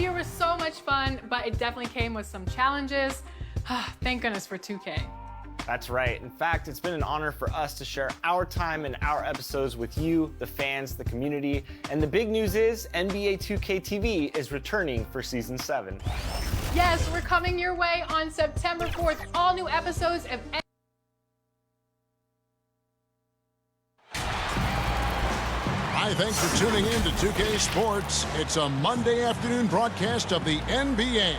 year was so much fun, but it definitely came with some challenges. Thank goodness for 2K. That's right. In fact, it's been an honor for us to share our time and our episodes with you, the fans, the community. And the big news is NBA 2K TV is returning for Season 7. Yes, we're coming your way on September 4th. All new episodes of Hi, thanks for tuning in to 2K Sports. It's a Monday afternoon broadcast of the NBA.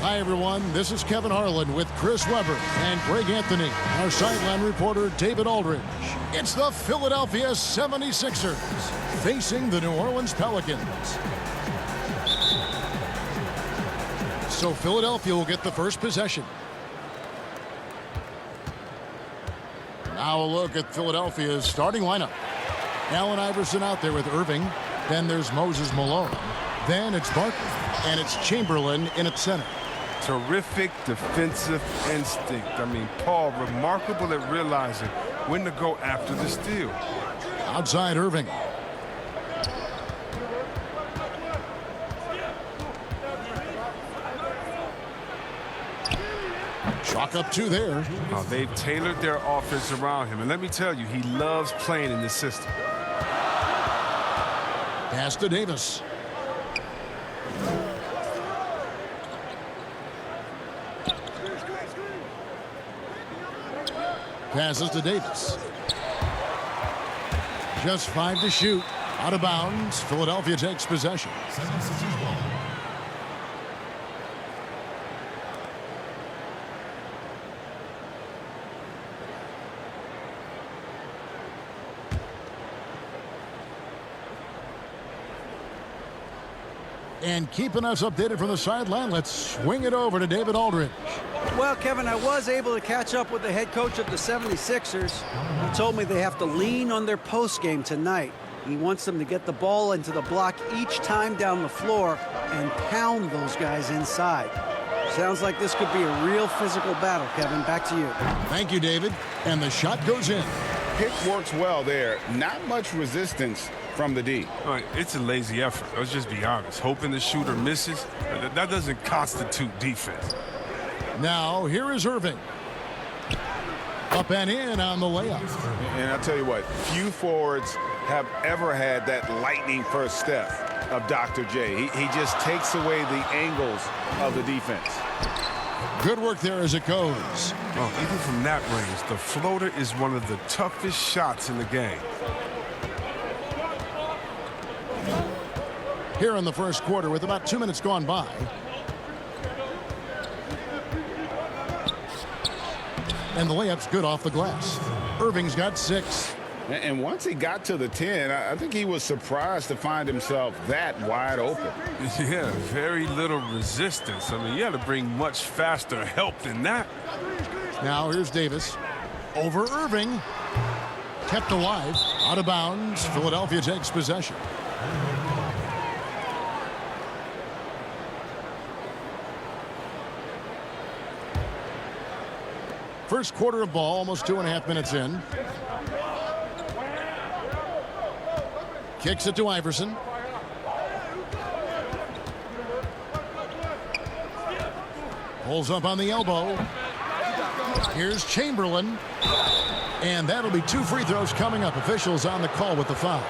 Hi, everyone. This is Kevin Harlan with Chris Webber and Greg Anthony, our sideline reporter David Aldridge. It's the Philadelphia 76ers facing the New Orleans Pelicans. So Philadelphia will get the first possession. Now a look at Philadelphia's starting lineup. Allen Iverson out there with Irving. Then there's Moses Malone. Then it's Barkley. And it's Chamberlain in at center. Terrific defensive instinct. I mean, Paul, remarkable at realizing when to go after the steal. Outside Irving. Chalk up two there. Oh, they've tailored their offense around him. And let me tell you, he loves playing in this system. Pass to Davis. Passes to Davis. Just 5 to shoot. Out of bounds. Philadelphia takes possession. And keeping us updated from the sideline, let's swing it over to David Aldridge. Well, Kevin, I was able to catch up with the head coach of the 76ers. He told me they have to lean on their post game tonight. He wants them to get the ball into the block each time down the floor and pound those guys inside. Sounds like this could be a real physical battle, Kevin. Back to you. Thank you, David. And the shot goes in. Pick works well there. Not much resistance from the D. All right, it's a lazy effort. Let's just be honest. Hoping the shooter misses, that doesn't constitute defense. Now, here is Irving. Up and in on the layup. And I'll tell you what, few forwards have ever had that lightning first step of Dr. J. He just takes away the angles of the defense. Good work there as it goes. Oh, even from that range, the floater is one of the toughest shots in the game. Here in the first quarter with about 2 minutes gone by. And the layup's good off the glass. Irving's got 6. And once he got to the 10, I think he was surprised to find himself that wide open. Yeah, very little resistance. I mean, you had to bring much faster help than that. Now here's Davis. Over Irving. Kept alive. Out of bounds. Philadelphia takes possession. First quarter of ball, almost 2.5 minutes in. Kicks it to Iverson. Pulls up on the elbow. Here's Chamberlain. And that'll be 2 free throws coming up. Officials on the call with the foul.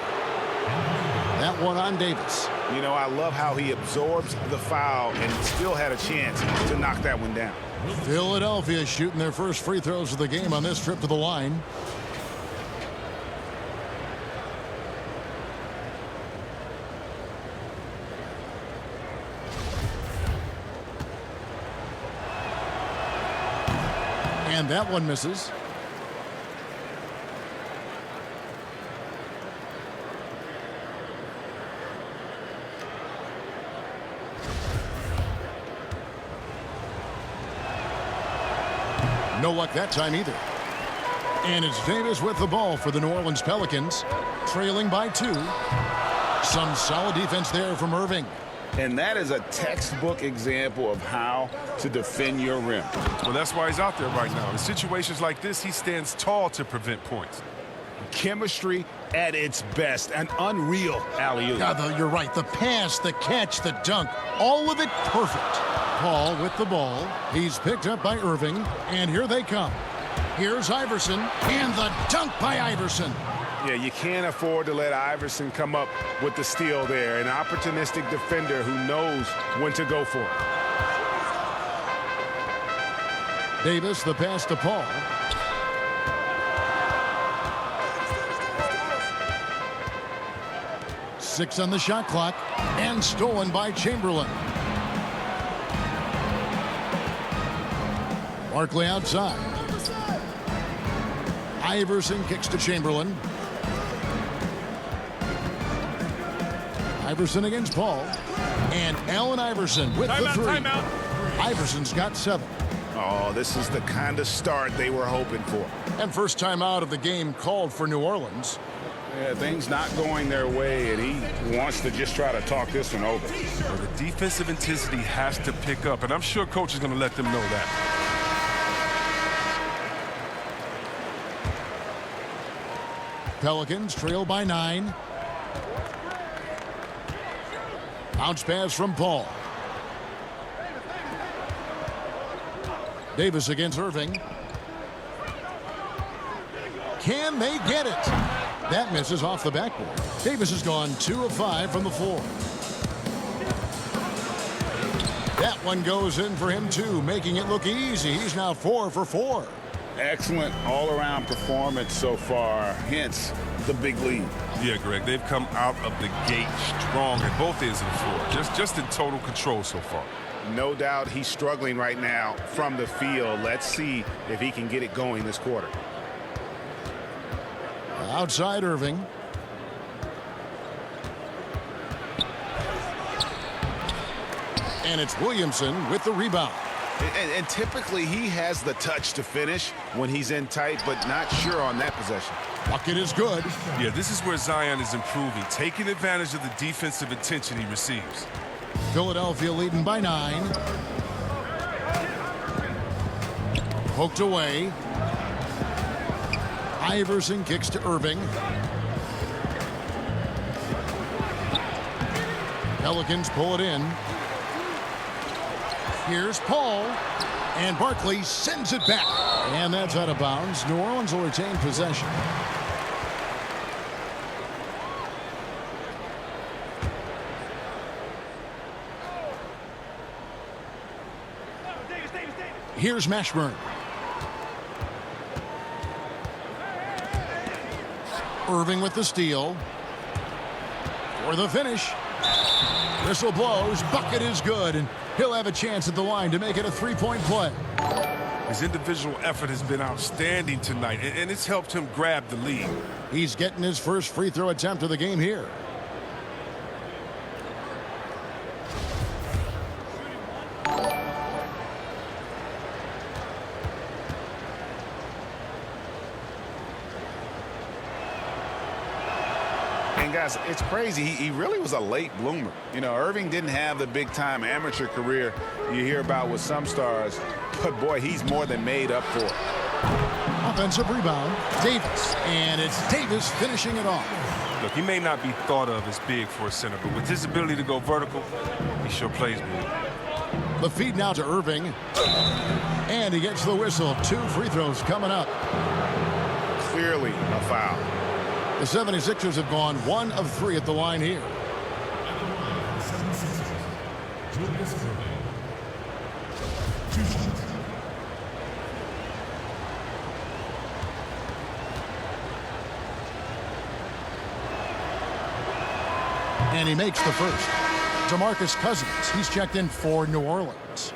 That one on Davis. You know, I love how he absorbs the foul and still had a chance to knock that one down. Philadelphia shooting their first free throws of the game on this trip to the line. And that one misses. No luck that time either. And it's Davis with the ball for the New Orleans Pelicans, trailing by 2. Some solid defense there from Irving. And that is a textbook example of how to defend your rim. Well, that's why he's out there right now. In situations like this, he stands tall to prevent points. Chemistry at its best. An unreal alley-oop. Yeah, you're right. The pass, the catch, the dunk, all of it perfect. Paul with the ball. He's picked up by Irving, and here they come. Here's Iverson, and the dunk by Iverson. Yeah, you can't afford to let Iverson come up with the steal there. An opportunistic defender who knows when to go for it. Davis, the pass to Paul. Six on the shot clock, and stolen by Chamberlain. Barkley outside. Iverson kicks to Chamberlain. Iverson against Paul. And Allen Iverson with the three. Timeout. Iverson's got 7. Oh, this is the kind of start they were hoping for. And first time out of the game called for New Orleans. Yeah, things not going their way, and he wants to just try to talk this one over. Well, the defensive intensity has to pick up, and I'm sure coach is going to let them know that. Pelicans trail by 9. Bounce pass from Paul. Davis against Irving. Can they get it? That misses off the backboard. Davis has gone 2 of 5 from the floor. That one goes in for him too, making it look easy. He's now 4 for 4. Excellent all-around performance so far, hence the big lead. Yeah, Greg, they've come out of the gate strong at both ends of the floor. Just in total control so far. No doubt he's struggling right now from the field. Let's see if he can get it going this quarter. Outside Irving. And it's Williamson with the rebound. And typically he has the touch to finish when he's in tight, but not sure on that possession. Bucket is good. Yeah, this is where Zion is improving, taking advantage of the defensive attention he receives. Philadelphia leading by 9. Poked away. Iverson kicks to Irving. Pelicans pull it in. Here's Paul. And Barkley sends it back. And that's out of bounds. New Orleans will retain possession. Here's Mashburn. Irving with the steal. For the finish. Whistle blows. Bucket is good. And he'll have a chance at the line to make it a 3-point play. His individual effort has been outstanding tonight, and it's helped him grab the lead. He's getting his first free throw attempt of the game here. And guys, it's crazy. He really was a late bloomer. You know, Irving didn't have the big-time amateur career you hear about with some stars, but boy, he's more than made up for it. Offensive rebound, Davis, and it's Davis finishing it off. Look, he may not be thought of as big for a center, but with his ability to go vertical, he sure plays big. The feed now to Irving, and he gets the whistle. 2 free throws coming up. Clearly a foul. The 76ers have gone 1 of 3 at the line here. And he makes the first. DeMarcus Cousins, he's checked in for New Orleans.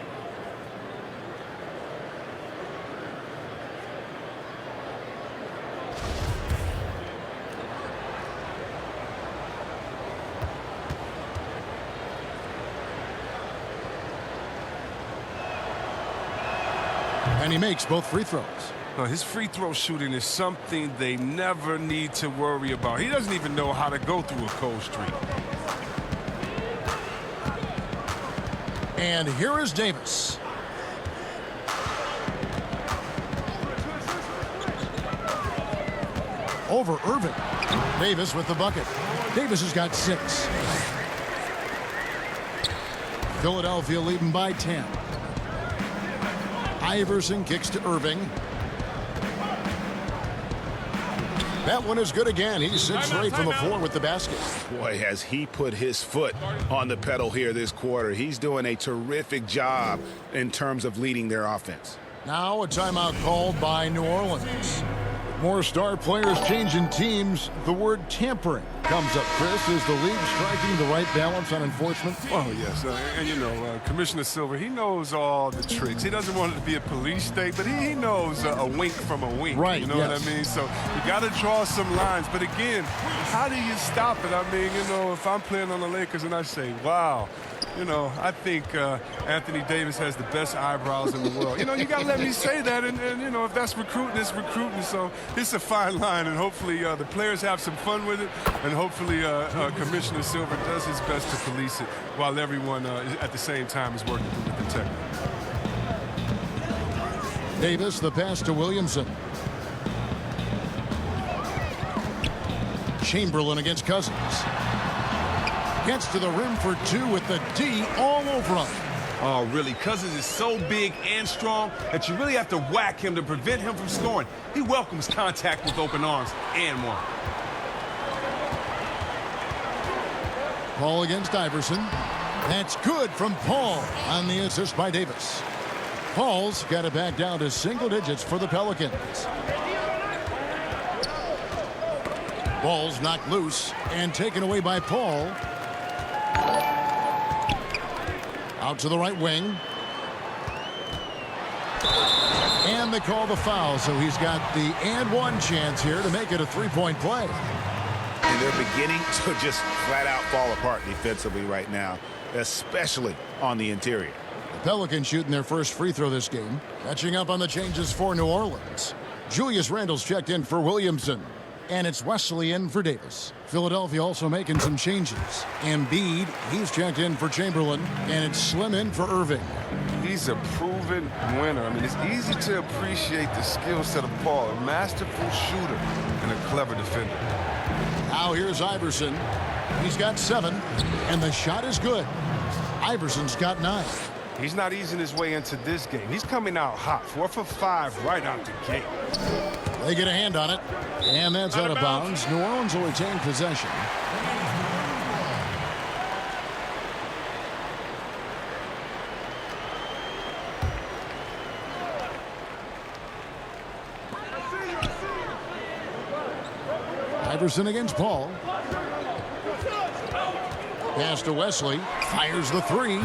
And he makes both free throws. Now, his free throw shooting is something they never need to worry about. He doesn't even know how to go through a cold streak. And here is Davis. over Irving. Davis with the bucket. Davis has got 6. Philadelphia leading by 10. Iverson kicks to Irving. That one is good again. He's 6 straight from the floor with the basket. Boy, has he put his foot on the pedal here this quarter. He's doing a terrific job in terms of leading their offense. Now a timeout called by New Orleans. More star players changing teams. The word tampering comes up, Chris. Is the league striking the right balance on enforcement? Oh, yes. And, you know, Commissioner Silver, he knows all the tricks. He doesn't want it to be a police state, but he knows a wink from a wink. Right, You know what I mean? So you got to draw some lines. But, again, how do you stop it? I mean, you know, if I'm playing on the Lakers and I say, wow, you know, I think Anthony Davis has the best eyebrows in the world. You know, you got to let me say that. And, you know, if that's recruiting, it's recruiting. So it's a fine line. And hopefully the players have some fun with it. And hopefully Commissioner Silver does his best to police it while everyone at the same time is working to protect it. Davis, the pass to Williamson. Chamberlain against Cousins. Gets to the rim for 2 with the D all over him. Oh, really? Cousins is so big and strong that you really have to whack him to prevent him from scoring. He welcomes contact with open arms and one. Paul against Iverson. That's good from Paul on the assist by Davis. Paul's got it back down to single digits for the Pelicans. Ball's knocked loose and taken away by Paul. Out to the right wing. And they call the foul, so he's got the and one chance here to make it a 3-point play. And they're beginning to just flat out fall apart defensively right now, especially on the interior. The Pelicans shooting their first free throw this game. Catching up on the changes for New Orleans. Julius Randle's checked in for Williamson. And it's Wesley in for Davis. Philadelphia also making some changes. Embiid, he's checked in for Chamberlain. And it's Slim in for Irving. He's a proven winner. I mean, it's easy to appreciate the skill set of Paul, a masterful shooter and a clever defender. Now here's Iverson. He's got 7, and the shot is good. Iverson's got 9. He's not easing his way into this game. He's coming out hot, 4 for 5 right out the gate. They get a hand on it, and that's out of bounds. New Orleans will retain possession. Iverson against Paul. Pass to Wesley. Fires the 3.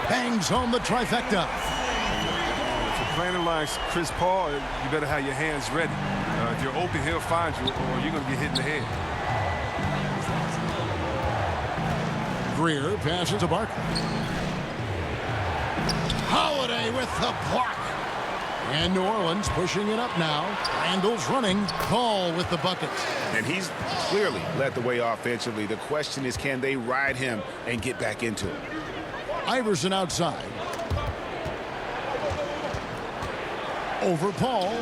Bangs home the trifecta. If you're playing along Chris Paul, you better have your hands ready. If you're open, he'll find you, or you're going to get hit in the head. Greer passes to Barker. Holiday with the block. And New Orleans pushing it up now. Randle's running. Paul with the bucket. And he's clearly led the way offensively. The question is, can they ride him and get back into it? Iverson outside. Over Paul.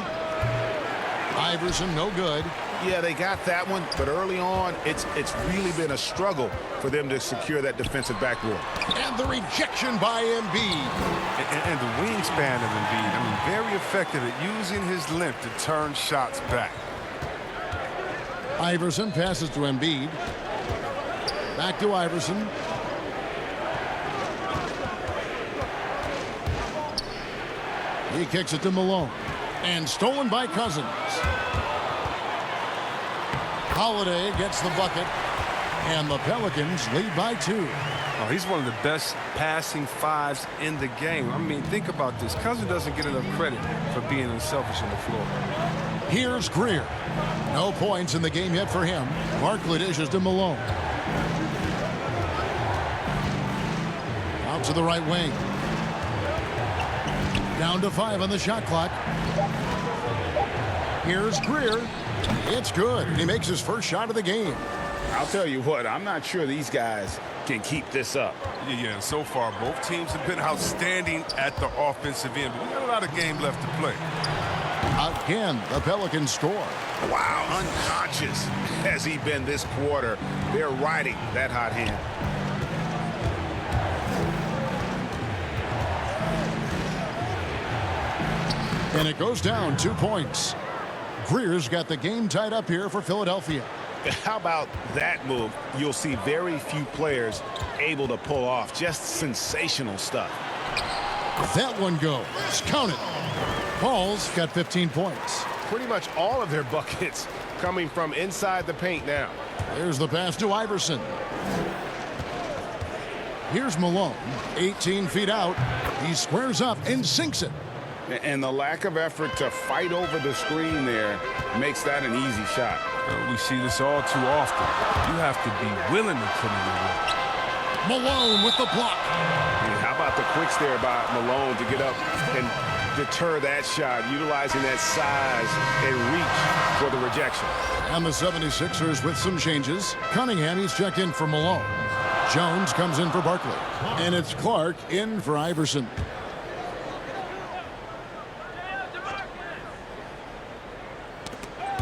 Iverson no good. Yeah, they got that one, but early on, it's really been a struggle for them to secure that defensive backboard. And the rejection by Embiid. And the wingspan of Embiid, I mean, very effective at using his length to turn shots back. Iverson passes to Embiid. Back to Iverson. He kicks it to Malone. And stolen by Cousins. Holiday gets the bucket. And the Pelicans lead by 2. Oh, he's one of the best passing 5s in the game. I mean, think about this. Cousins doesn't get enough credit for being unselfish on the floor. Here's Greer. No points in the game yet for him. Barkley dishes to Malone. Out to the right wing. Down to 5 on the shot clock. Here's Greer. It's good. He makes his first shot of the game. I'll tell you what, I'm not sure these guys can keep this up. Yeah, so far both teams have been outstanding at the offensive end, but we got a lot of game left to play. Again, the Pelicans score. Wow, unconscious has he been this quarter. They're riding that hot hand. And it goes down 2 points. Greer's got the game tied up here for Philadelphia. How about that move? You'll see very few players able to pull off. Just sensational stuff. That one goes. Count it. Paul's got 15 points. Pretty much all of their buckets coming from inside the paint now. There's the pass to Iverson. Here's Malone, 18 feet out. He squares up and sinks it. And the lack of effort to fight over the screen there makes that an easy shot. We see this all too often. You have to be willing to put in the work. Malone with the block. How about the quicks there by Malone to get up and deter that shot, utilizing that size and reach for the rejection. And the 76ers with some changes. Cunningham, he's checked in for Malone. Jones comes in for Barkley. And it's Clark in for Iverson.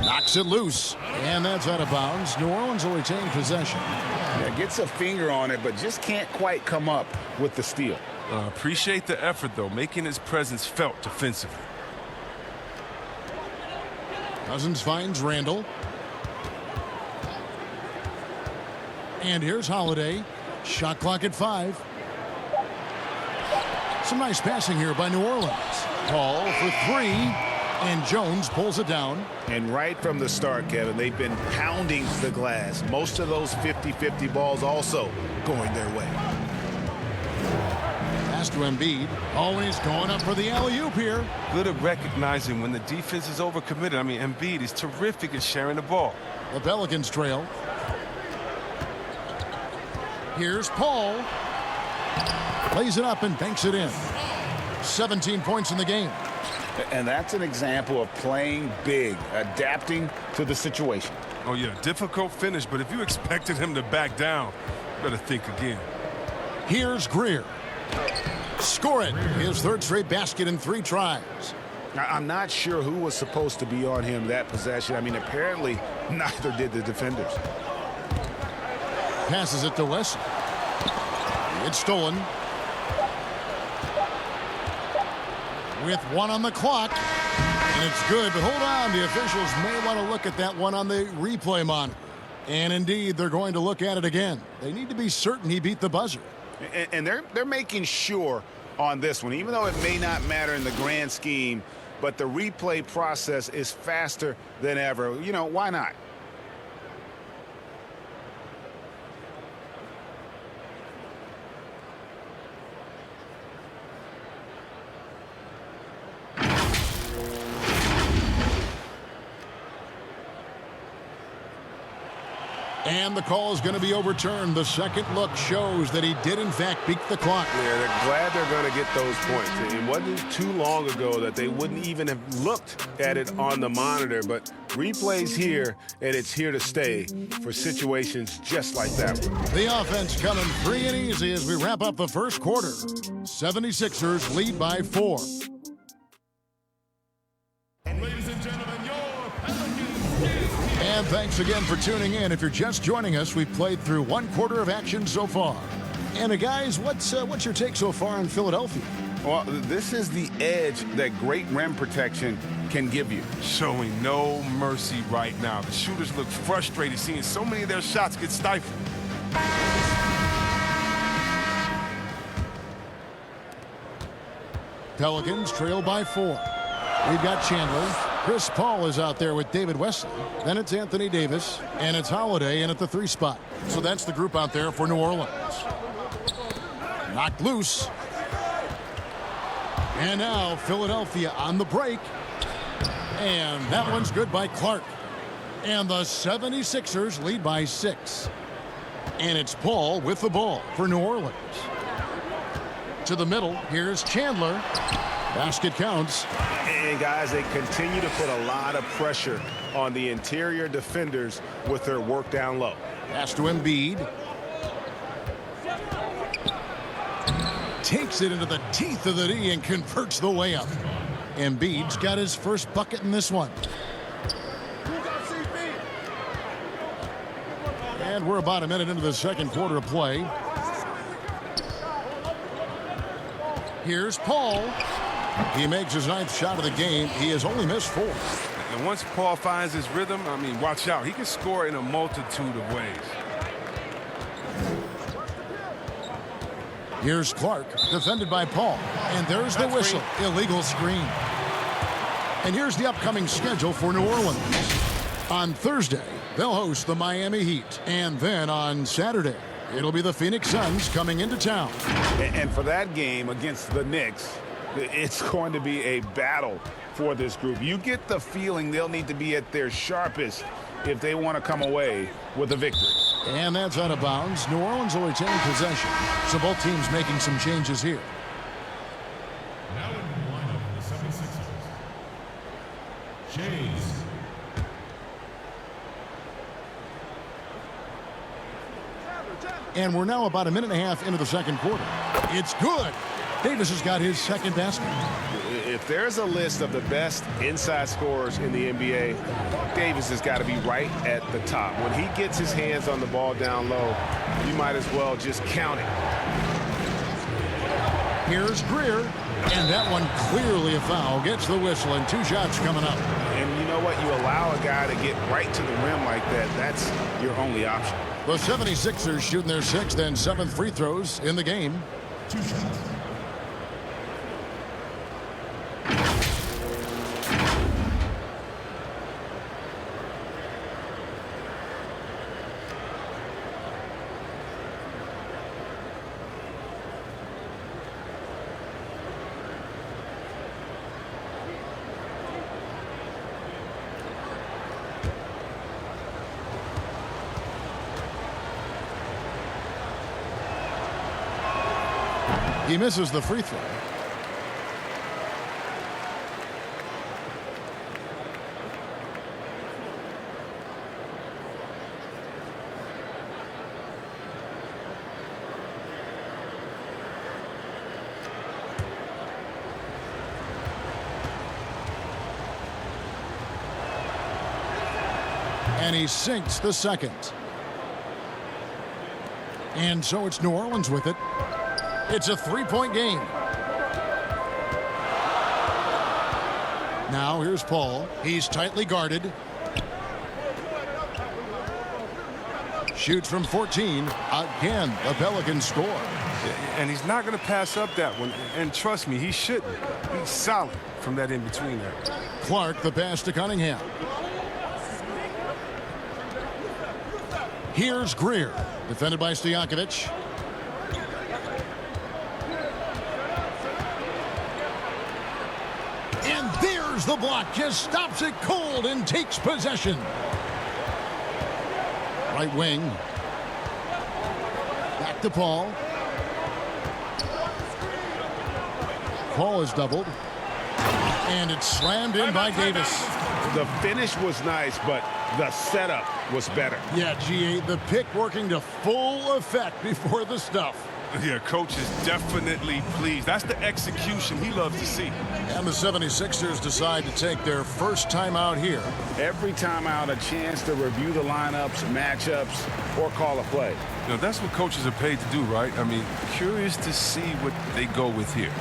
Knocks it loose. And that's out of bounds. New Orleans will retain possession. Yeah, gets a finger on it, but just can't quite come up with the steal. Appreciate the effort, though, making his presence felt defensively. Cousins finds Randall. And here's Holiday. Shot clock at 5. Some nice passing here by New Orleans. Paul for 3. And Jones pulls it down. And right from the start, Kevin, they've been pounding the glass. Most of those 50-50 balls also going their way. Pass to Embiid. Always going up for the alley-oop here. Good at recognizing when the defense is overcommitted. I mean, Embiid is terrific at sharing the ball. The Pelicans trail. Here's Paul. Lays it up and banks it in. 17 points in the game. And that's an example of playing big, adapting to the situation. Oh, yeah, difficult finish, but if you expected him to back down, better think again. Here's Greer. Score it. His third straight basket in 3 tries. I'm not sure who was supposed to be on him that possession. I mean, apparently neither did the defenders. Passes it to Wesley. It's stolen. With 1 on the clock. And it's good, but hold on. The officials may want to look at that one on the replay monitor. And indeed, they're going to look at it again. They need to be certain he beat the buzzer. And they're making sure on this one, even though it may not matter in the grand scheme, but the replay process is faster than ever. You know, why not? And the call is going to be overturned. The second look shows that he did, in fact, beat the clock. Yeah, they're glad they're going to get those points. It wasn't too long ago that they wouldn't even have looked at it on the monitor, but replays here, and it's here to stay for situations just like that one. The offense coming free and easy as we wrap up the first quarter. 76ers lead by 4. And thanks again for tuning in. If you're just joining us, we've played through 1 quarter of action so far. And guys, what's your take so far on Philadelphia? Well, this is the edge that great rim protection can give you. Showing no mercy right now. The shooters look frustrated seeing so many of their shots get stifled. Pelicans trail by 4. We've got Chandler. Chris Paul is out there with David Wesley. Then it's Anthony Davis. And it's Holiday in at the 3 spot. So that's the group out there for New Orleans. Knocked loose. And now Philadelphia on the break. And that one's good by Clark. And the 76ers lead by 6. And it's Paul with the ball for New Orleans. To the middle, here's Chandler. Basket counts. And guys, they continue to put a lot of pressure on the interior defenders with their work down low. Pass to Embiid. Takes it into the teeth of the D and converts the layup. Embiid's got his first bucket in this one. And we're about a minute into the second quarter of play. Here's Paul. He makes his 9th shot of the game. He has only missed 4. And once Paul finds his rhythm, I mean, watch out. He can score in a multitude of ways. Here's Clark, defended by Paul. And there's the whistle. Illegal screen. And here's the upcoming schedule for New Orleans. On Thursday, they'll host the Miami Heat. And then on Saturday, it'll be the Phoenix Suns coming into town. And for that game against the Knicks, it's going to be a battle for this group. You get the feeling they'll need to be at their sharpest if they want to come away with a victory. And that's out of bounds. New Orleans will retain possession. So both teams making some changes here. Now in the lineup, the 76ers. Jays. And we're now about a minute and a half into the second quarter. It's good. Davis has got his second basket. If there's a list of the best inside scorers in the NBA, Davis has got to be right at the top. When he gets his hands on the ball down low, you might as well just count it. Here's Greer. And that one clearly a foul. Gets the whistle and 2 shots coming up. And you know what? You allow a guy to get right to the rim like that. That's your only option. The 76ers shooting their 6th and 7th free throws in the game. 2 shots. He misses the free throw. And he sinks the second. And so it's New Orleans with it. It's a 3-point game. Now here's Paul. He's tightly guarded. Shoots from 14. Again, the Pelicans score. And he's not going to pass up that one. And trust me, he shouldn't. He's solid from that in-between there. Clark, the pass to Cunningham. Here's Greer, defended by Stojakovic. And there's the block. Just stops it cold and takes possession. Right wing. Back to Paul. Paul is doubled. And it's slammed in by Davis. The finish was nice, but the setup was better. Yeah, G8, the pick working to full effect before the stuff. Yeah, coach is definitely pleased. That's the execution he loves to see. And the 76ers decide to take their first time out here. Every time out, a chance to review the lineups, matchups, or call a play. You know, that's what coaches are paid to do, right? I mean, curious to see what they go with here.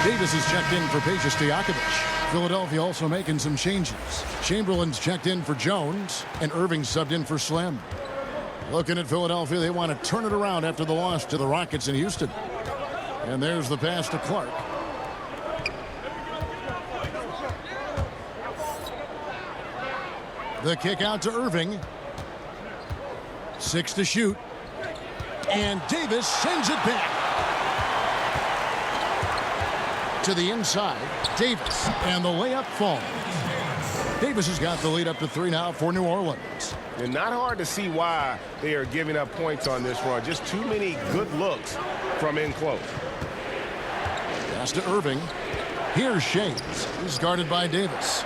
Davis is checked in for Peja Stojakovic. Philadelphia also making some changes. Chamberlain's checked in for Jones, and Irving subbed in for Slim. Looking at Philadelphia, they want to turn it around after the loss to the Rockets in Houston. And there's the pass to Clark. The kick out to Irving. 6 to shoot. And Davis sends it back. To the inside. Davis. And the layup falls. Davis has got the lead up to 3 now for New Orleans. And not hard to see why they are giving up points on this run. Just too many good looks from in close. Pass to Irving. Here's Shays. He's guarded by Davis.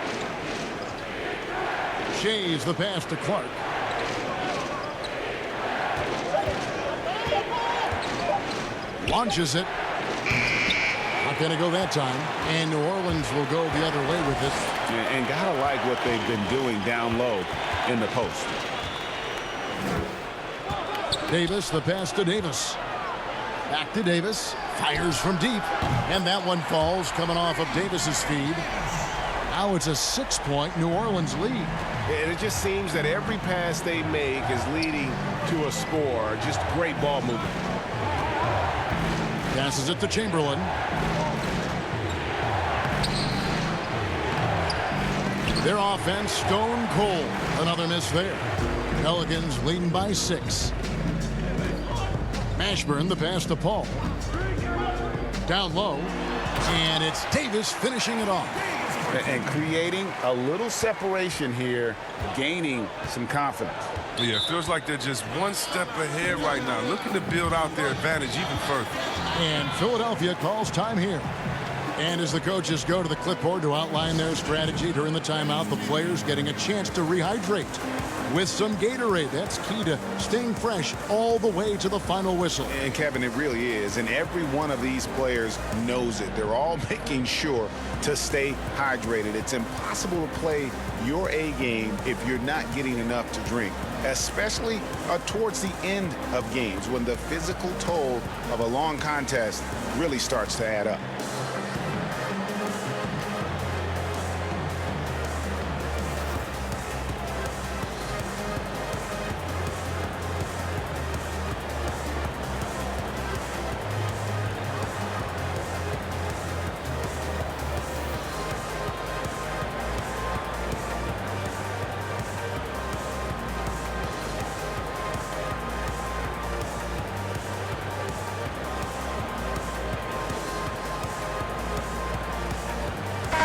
Shays the pass to Clark. Launches it. Not going to go that time. And New Orleans will go the other way with it. And gotta like what they've been doing down low in the post. Davis, the pass to Davis. Back to Davis. Fires from deep. And that one falls coming off of Davis's feed. Now it's a 6-point New Orleans lead. And it just seems that every pass they make is leading to a score. Just great ball movement. Passes it to Chamberlain. Their offense stone cold. Another miss there. Pelicans leading by 6. Mashburn the pass to Paul. Down low. And it's Davis finishing it off. And creating a little separation here, gaining some confidence. Yeah, it feels like they're just one step ahead right now, looking to build out their advantage even further. And Philadelphia calls time here. And as the coaches go to the clipboard to outline their strategy during the timeout, the players getting a chance to rehydrate with some Gatorade. That's key to staying fresh all the way to the final whistle. And Kevin, it really is. And every one of these players knows it. They're all making sure to stay hydrated. It's impossible to play your A game if you're not getting enough to drink, especially towards the end of games when the physical toll of a long contest really starts to add up.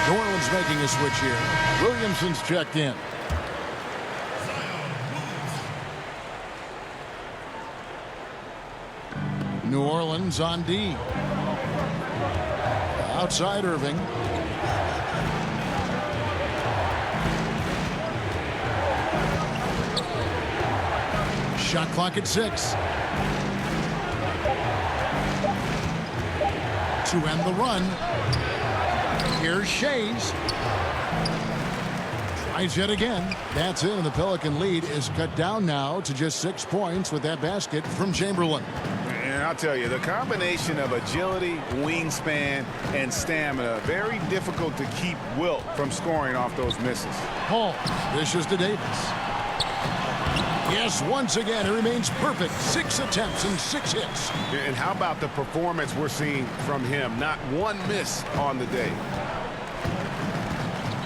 New Orleans making a switch here. Williamson's checked in. New Orleans on D. Outside Irving. Shot clock at 6. To end the run. Here's Shays. Tries yet again. That's it, and the Pelican lead is cut down now to just 6 points with that basket from Chamberlain. And I'll tell you, the combination of agility, wingspan, and stamina, very difficult to keep Wilt from scoring off those misses. Paul dishes to Davis. Yes, once again, it remains perfect. 6 attempts and 6 hits. And how about the performance we're seeing from him? Not one miss on the day.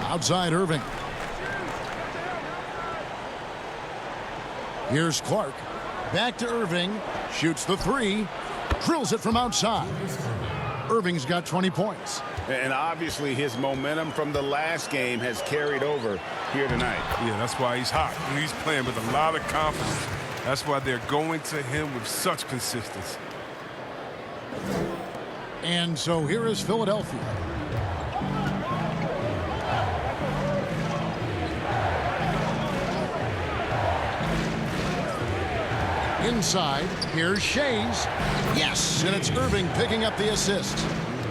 Outside Irving. Here's Clark. Back to Irving. Shoots the 3. Drills it from outside. Irving's got 20 points. And obviously his momentum from the last game has carried over here tonight. Yeah, that's why he's hot. He's playing with a lot of confidence. That's why they're going to him with such consistency. And so here is Philadelphia. Inside, here's Shays. Yes, and it's Irving picking up the assist.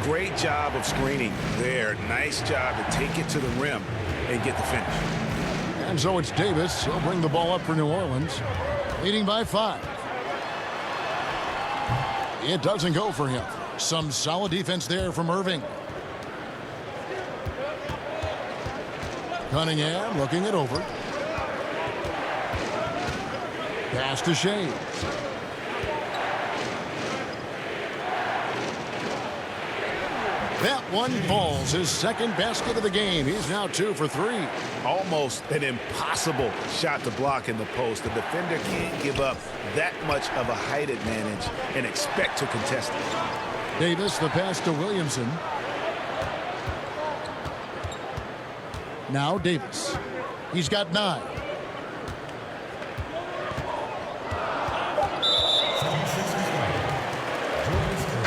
Great job of screening there. Nice job to take it to the rim and get the finish. And so it's Davis. He'll bring the ball up for New Orleans, leading by 5. It doesn't go for him. Some solid defense there from Irving. Cunningham looking it over. Pass to Shays. That one falls. His second basket of the game. He's now 2 for 3. Almost an impossible shot to block in the post. The defender can't give up that much of a height advantage and expect to contest it. Davis, the pass to Williamson. Now Davis. He's got 9.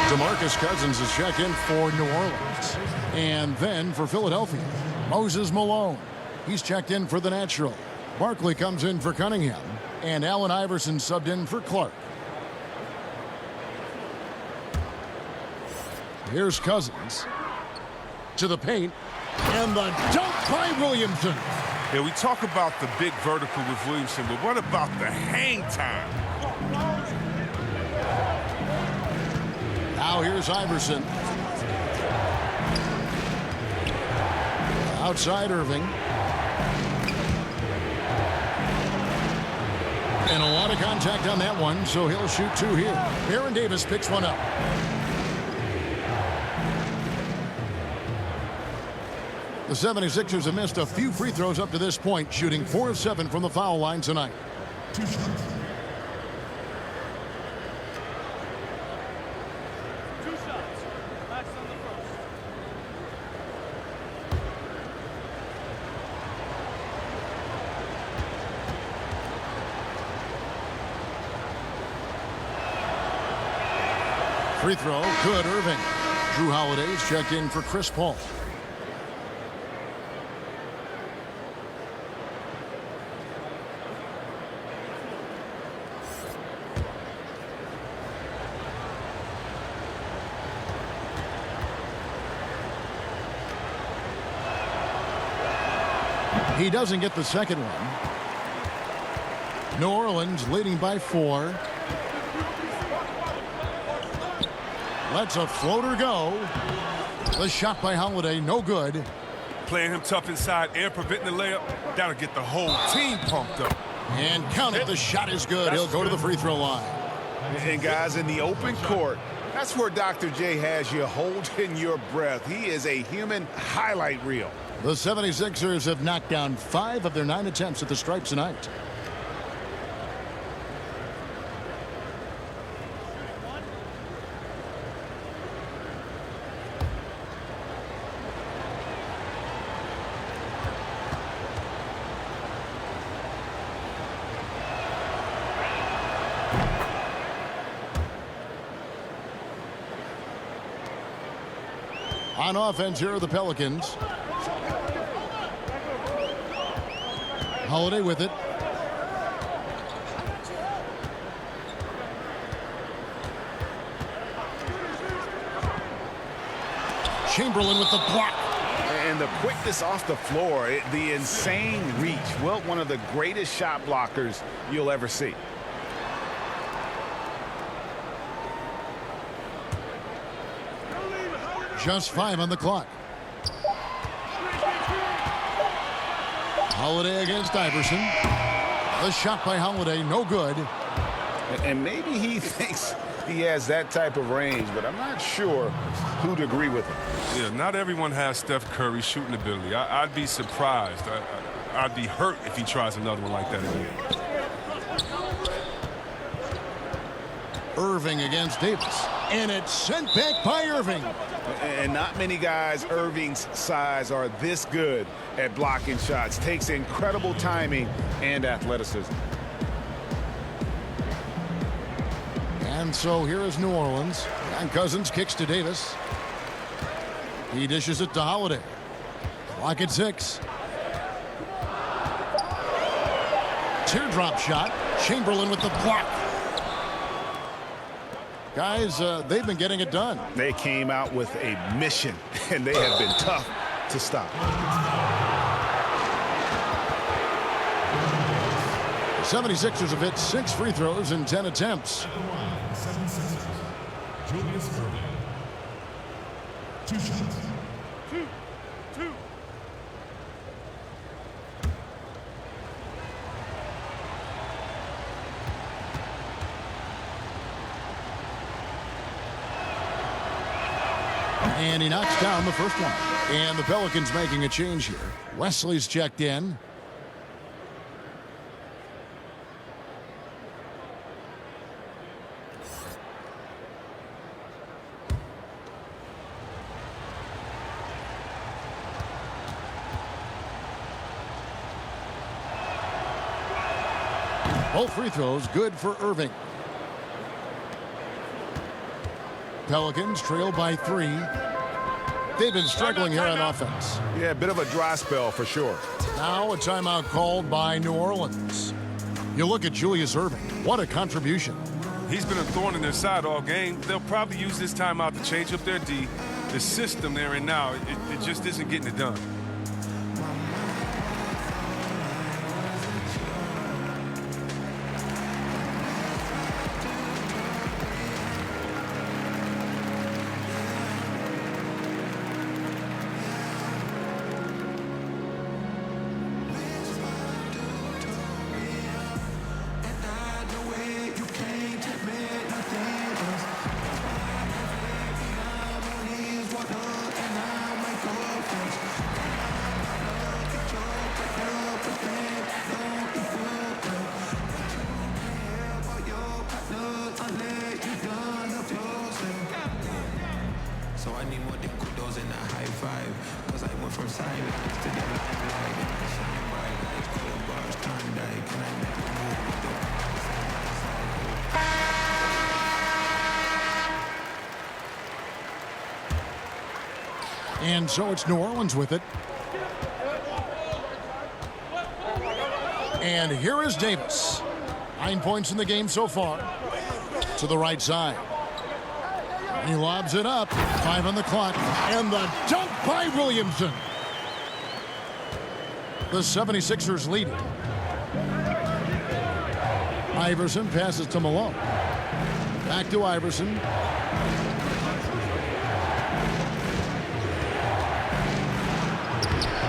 DeMarcus Cousins is check in for New Orleans. And then for Philadelphia, Moses Malone. He's checked in for the natural. Barkley comes in for Cunningham. And Allen Iverson subbed in for Clark. Here's Cousins. To the paint. And the dunk by Williamson. Yeah, we talk about the big vertical with Williamson, but what about the hang time? Now here's Iverson. Outside Irving. And a lot of contact on that one, so he'll shoot 2 here. Aaron Davis picks one up. The 76ers have missed a few free throws up to this point, shooting 4 of 7 from the foul line tonight. 2 shots. Free throw, good, Irving. Drew Holiday's checked in for Chris Paul. He doesn't get the second one. New Orleans leading by 4. Lets a floater go. The shot by Holiday, no good. Playing him tough inside and preventing the layup. That'll get the whole team pumped up. And count it, the shot is good. He'll go to the free throw line. And guys, in the open court, that's where Dr. J has you holding your breath. He is a human highlight reel. The 76ers have knocked down 5 of their 9 attempts at the stripes tonight. On offense, here are the Pelicans. Holiday with it. Chamberlain with the block. And the quickness off the floor, the insane reach. Well, one of the greatest shot blockers you'll ever see. Just 5 on the clock. Holiday against Iverson. The shot by Holiday, no good. And maybe he thinks he has that type of range, but I'm not sure who'd agree with him. Yeah, not everyone has Steph Curry's shooting ability. I'd be surprised. I'd be hurt if he tries another one like that again. Irving against Davis. And it's sent back by Irving. And not many guys Irving's size are this good at blocking shots. Takes incredible timing and athleticism. And so here is New Orleans. And Cousins kicks to Davis. He dishes it to Holiday. Clock at 6. Teardrop shot. Chamberlain with the block. Guys, they've been getting it done. They came out with a mission, and they have been tough to stop. The 76ers have hit 6 free throws in 10 attempts. Julius Irving. 2 shots. Two. And he knocks down the first one. And the Pelicans making a change here. Wesley's checked in. Both free throws good for Irving. Pelicans trail by 3. They've been struggling here on offense. Yeah, a bit of a dry spell for sure. Now a timeout called by New Orleans. You look at Julius Irving. What a contribution. He's been a thorn in their side all game. They'll probably use this timeout to change up their D. The system they're in now, it just isn't getting it done. So I need more than kudos and a high five. Cause I went from silence to the limelight. And I shine bright lights, color bars, turn die. Can I make a move with the And so it's New Orleans with it. And here is Davis. 9 points in the game so far. To the right side. He lobs it up. 5 on the clock. And the dunk by Williamson. The 76ers lead it. Iverson passes to Malone. Back to Iverson.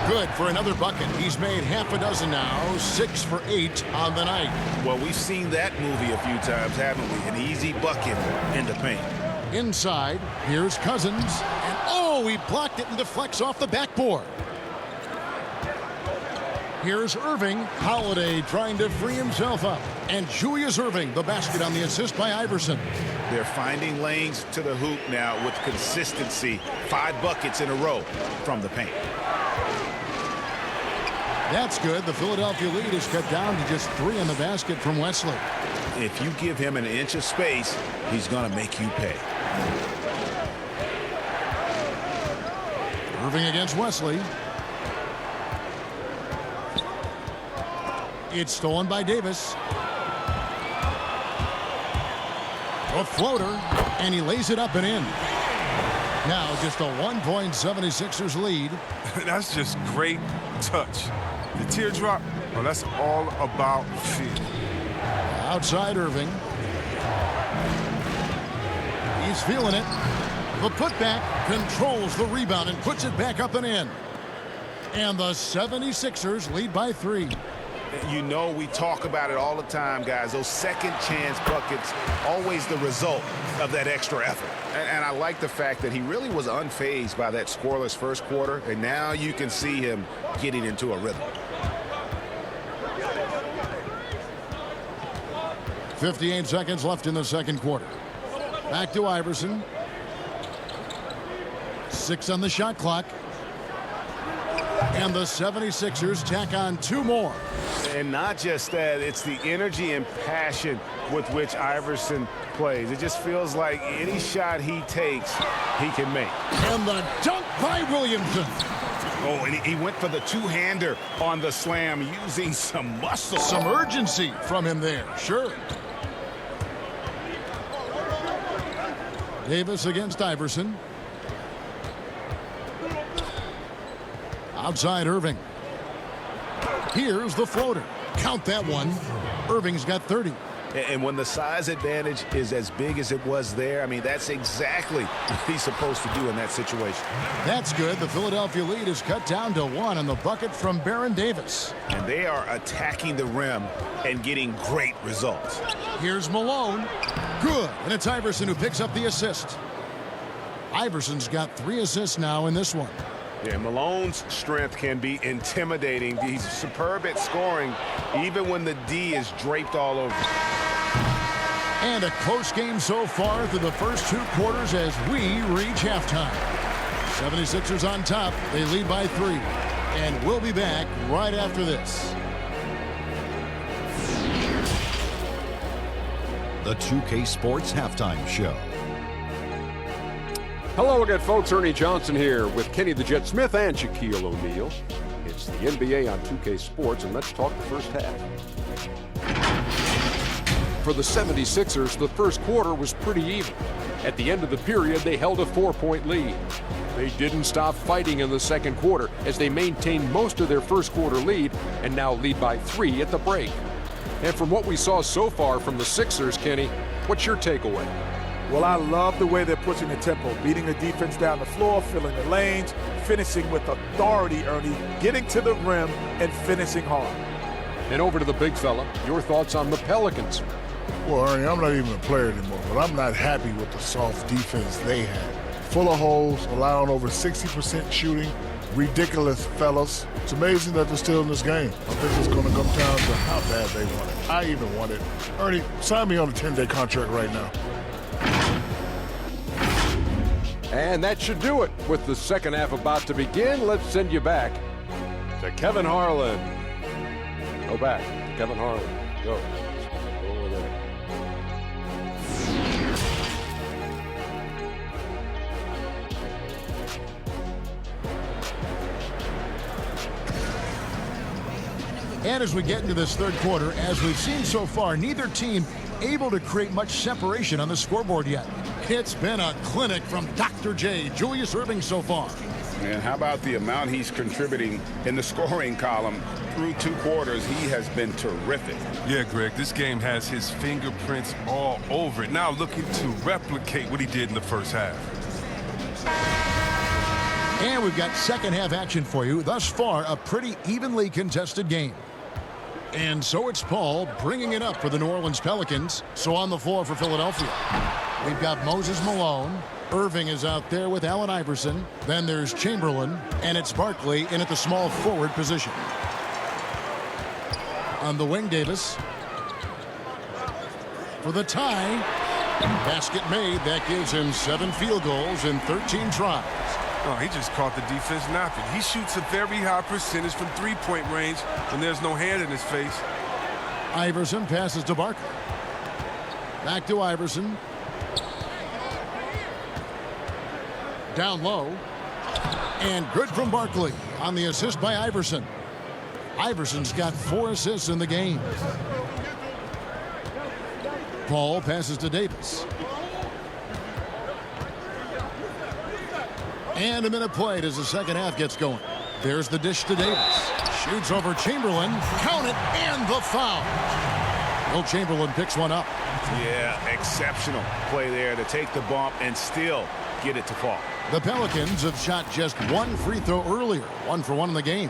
Good for another bucket. He's made half a dozen now. 6 for 8 on the night. Well, we've seen that movie a few times, haven't we? An easy bucket in the paint. Inside, here's Cousins. And oh, he blocked it and deflects off the backboard. Here's Irving. Holiday trying to free himself up. And Julius Irving, the basket on the assist by Iverson. They're finding lanes to the hoop now with consistency. 5 buckets in a row from the paint. That's good. The Philadelphia lead is cut down to just 3 in the basket from Wesley. If you give him an inch of space, he's going to make you pay. Irving against Wesley. It's stolen by Davis. A floater, and he lays it up and in. Now just a 1-point 76ers lead. That's just great touch. The teardrop, well, that's all about feel. Outside Irving. He's feeling it. The putback controls the rebound and puts it back up and in. And the 76ers lead by 3. You know, we talk about it all the time, guys. Those second chance buckets, always the result of that extra effort. And I like the fact that he really was unfazed by that scoreless first quarter. And now you can see him getting into a rhythm. 58 seconds left in the second quarter. Back to Iverson. 6 on the shot clock. And the 76ers tack on 2 more. And not just that, it's the energy and passion with which Iverson plays. It just feels like any shot he takes, he can make. And the dunk by Williamson. Oh, and he went for the two-hander on the slam, using some muscle. Some urgency from him there, sure. Davis against Iverson. Outside Irving. Here's the floater. Count that one. Irving's got 30. And when the size advantage is as big as it was there, I mean, that's exactly what he's supposed to do in that situation. That's good. The Philadelphia lead is cut down to 1 on the bucket from Baron Davis. And they are attacking the rim and getting great results. Here's Malone. Good. And it's Iverson who picks up the assist. Iverson's got 3 assists now in this one. Yeah, Malone's strength can be intimidating. He's superb at scoring, even when the D is draped all over. And a close game so far through the first 2 quarters as we reach halftime. 76ers on top. They lead by 3. And we'll be back right after this. The 2K Sports Halftime Show. Hello again, folks. Ernie Johnson here with Kenny the Jet Smith and Shaquille O'Neal. It's the NBA on 2K Sports, and let's talk the first half. For the 76ers, the first quarter was pretty even. At the end of the period, they held a 4-point lead. They didn't stop fighting in the second quarter as they maintained most of their first quarter lead and now lead by 3 at the break. And from what we saw so far from the Sixers, Kenny, what's your takeaway? Well, I love the way they're pushing the tempo, beating the defense down the floor, filling the lanes, finishing with authority, Ernie, getting to the rim and finishing hard. And over to the big fella, your thoughts on the Pelicans? Well, Ernie, I'm not even a player anymore, but I'm not happy with the soft defense they had. Full of holes, allowing over 60% shooting, ridiculous fellas. It's amazing that they're still in this game. I think it's going to come down to how bad they want it. I even want it. Ernie, sign me on a 10-day contract right now. And that should do it. With the second half about to begin, let's send you back to Kevin Harlan. Go back to Kevin Harlan. Go. Go over there. And as we get into this third quarter, as we've seen so far, neither team able to create much separation on the scoreboard yet. It's been a clinic from Dr. J, Julius Erving so far. And how about the amount he's contributing in the scoring column through 2 quarters? He has been terrific. Yeah, Greg, this game has his fingerprints all over it. Now looking to replicate what he did in the first half. And we've got second half action for you. Thus far, a pretty evenly contested game. And so it's Paul bringing it up for the New Orleans Pelicans. So on the floor for Philadelphia, we've got Moses Malone. Irving is out there with Allen Iverson. Then there's Chamberlain, and it's Barkley in at the small forward position. On the wing, Davis. For the tie. Basket made. That gives him 7 field goals in 13 tries. Oh, he just caught the defense napping. He shoots a very high percentage from 3-point range when there's no hand in his face. Iverson passes to Barkley. Back to Iverson. Down low. And good from Barkley on the assist by Iverson. Iverson's got 4 assists in the game. Paul passes to Davis. And a minute played as the second half gets going. There's the dish to Davis. Shoots over Chamberlain. Count it, and the foul. Will Chamberlain picks one up. Yeah, exceptional play there to take the bump and still get it to fall. The Pelicans have shot just 1 free throw earlier. 1 for 1 in the game.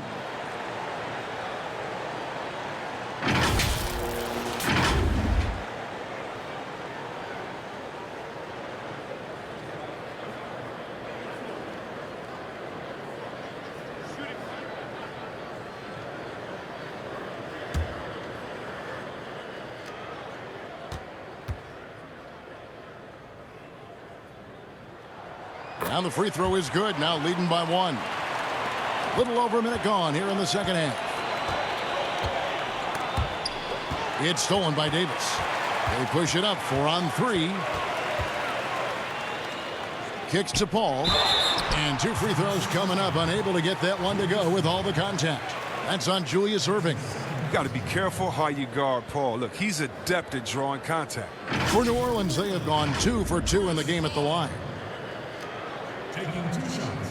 Now the free throw is good. Now leading by 1. Little over a minute gone here in the second half. It's stolen by Davis. They push it up 4 on 3. Kicks to Paul. And 2 free throws coming up. Unable to get that one to go with all the contact. That's on Julius Erving. You got to be careful how you guard Paul. Look, he's adept at drawing contact. For New Orleans, they have gone 2 for 2 in the game at the line. Taking 2 shots.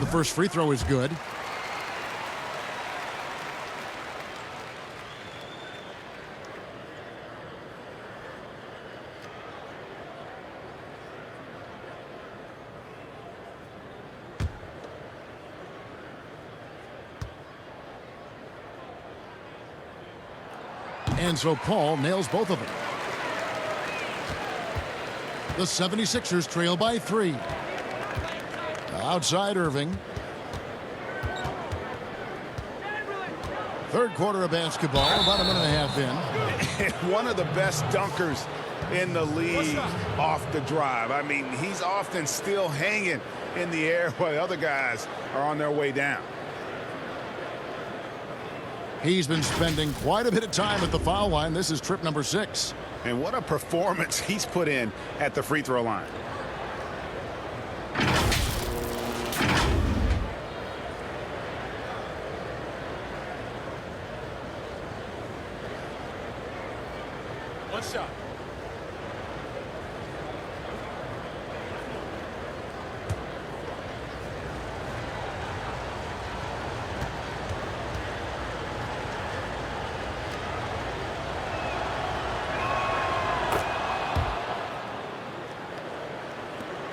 The first free throw is good. And so Paul nails both of them. The 76ers trail by 3. Outside Irving. Third quarter of basketball, about a minute and a half in. One of the best dunkers in the league off the drive. I mean, he's often still hanging in the air while the other guys are on their way down. He's been spending quite a bit of time at the foul line. This is trip number 6. And what a performance he's put in at the free throw line. One shot.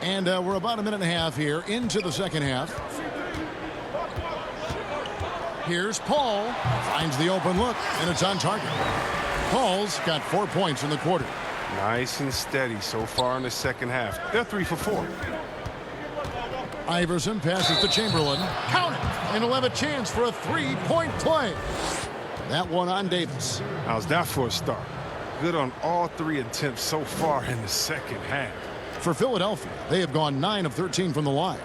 And we're about a minute and a half here into the second half. Here's Paul. Finds the open look, and it's on target. Paul's got 4 points in the quarter. Nice and steady so far in the second half. They're 3 for 4. Iverson passes to Chamberlain. Count it! And he'll have a chance for a 3-point play. That one on Davis. How's that for a start? Good on all 3 attempts so far in the second half. For Philadelphia, they have gone 9 of 13 from the line.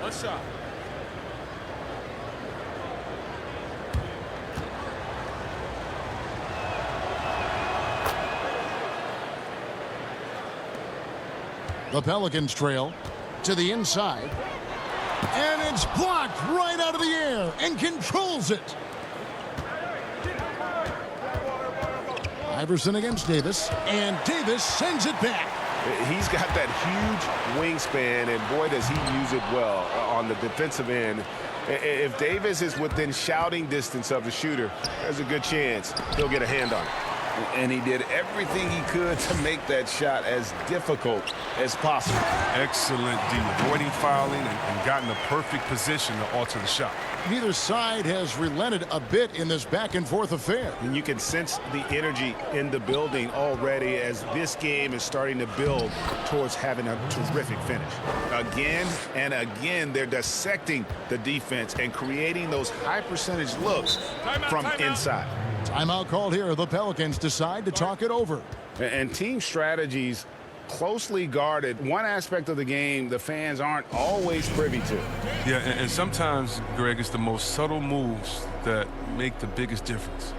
One shot. The Pelicans trail to the inside. And it's blocked right out of the air and controls it. Iverson against Davis, and Davis sends it back. He's got that huge wingspan, and boy, does he use it well on the defensive end. If Davis is within shouting distance of the shooter, there's a good chance he'll get a hand on it. And he did everything he could to make that shot as difficult as possible. Excellent D, avoiding fouling and gotten the perfect position to alter the shot. Neither side has relented a bit in this back-and-forth affair. And you can sense the energy in the building already as this game is starting to build towards having a terrific finish. Again and again, they're dissecting the defense and creating those high-percentage looks from inside. Timeout called here. The Pelicans decide to talk it over. And team strategies closely guarded. One aspect of the game the fans aren't always privy to. Yeah, and sometimes, Greg, it's the most subtle moves that make the biggest difference.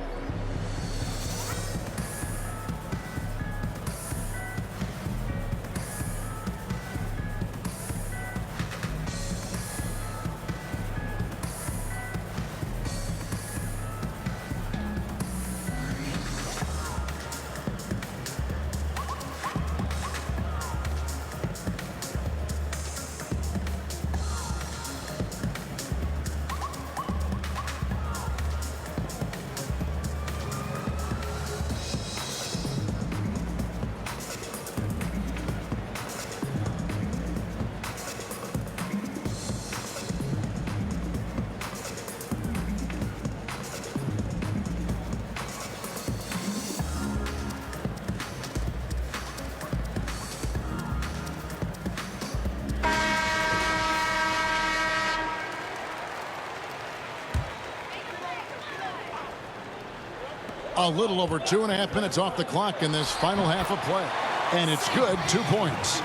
A little over 2.5 minutes off the clock in this final half of play. And it's good, 2 points.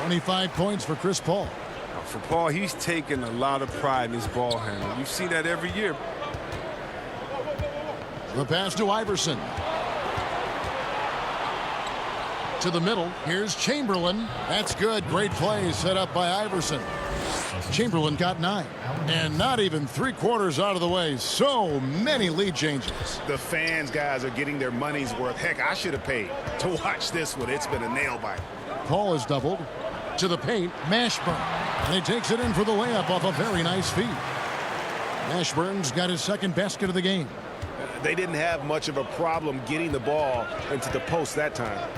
25 points for Chris Paul. For Paul, he's taken a lot of pride in his ball handling. You see that every year. The pass to Iverson. To the middle. Here's Chamberlain. That's good. Great play set up by Iverson. Chamberlain got 9. And not even 3/4 out of the way. So many lead changes. The fans, guys, are getting their money's worth. Heck, I should have paid to watch this one. It's been a nail biter. Paul is doubled. To the paint, Mashburn. And he takes it in for the layup off a very nice feed. Mashburn's got his second basket of the game. They didn't have much of a problem getting the ball into the post that time.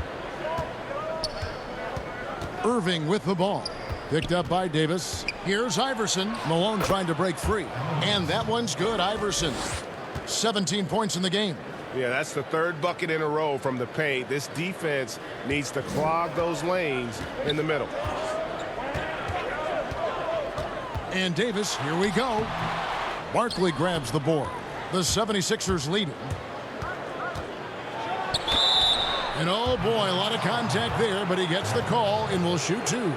Irving with the ball. Picked up by Davis. Here's Iverson. Malone trying to break free. And that one's good, Iverson. 17 points in the game. Yeah, that's the third bucket in a row from the paint. This defense needs to clog those lanes in the middle. And Davis, here we go. Barkley grabs the board. The 76ers lead. And oh boy, a lot of contact there, but he gets the call and will shoot two.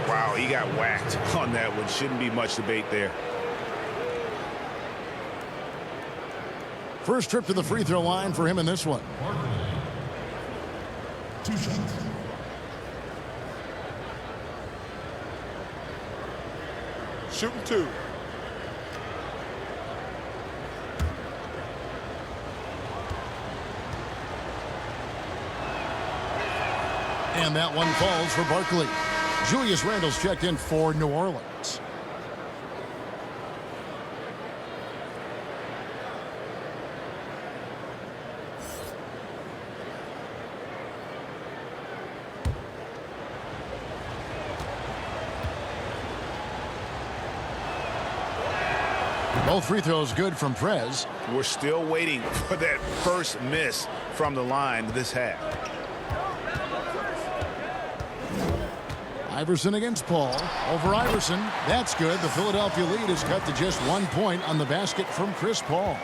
Wow, he got whacked on that one. Shouldn't be much debate there. First trip to the free throw line for him in this one. 2 shots. Shooting 2. And that one falls for Barkley. Julius Randle's checked in for New Orleans. Both free throws good from Prez. We're still waiting for that first miss from the line this half. Iverson against Paul. Over Iverson. That's good. The Philadelphia lead is cut to just 1 point on the basket from Chris Paul.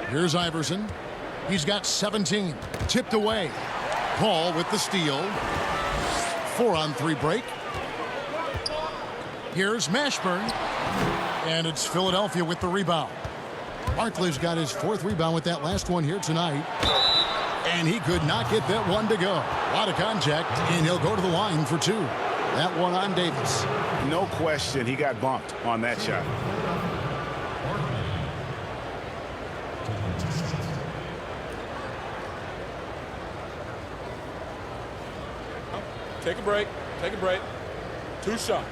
Here's Iverson. He's got 17. Tipped away. Paul with the steal. 4-on-3 break. Here's Mashburn. And it's Philadelphia with the rebound. Barkley's got his 4th rebound with that last one here tonight. And he could not get that one to go. A lot of contact, and he'll go to the line for 2. That one on Davis. No question, he got bumped on that shot. Take a break. Take a break. 2 shots.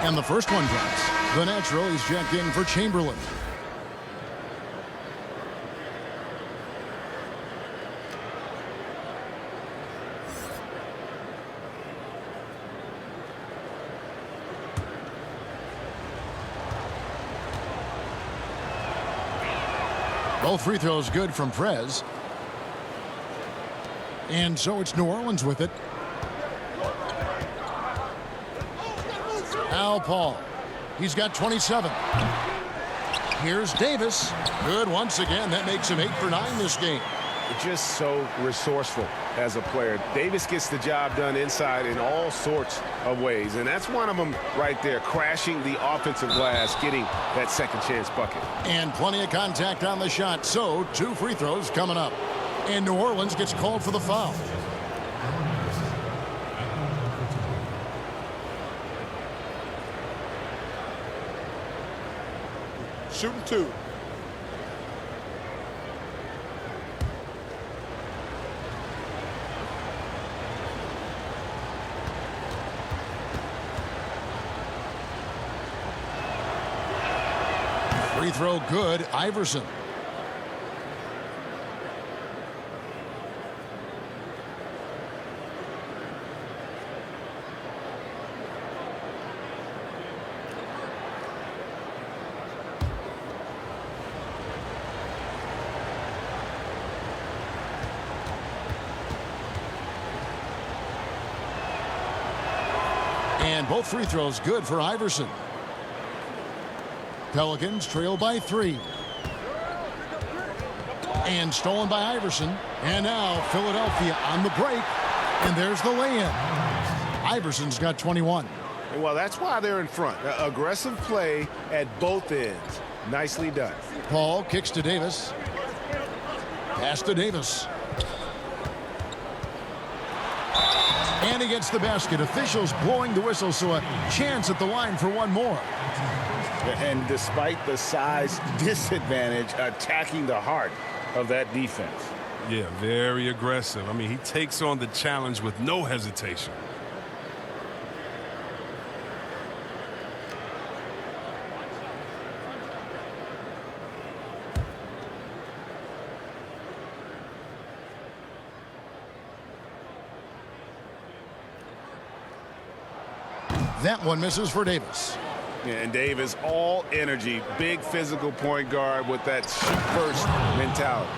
And the first one drops. The natural is checked in for Chamberlain. Both free throws good from Prez. And so it's New Orleans with it. Al Paul. He's got 27. Here's Davis. Good once again. That makes him 8 for 9 this game. Just so resourceful as a player. Davis gets the job done inside in all sorts of ways. And that's one of them right there. Crashing the offensive glass, getting that second chance bucket. And plenty of contact on the shot. So 2 free throws coming up. And New Orleans gets called for the foul. Shooting 2. Free throw good. Iverson. And both free throws good for Iverson. Pelicans trail by 3. And stolen by Iverson. And now Philadelphia on the break. And there's the lay-in. Iverson's got 21. Well, that's why they're in front. Aggressive play at both ends. Nicely done. Paul kicks to Davis. Pass to Davis. And he gets the basket. Officials blowing the whistle, so a chance at the line for one more. And despite the size disadvantage, attacking the heart of that defense. Yeah, very aggressive. I mean, he takes on the challenge with no hesitation. That one misses for Davis. Yeah, and Davis, all energy, big physical point guard with that shoot-first mentality.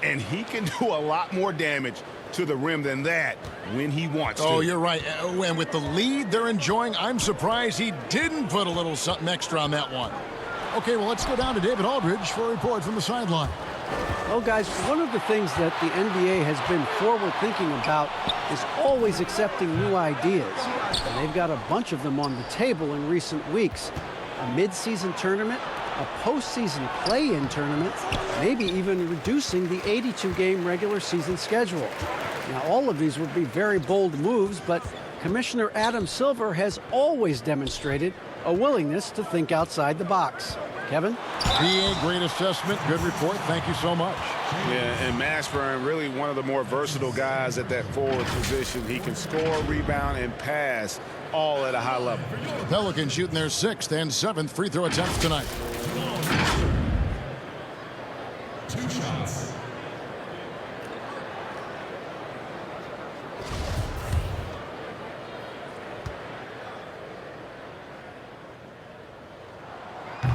And he can do a lot more damage to the rim than that when he wants to. Oh, you're right. And with the lead they're enjoying, I'm surprised he didn't put a little something extra on that one. Okay, well, let's go down to David Aldridge for a report from the sideline. Well, guys, one of the things that the NBA has been forward-thinking about is always accepting new ideas. And they've got a bunch of them on the table in recent weeks. A mid-season tournament, a postseason play-in tournament, maybe even reducing the 82-game regular season schedule. Now, all of these would be very bold moves, but Commissioner Adam Silver has always demonstrated a willingness to think outside the box. Kevin? PA, great assessment. Good report. Thank you so much. Yeah, and Mashburn, really one of the more versatile guys at that forward position. He can score, rebound, and pass all at a high level. Pelicans shooting their 6th and 7th free throw attempts tonight. 2 shots.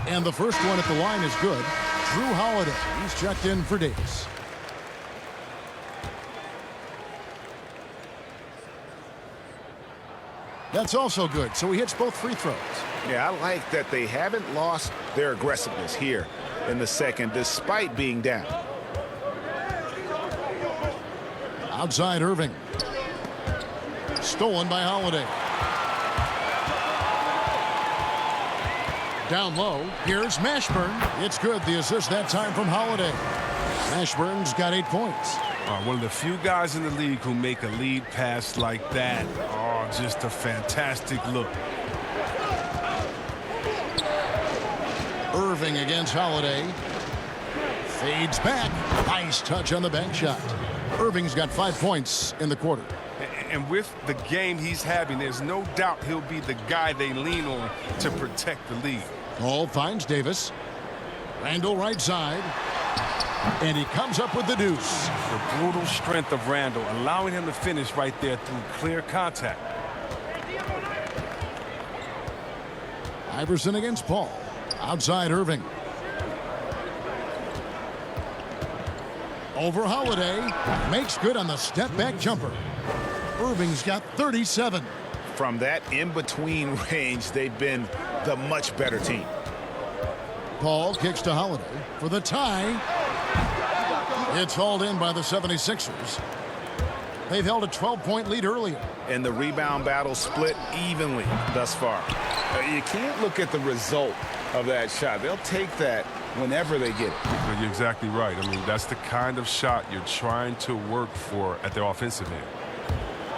And the first one at the line is good. Drew Holiday. He's checked in for Davis. That's also good. So he hits both free throws. Yeah, I like that they haven't lost their aggressiveness here in the second, despite being down. Outside Irving. Stolen by Holiday. Down low, here's Mashburn. It's good, the assist that time from Holiday. Mashburn's got 8 points. One of the few guys in the league who make a lead pass like that. Oh, just a fantastic look. Irving against Holiday. Fades back. Nice touch on the bank shot. Irving's got 5 points in the quarter. And with the game he's having, there's no doubt he'll be the guy they lean on to protect the lead. Hall finds Davis. Randall right side. And he comes up with the deuce. The brutal strength of Randall, allowing him to finish right there through clear contact. Iverson against Paul. Outside Irving. Over Holiday. Makes good on the step-back jumper. Irving's got 37. From that in-between range, they've been the much better team. Paul kicks to Holiday for the tie. It's hauled in by the 76ers. They've held a 12-point lead earlier. And the rebound battle split evenly thus far. You can't look at the result of that shot. They'll take that whenever they get it. You're exactly right. I mean, that's the kind of shot you're trying to work for at their offensive end.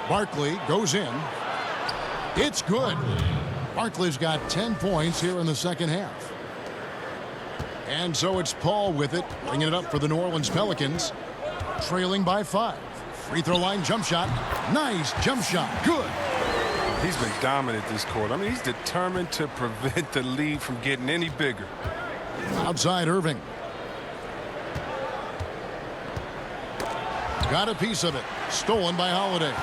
Barkley goes in. It's good. Barkley's got 10 points here in the second half. And so it's Paul with it, bringing it up for the New Orleans Pelicans, trailing by 5. Free throw line jump shot. Nice jump shot. Good. He's been dominant this quarter. I mean, he's determined to prevent the lead from getting any bigger. Outside Irving. Got a piece of it. Stolen by Holiday.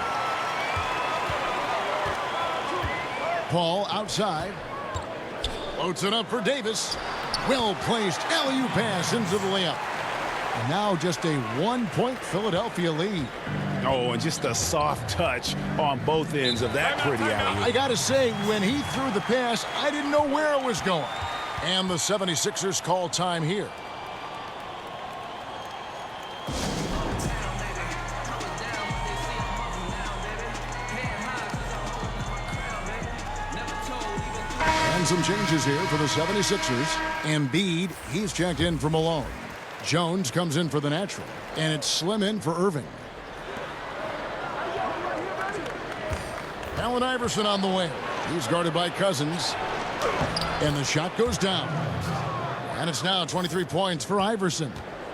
Paul outside. Floats it up for Davis. Well-placed alley-oop pass into the layup. And now just a 1-point Philadelphia lead. Oh, and just a soft touch on both ends of that pretty alley-oop. I got to say, when he threw the pass, I didn't know where it was going. And the 76ers call time here. And some changes here for the 76ers. Embiid, he's checked in for Malone. Jones comes in for the natural. And it's Slim in for Irving. Allen Iverson on the wing. He's guarded by Cousins. And the shot goes down. And it's now 23 points for Iverson.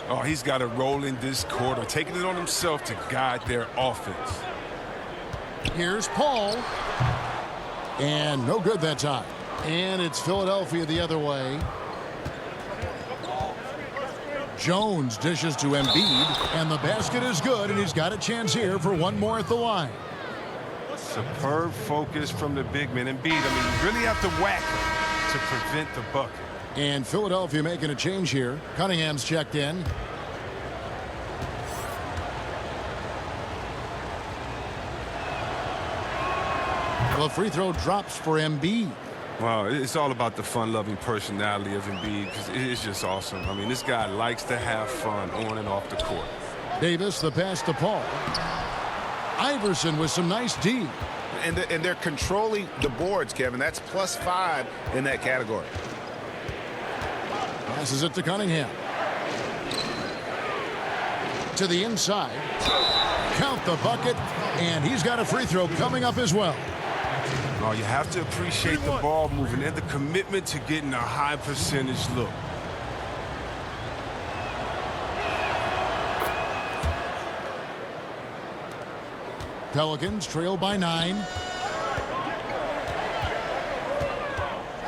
Oh, he's got a role in this quarter, taking it on himself to guide their offense. Here's Paul. And no good that time. And it's Philadelphia the other way. Jones dishes to Embiid. And the basket is good, and he's got a chance here for one more at the line. Superb focus from the big man. Embiid, I mean, you really have to whack him to prevent the bucket. And Philadelphia making a change here. Cunningham's checked in. The free throw drops for Embiid. Wow, it's all about the fun-loving personality of Embiid because it's just awesome. I mean, this guy likes to have fun on and off the court. Davis, the pass to Paul. Iverson with some nice D. And they're controlling the boards, Kevin. That's +5 in that category. Passes it to Cunningham. To the inside. Count the bucket. And he's got a free throw coming up as well. Oh, you have to appreciate the ball movement and the commitment to getting a high percentage look. Pelicans trail by 9.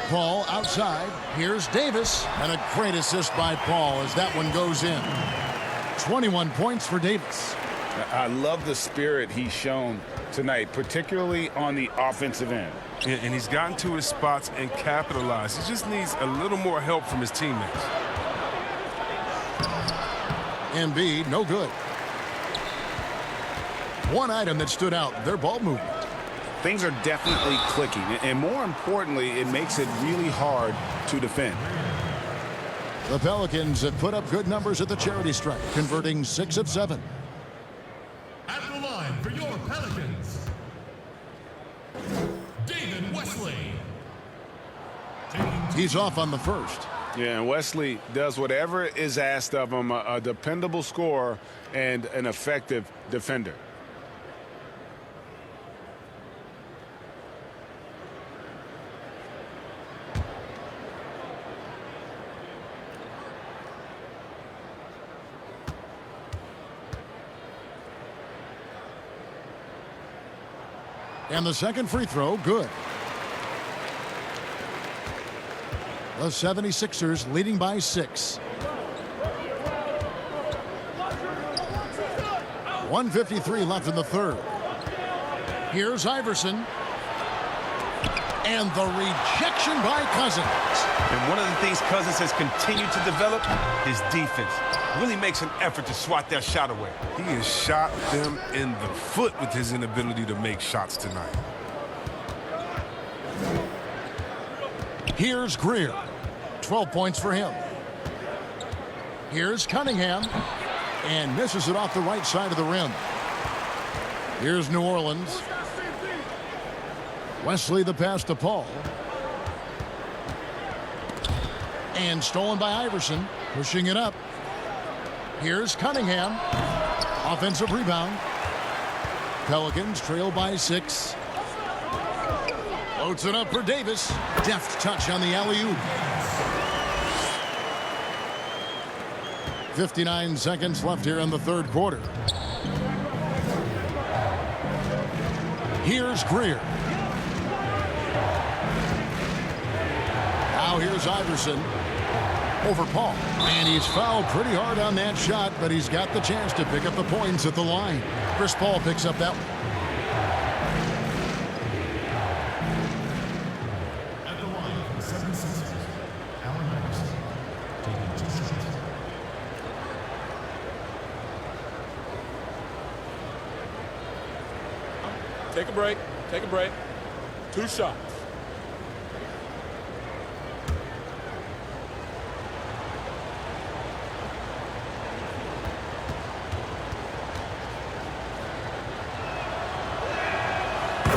Paul outside. Here's Davis. And a great assist by Paul as that one goes in. 21 points for Davis. I love the spirit he's shown tonight, particularly on the offensive end. And he's gotten to his spots and capitalized. He just needs a little more help from his teammates. Embiid, no good. One item that stood out, their ball movement. Things are definitely clicking, and more importantly, it makes it really hard to defend. The Pelicans have put up good numbers at the charity stripe, converting 6 of 7. At the line for your Pelicans, David Wesley. He's off on the first. Yeah, and Wesley does whatever is asked of him, a dependable scorer and an effective defender. And the second free throw, good. The 76ers leading by 6. 1:53 left in the third. Here's Iverson. And the rejection by Cousins. And one of the things Cousins has continued to develop, his defense. Really makes an effort to swat that shot away. He has shot them in the foot with his inability to make shots tonight. Here's Greer. 12 points for him. Here's Cunningham. And misses it off the right side of the rim. Here's New Orleans. Wesley the pass to Paul. And stolen by Iverson. Pushing it up. Here's Cunningham. Offensive rebound. Pelicans trail by 6. Floats it up for Davis. Deft touch on the alley-oop. 59 seconds left here in the third quarter. Here's Greer. Now here's Iverson. Over Paul. And he's fouled pretty hard on that shot, but he's got the chance to pick up the points at the line. Chris Paul picks up that one. At the line for the 76ers, Allen Iverson, taking 2 shots. Take a break. Take a break. 2 shots.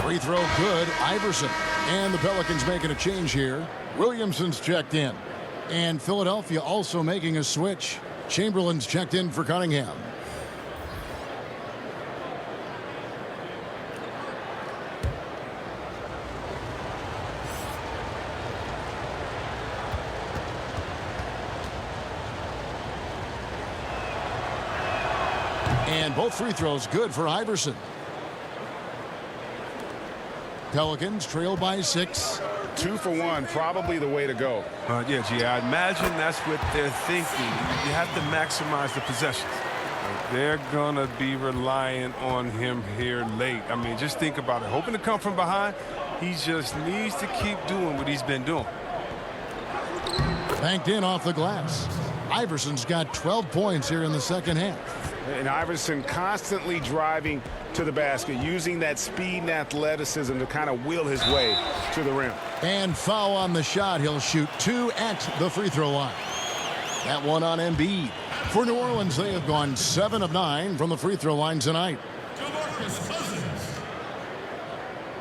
Free throw good. Iverson. And the Pelicans making a change here. Williamson's checked in. And Philadelphia also making a switch. Chamberlain's checked in for Cunningham. And both free throws good for Iverson. Pelicans trail by 6. 2 for 1, probably the way to go. Yeah, G, I imagine that's what they're thinking. You have to maximize the possessions. They're going to be reliant on him here late. I mean, just think about it. Hoping to come from behind, he just needs to keep doing what he's been doing. Banked in off the glass. Iverson's got 12 points here in the second half. And Iverson constantly driving to the basket, using that speed and athleticism to kind of wheel his way to the rim. And foul on the shot. He'll shoot 2 at the free throw line. That one on Embiid. For New Orleans, they have gone 7 of 9 from the free throw line tonight. DeMarcus Cousins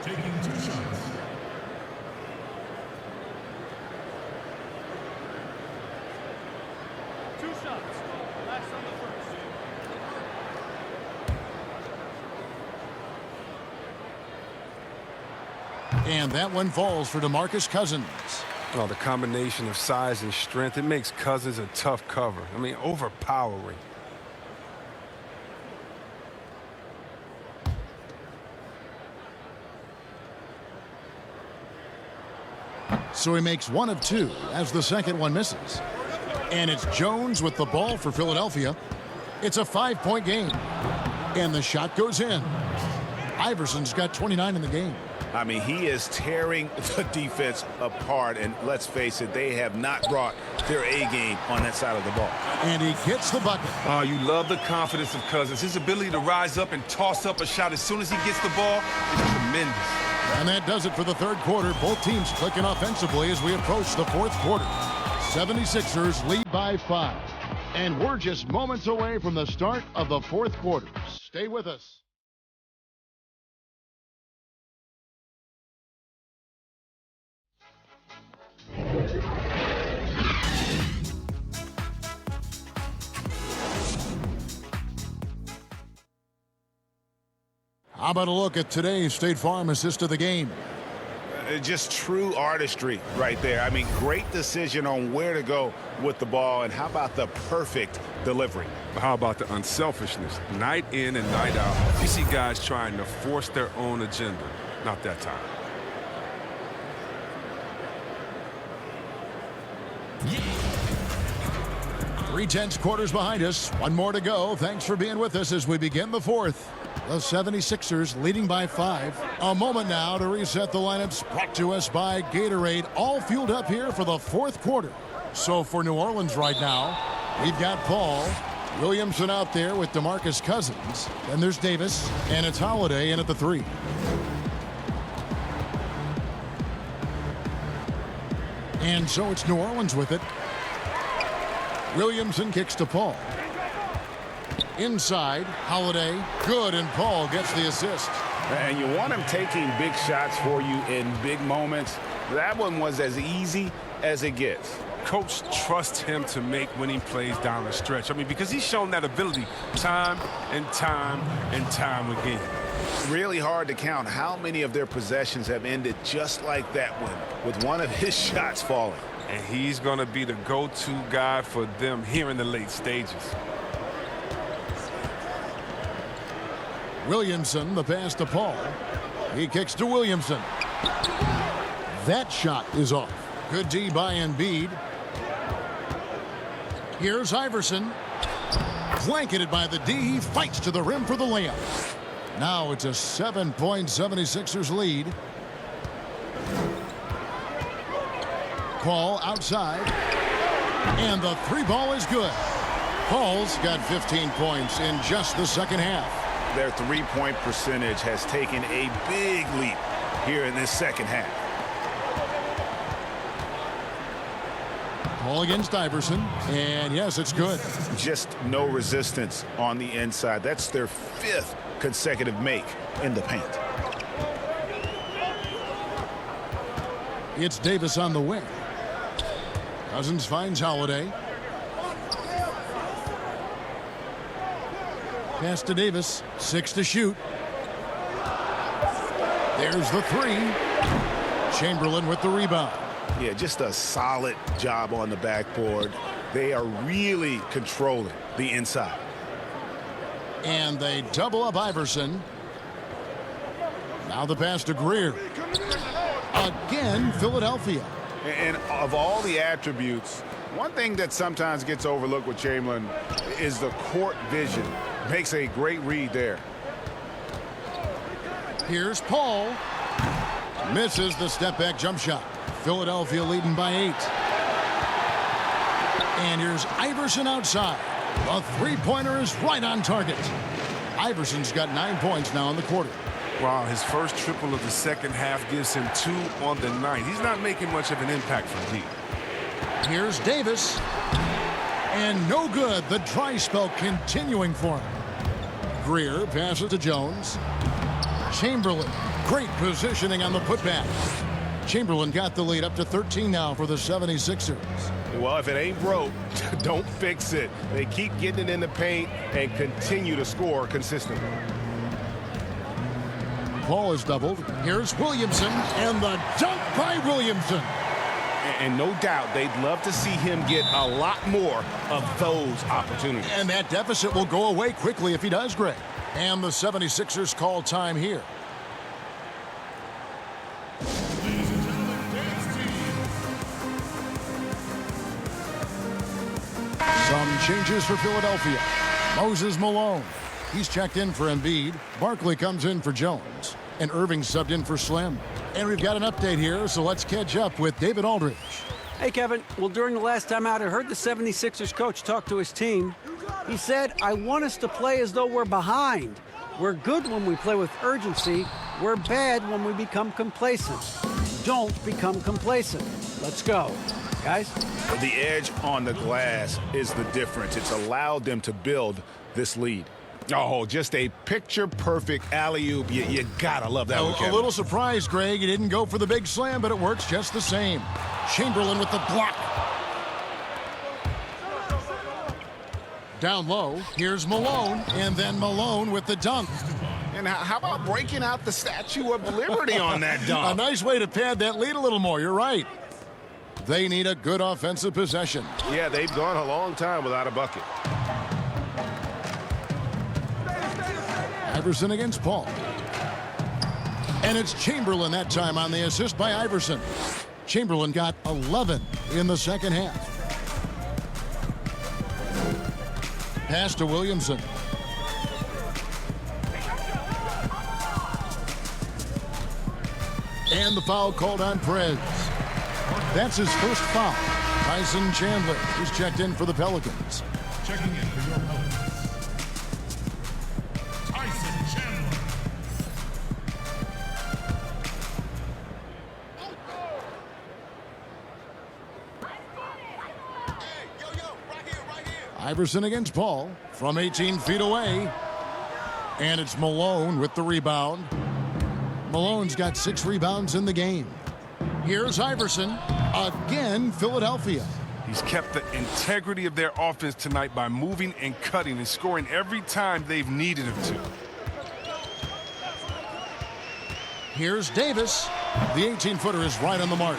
taking 2 shots. And that one falls for DeMarcus Cousins. Well, the combination of size and strength, it makes Cousins a tough cover. I mean, overpowering. So he makes 1 of 2 as the second one misses. And it's Jones with the ball for Philadelphia. It's a 5-point game. And the shot goes in. Iverson's got 29 in the game. I mean, he is tearing the defense apart, and let's face it, they have not brought their A game on that side of the ball. And he gets the bucket. Oh, you love the confidence of Cousins. His ability to rise up and toss up a shot as soon as he gets the ball is tremendous. And that does it for the third quarter. Both teams clicking offensively as we approach the fourth quarter. 76ers lead by 5. And we're just moments away from the start of the fourth quarter. Stay with us. How about a look at today's State Farm assist of the game? Just true artistry right there. I mean, great decision on where to go with the ball, and how about the perfect delivery? How about the unselfishness? Night in and night out. You see guys trying to force their own agenda. Not that time. Yeah. 3/10 quarters behind us. One more to go. Thanks for being with us as we begin the fourth. The 76ers leading by 5. A moment now to reset the lineups, brought to us by Gatorade. All fueled up here for the fourth quarter. So for New Orleans right now, we've got Paul Williamson out there with DeMarcus Cousins. Then there's Davis, and it's Holiday in at the 3. And so it's New Orleans with it. Williamson kicks to Paul. Inside, Holiday, good, and Paul gets the assist. And you want him taking big shots for you in big moments. That one was as easy as it gets. Coach trusts him to make winning plays down the stretch. I mean, because he's shown that ability time and time and time again. Really hard to count how many of their possessions have ended just like that one, with one of his shots falling. And he's going to be the go-to guy for them here in the late stages. Williamson, the pass to Paul. He kicks to Williamson. That shot is off. Good D by Embiid. Here's Iverson. Blanketed by the D. He fights to the rim for the layup. Now it's a 7-point 76ers lead. Paul outside. And the 3 ball is good. Paul's got 15 points in just the second half. Their 3-point percentage has taken a big leap here in this second half. Paul against Iverson, and yes, it's good. Just no resistance on the inside. That's their 5th consecutive make in the paint. It's Davis on the wing. Cousins finds Holiday. Pass to Davis. 6 to shoot. There's the 3. Chamberlain with the rebound. Yeah, just a solid job on the backboard. They are really controlling the inside. And they double up Iverson. Now the pass to Greer. Again, Philadelphia. And of all the attributes One thing that sometimes gets overlooked with Chamberlain is the court vision. Makes a great read there. Here's Paul. Misses the step-back jump shot. Philadelphia leading by 8. And here's Iverson outside. A three-pointer is right on target. Iverson's got 9 points now in the quarter. Wow, his first triple of the second half gives him 2 on the night. He's not making much of an impact from deep. Here's Davis. And no good. The dry spell continuing for him. Greer passes to Jones. Chamberlain. Great positioning on the putback. Chamberlain got the lead up to 13 now for the 76ers. Well, if it ain't broke, don't fix it. They keep getting it in the paint and continue to score consistently. Paul is doubled. Here's Williamson, and the dunk by Williamson. And no doubt they'd love to see him get a lot more of those opportunities. And that deficit will go away quickly if he does, Greg. And the 76ers call time here. Some changes for Philadelphia. Moses Malone. He's checked in for Embiid. Barkley comes in for Jones. And Irving subbed in for Slim. And we've got an update here, so let's catch up with David Aldridge. Hey, Kevin. Well, during the last time out, I heard the 76ers coach talk to his team. He said, I want us to play as though we're behind. We're good when we play with urgency. We're bad when we become complacent. Don't become complacent. Let's go. Guys? The edge on the glass is the difference. It's allowed them to build this lead. Oh, just a picture-perfect alley-oop. You gotta love that one, Kevin. A little surprised, Greg. He didn't go for the big slam, but it works just the same. Chamberlain with the block. Down low, here's Malone, and then Malone with the dunk. And how about breaking out the Statue of Liberty on that dunk? A nice way to pad that lead a little more. You're right. They need a good offensive possession. Yeah, they've gone a long time without a bucket. Iverson against Paul. And it's Chamberlain that time on the assist by Iverson. Chamberlain got 11 in the second half. Pass to Williamson. And the foul called on Perez. That's his first foul. Tyson Chandler is checked in for the Pelicans. Checking in for your Pelicans, Tyson Chandler. Iverson against Paul from 18 feet away. And it's Malone with the rebound. Malone's got 6 rebounds in the game. Here's Iverson. Again, Philadelphia. He's kept the integrity of their offense tonight by moving and cutting and scoring every time they've needed him to. Here's Davis. The 18-footer is right on the mark.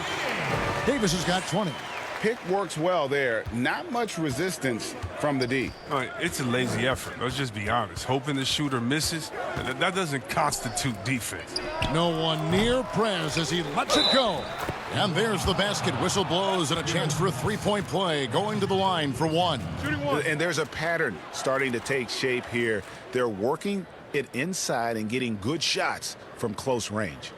Davis has got 20. Pick works well there. Not much resistance from the D. All right, it's a lazy effort. Let's just be honest. Hoping the shooter misses, that doesn't constitute defense. No one near Perez as he lets it go. And there's the basket. Whistle blows and a chance for a three-point play. Going to the line for one. And there's a pattern starting to take shape here. They're working it inside and getting good shots from close range.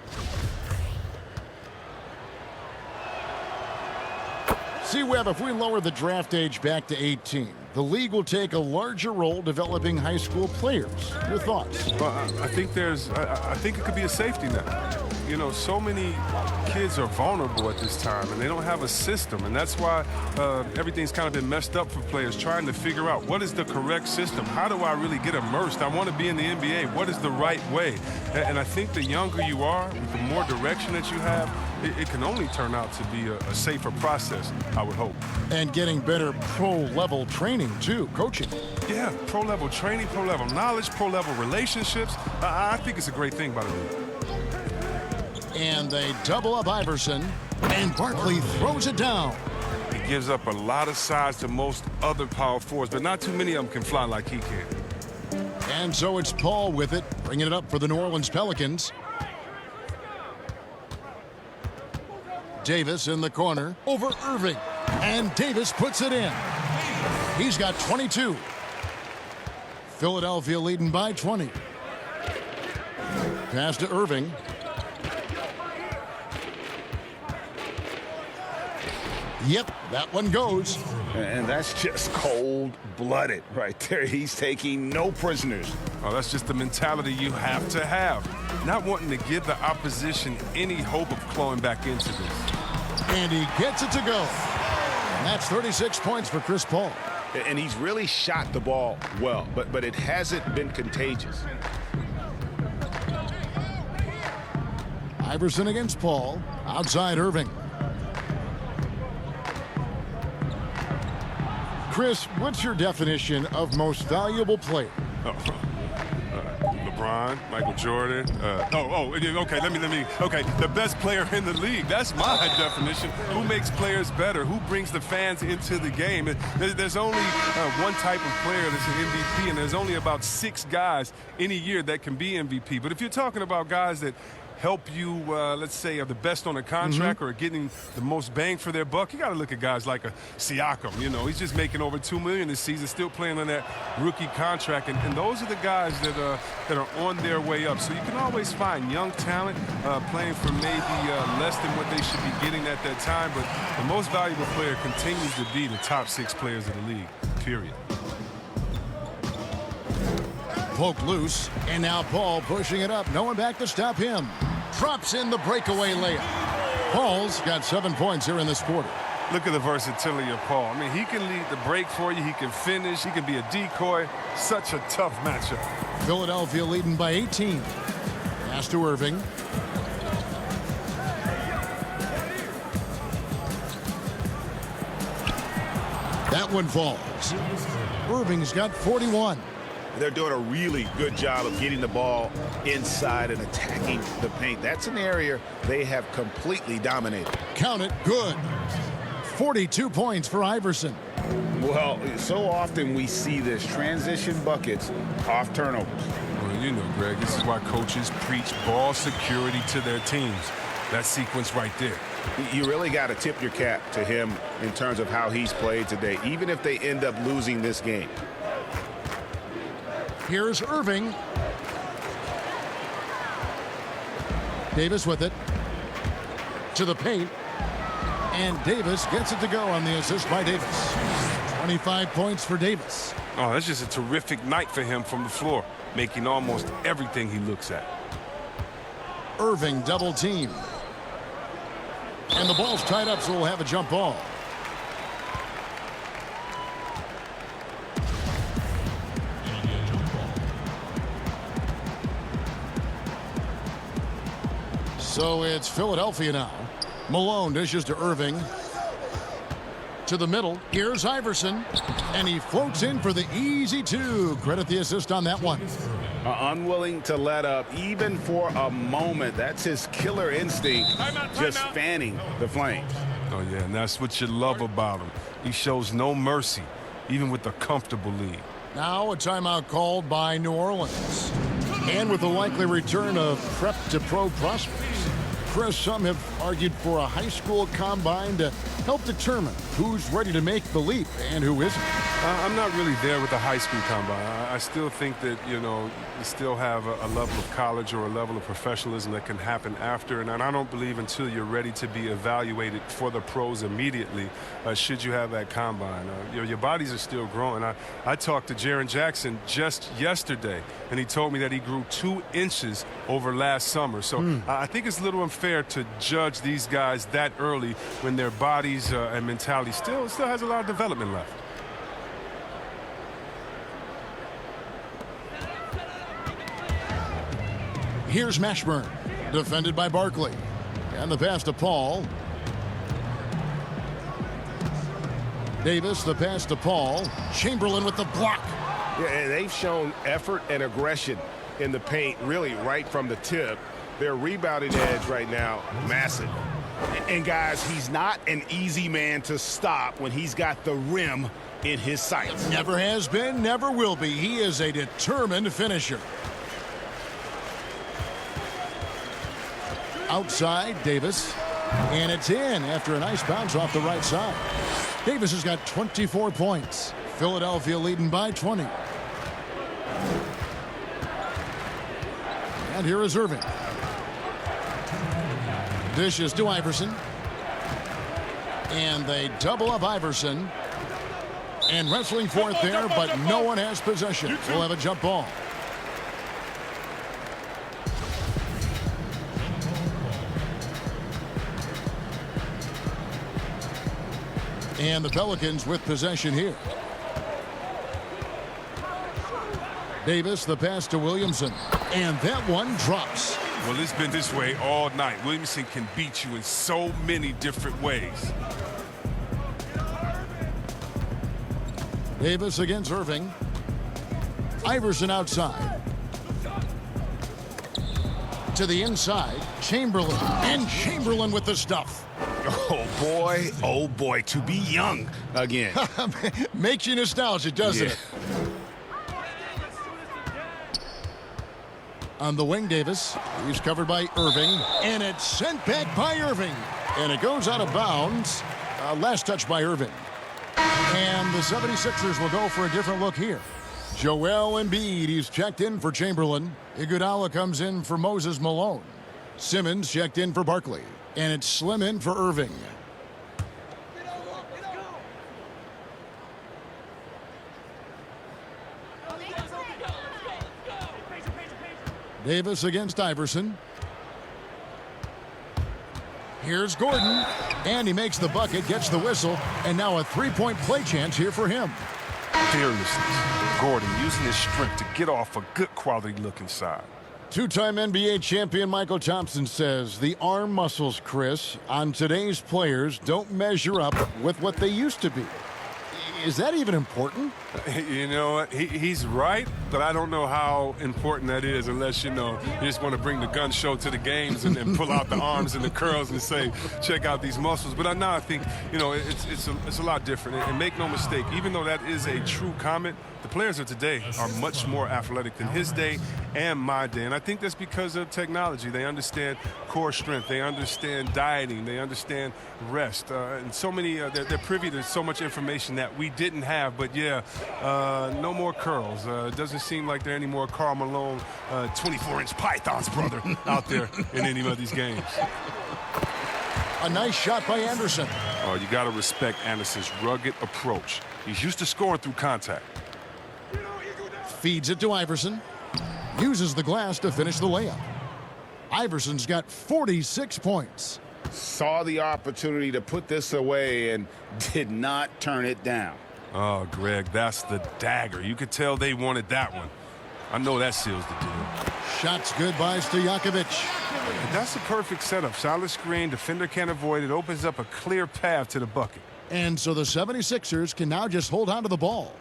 See, Webb, if we lower the draft age back to 18, the league will take a larger role developing high school players. Your thoughts? Well, I think it could be a safety net. You know, so many kids are vulnerable at this time, and they don't have a system, and that's why everything's kind of been messed up for players trying to figure out what is the correct system. How do I really get immersed? I want to be in the NBA. What is the right way? And I think the younger you are, with the more direction that you have, it can only turn out to be a safer process, I would hope. And getting better pro-level training, too, coaching. Yeah, pro-level training, pro-level knowledge, pro-level relationships. I think it's a great thing, by the way. And they double up Iverson, and Barkley throws it down. He gives up a lot of size to most other power forwards, but not too many of them can fly like he can. And so it's Paul with it, bringing it up for the New Orleans Pelicans. Davis in the corner over Irving. And Davis puts it in. He's got 22. Philadelphia leading by 20. Pass to Irving. Yep, that one goes. And that's just cold-blooded right there. He's taking no prisoners. Oh, that's just the mentality you have to have. Not wanting to give the opposition any hope of clawing back into this. And he gets it to go. And that's 36 points for Chris Paul. And he's really shot the ball well, but it hasn't been contagious. Iverson against Paul. Outside Irving. Chris, what's your definition of most valuable player? LeBron, Michael Jordan. Okay, okay, the best player in the league. That's my definition. Who makes players better? Who brings the fans into the game? There's only one type of player that's an MVP, and there's only about 6 guys in a year that can be MVP. But if you're talking about guys that help you, let's say, are the best on a contract or getting the most bang for their buck, you got to look at guys like a Siakam. You know, he's just making over $2 million this season, still playing on that rookie contract, and those are the guys that are on their way up. So you can always find young talent playing for maybe less than what they should be getting at that time, but the most valuable player continues to be the top 6 players of the league, period. Poke loose, and now Paul pushing it up. No one back to stop him. Drops in the breakaway layup. Paul's got 7 points here in this quarter. Look at the versatility of Paul. I mean, he can lead the break for you. He can finish. He can be a decoy. Such a tough matchup. Philadelphia leading by 18. Pass to Irving. That one falls. Irving's got 41. They're doing a really good job of getting the ball inside and attacking the paint. That's an area they have completely dominated. Count it, good. 42 points for Iverson. Well, so often we see this, transition buckets off turnovers. Well, you know, Greg, this is why coaches preach ball security to their teams. That sequence right there. You really got to tip your cap to him in terms of how he's played today, even if they end up losing this game. Here's Irving. Davis with it. To the paint. And Davis gets it to go on the assist by Davis. 25 points for Davis. Oh, that's just a terrific night for him from the floor, making almost everything he looks at. Irving double team. And the ball's tied up, so we'll have a jump ball. So it's Philadelphia now. Malone dishes to Irving. To the middle. Here's Iverson. And he floats in for the easy 2. Credit the assist on that one. Unwilling to let up even for a moment. That's his killer instinct, just fanning the flames. Oh, yeah, and that's what you love about him. He shows no mercy, even with a comfortable lead. Now a timeout called by New Orleans. And with the likely return of prep to pro prospects, Chris, some have argued for a high school combine to help determine who's ready to make the leap and who isn't. I'm not really there with the high school combine. I still think that, you know, you still have a level of college or a level of professionalism that can happen after. And I don't believe until you're ready to be evaluated for the pros immediately, should you have that combine. Your bodies are still growing. I talked to Jaren Jackson just yesterday, and he told me that he grew 2 inches over last summer. So I think it's a little unfair to judge these guys that early when their bodies and mentality still has a lot of development left. Here's Mashburn, defended by Barkley. And the pass to Paul. Davis, the pass to Paul. Chamberlain with the block. Yeah, they've shown effort and aggression in the paint, really right from the tip. Their rebounding edge right now, massive. And guys, he's not an easy man to stop when he's got the rim in his sights. Never has been, never will be. He is a determined finisher. Outside, Davis. And it's in after a nice bounce off the right side. Davis has got 24 points. Philadelphia leading by 20. And here is Irving. Dishes to Iverson. And they double up Iverson. And wrestling for it there, but no one has possession. We'll have a jump ball. And the Pelicans with possession here. Davis, the pass to Williamson. And that one drops. Well, it's been this way all night. Williamson can beat you in so many different ways. Davis against Irving. Iverson outside. To the inside. Chamberlain. And Chamberlain with the stuff. Oh boy, to be young again. Makes you nostalgic, doesn't it? On the wing, Davis. He's covered by Irving. And it's sent back by Irving. And it goes out of bounds. Last touch by Irving. And the 76ers will go for a different look here. Joel Embiid, he's checked in for Chamberlain. Iguodala comes in for Moses Malone. Simmons checked in for Barkley. And it's Slim in for Irving. Davis against Iverson. Here's Gordon. And he makes the bucket, gets the whistle, and now a three-point play chance here for him. Fearlessness. Gordon using his strength to get off a good quality look inside. Two-time NBA champion Michael Thompson says the arm muscles, Chris, on today's players don't measure up with what they used to be. Is that even important? You know what? He's right, but I don't know how important that is unless, you just want to bring the gun show to the games and then pull out the arms and the curls and say, check out these muscles. But now I think, it's a lot different. And make no mistake, even though that is a true comment, the players of today are much more athletic than his day and my day. And I think that's because of technology. They understand core strength. They understand dieting. They understand rest. And so many, they're privy to so much information that we didn't have. But, no more curls. It doesn't seem like there are any more Karl Malone 24-inch pythons, brother, out there in any of these games. A nice shot by Anderson. Oh, you got to respect Anderson's rugged approach. He's used to scoring through contact. Feeds it to Iverson. Uses the glass to finish the layup. Iverson's got 46 points. Saw the opportunity to put this away and did not turn it down. Oh, Greg, that's the dagger. You could tell they wanted that one. I know that seals the deal. Shots good by Stojakovic. That's a perfect setup. Solid screen. Defender can't avoid it. Opens up a clear path to the bucket. And so the 76ers can now just hold on to the ball.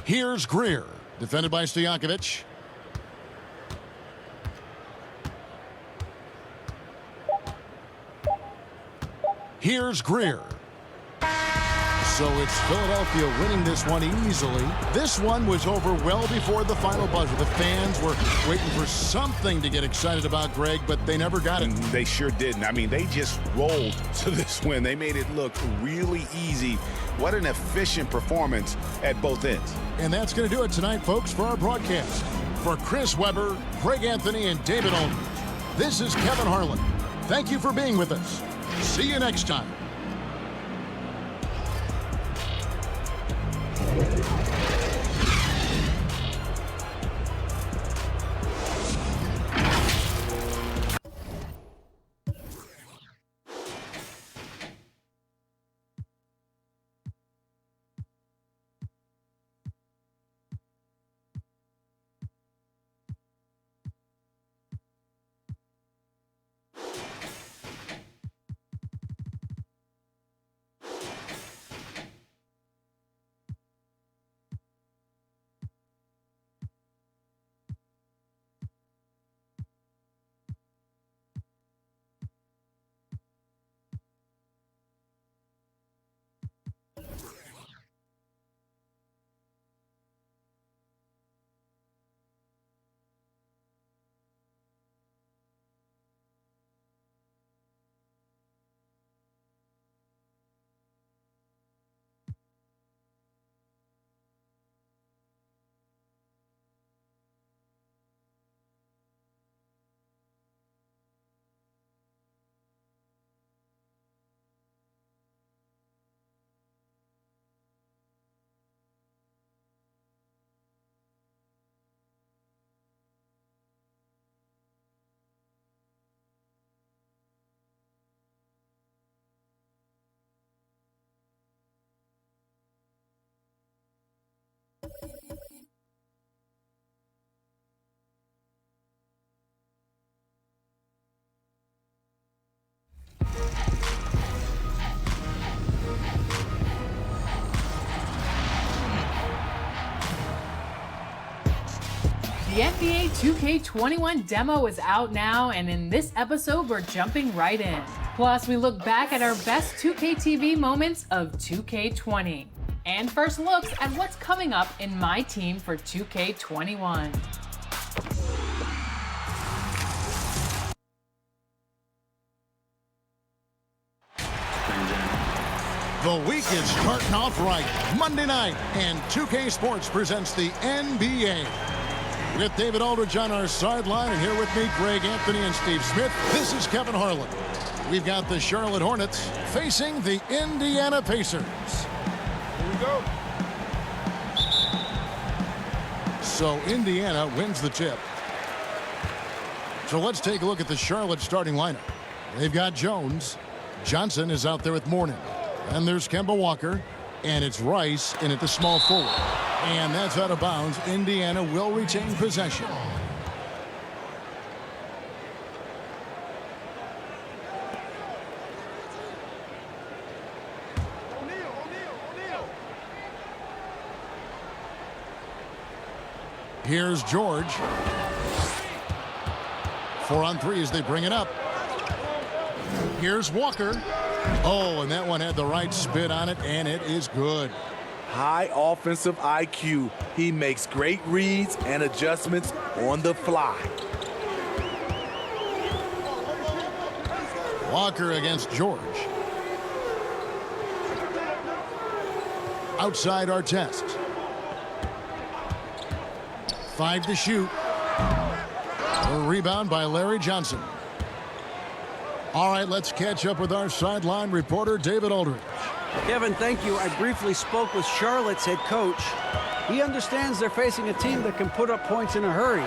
Here's Greer. Defended by Stojakovic. Here's Greer. So it's Philadelphia winning this one easily. This one was over well before the final buzzer. The fans were waiting for something to get excited about, Greg, but they never got it. They sure didn't. I mean, they just rolled to this win. They made it look really easy. What an efficient performance at both ends. And that's going to do it tonight, folks, for our broadcast. For Chris Webber, Greg Anthony, and David Olney, this is Kevin Harlan. Thank you for being with us. See you next time. The NBA 2K21 demo is out now, and in this episode, we're jumping right in. Plus, we look back at our best 2K TV moments of 2K20. And first looks at what's coming up in my team for 2K21. The week is starting off right. Monday night, and 2K Sports presents the NBA. With David Aldridge on our sideline, and here with me, Greg Anthony and Steve Smith. This is Kevin Harlan. We've got the Charlotte Hornets facing the Indiana Pacers. Here we go. So Indiana wins the tip. So let's take a look at the Charlotte starting lineup. They've got Jones. Johnson is out there with Mourning. And there's Kemba Walker. And it's Rice in at the small forward. And that's out of bounds. Indiana will retain possession. Here's George. 4 on 3 as they bring it up. Here's Walker. Oh, and that one had the right spin on it, and it is good. High offensive IQ. He makes great reads and adjustments on the fly. Walker against George. Outside Artest. 5 to shoot. A rebound by Larry Johnson. All right, let's catch up with our sideline reporter, David Aldridge. Kevin, thank you. I briefly spoke with Charlotte's head coach. He understands they're facing a team that can put up points in a hurry.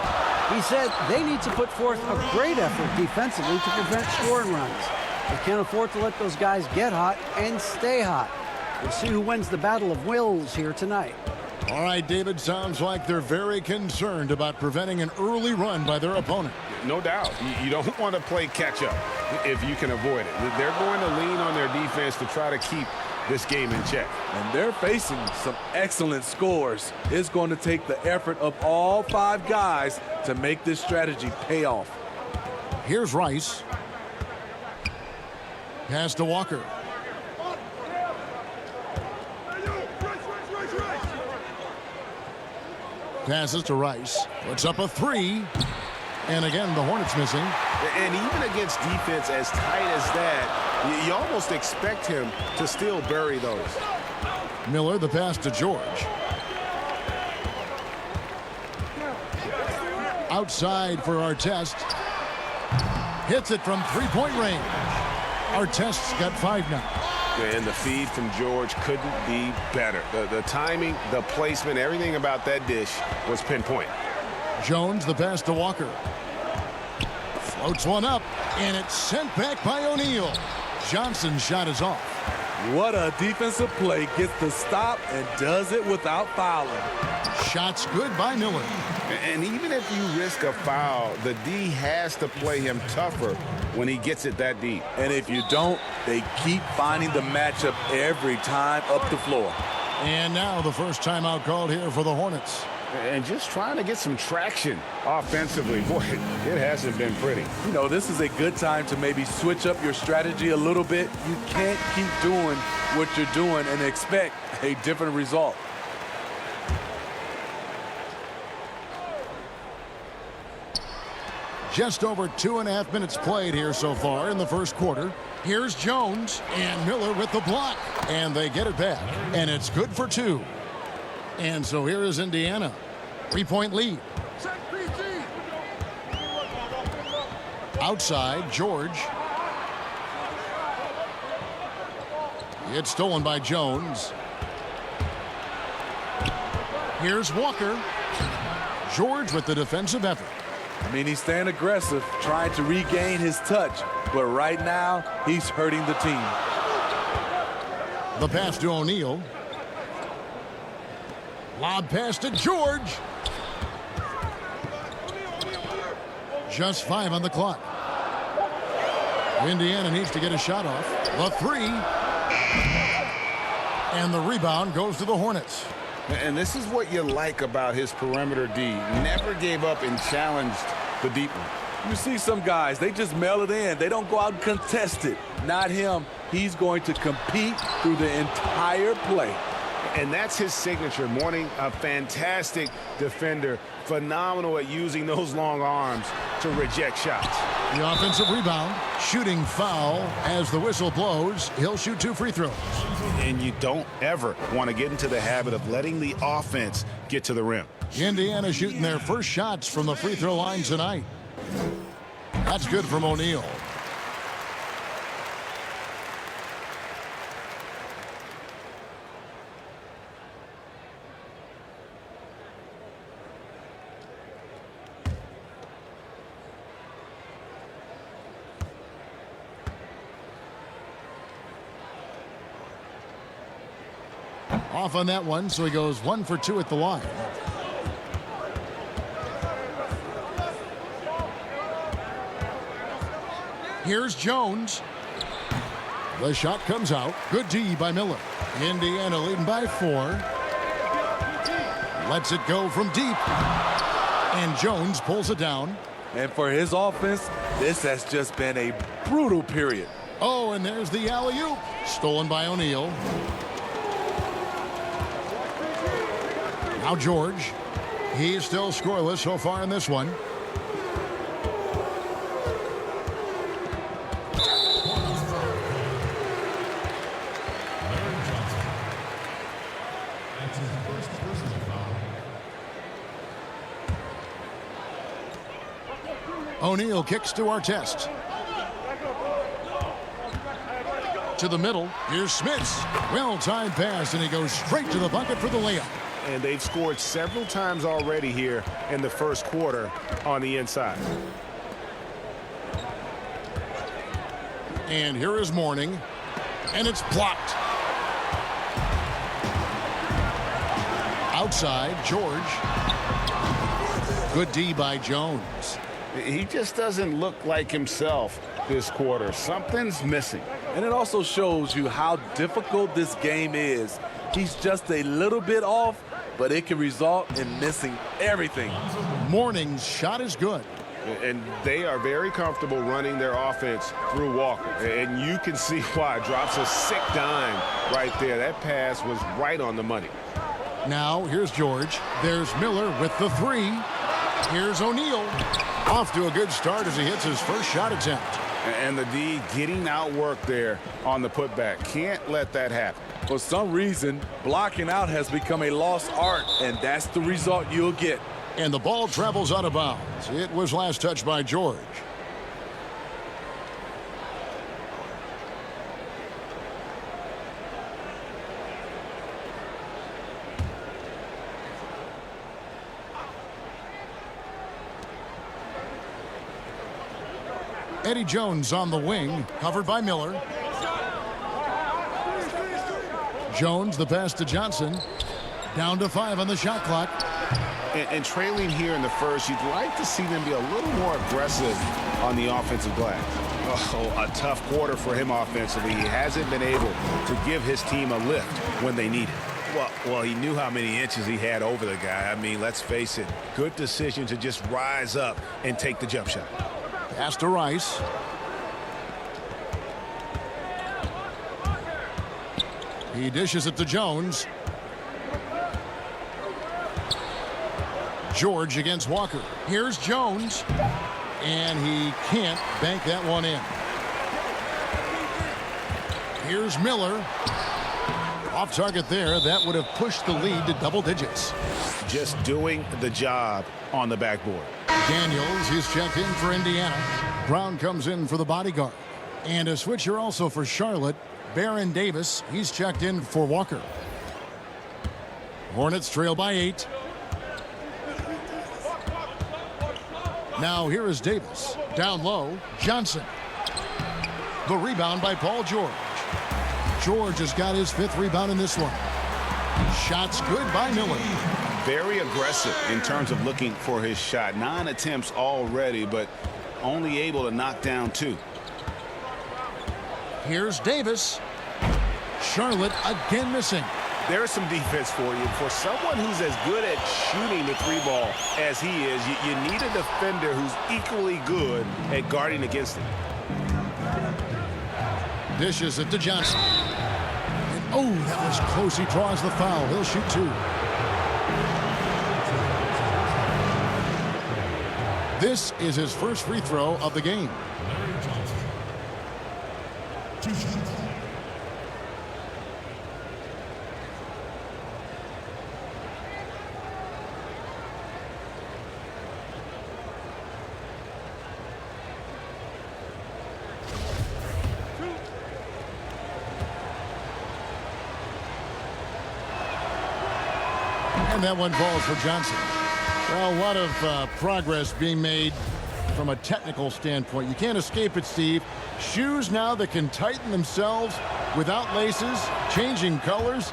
He said they need to put forth a great effort defensively to prevent scoring runs. They can't afford to let those guys get hot and stay hot. We'll see who wins the battle of wills here tonight. All right, David, sounds like they're very concerned about preventing an early run by their opponent. No doubt. You don't want to play catch-up if you can avoid it. They're going to lean on their defense to try to keep this game in check. And they're facing some excellent scores. It's going to take the effort of all 5 guys to make this strategy pay off. Here's Rice. Pass to Walker. Passes to Rice. Puts up a 3. And again, the Hornets missing. And even against defense as tight as that, you almost expect him to still bury those. Miller, the pass to George. Outside for Artest. Hits it from 3-point range. Artest's got 5 now. And the feed from George couldn't be better. The timing, the placement, everything about that dish was pinpoint. Jones, the pass to Walker. Floats one up, and it's sent back by O'Neal. Johnson's shot is off. What a defensive play. Gets the stop and does it without fouling. Shot's good by Miller. And even if you risk a foul, the D has to play him tougher when he gets it that deep. And if you don't, they keep finding the matchup every time up the floor. And now the first timeout called here for the Hornets. And just trying to get some traction offensively. Boy, it hasn't been pretty. You know, this is a good time to maybe switch up your strategy a little bit. You can't keep doing what you're doing and expect a different result. Just over 2.5 minutes played here so far in the first quarter. Here's Jones and Miller with the block. And they get it back. And it's good for 2. And so here is Indiana. 3-point lead. Outside, George. It's stolen by Jones. Here's Walker. George with the defensive effort. I mean, he's staying aggressive, trying to regain his touch. But right now, he's hurting the team. The pass to O'Neal. Lob pass to George. Just 5 on the clock. Indiana needs to get a shot off. The 3. And the rebound goes to the Hornets. And this is what you like about his perimeter D. Never gave up and challenged the deep one. You see some guys, they just mail it in. They don't go out and contest it. Not him. He's going to compete through the entire play. And that's his signature. Mourning, a fantastic defender. Phenomenal at using those long arms to reject shots. The offensive rebound, shooting foul as the whistle blows. He'll shoot 2 free throws. And you don't ever want to get into the habit of letting the offense get to the rim. Indiana shooting their first shots from the free throw line tonight. That's good from O'Neal. Off on that one, so he goes 1 for 2 at the line. Here's Jones. The shot comes out. Good D by Miller. Indiana leading by 4. Lets it go from deep. And Jones pulls it down. And for his offense, this has just been a brutal period. Oh, and there's the alley-oop. Stolen by O'Neal. Now George. He is still scoreless so far in this one. O'Neal kicks to Artest. To the middle. Here's Smits. Well-timed pass, and he goes straight to the bucket for the layup. And they've scored several times already here in the first quarter on the inside. And here is Mourning. And it's blocked. Outside, George. Good D by Jones. He just doesn't look like himself this quarter. Something's missing. And it also shows you how difficult this game is. He's just a little bit off, but it can result in missing everything. Mourning's shot is good. And they are very comfortable running their offense through Walker. And you can see why. Drops a sick dime right there. That pass was right on the money. Now, here's George. There's Miller with the 3. Here's O'Neal. Off to a good start as he hits his first shot attempt. And the D getting outworked there on the putback. Can't let that happen. For some reason, blocking out has become a lost art, and that's the result you'll get. And the ball travels out of bounds. It was last touched by George. Eddie Jones on the wing, covered by Miller. Jones, the pass to Johnson. Down to 5 on the shot clock. And trailing here in the first, you'd like to see them be a little more aggressive on the offensive glass. Oh, a tough quarter for him offensively. He hasn't been able to give his team a lift when they need it. Well, he knew how many inches he had over the guy. I mean, let's face it, good decision to just rise up and take the jump shot. Pass to Rice. He dishes it to Jones. George against Walker. Here's Jones. And he can't bank that one in. Here's Miller. Off target there. That would have pushed the lead to double digits. Just doing the job on the backboard. Daniels, he's checked in for Indiana. Brown comes in for the bodyguard. And a switcher also for Charlotte. Baron Davis, he's checked in for Walker. Hornets trail by 8. Now here is Davis. Down low, Johnson. The rebound by Paul George. George has got his 5th rebound in this one. Shots good by Miller. Very aggressive in terms of looking for his shot. 9 attempts already, but only able to knock down 2. Here's Davis. Charlotte again missing. there's some defense for you. For someone who's as good at shooting the three ball as he is, you need a defender who's equally good at guarding against him. Dishes it to Johnson. And, oh, that was close. He draws the foul. He'll shoot 2. This is his first free throw of the game. And that one falls for Johnson. Well, a lot of progress being made from a technical standpoint. You can't escape it, Steve. Shoes now that can tighten themselves without laces, changing colors.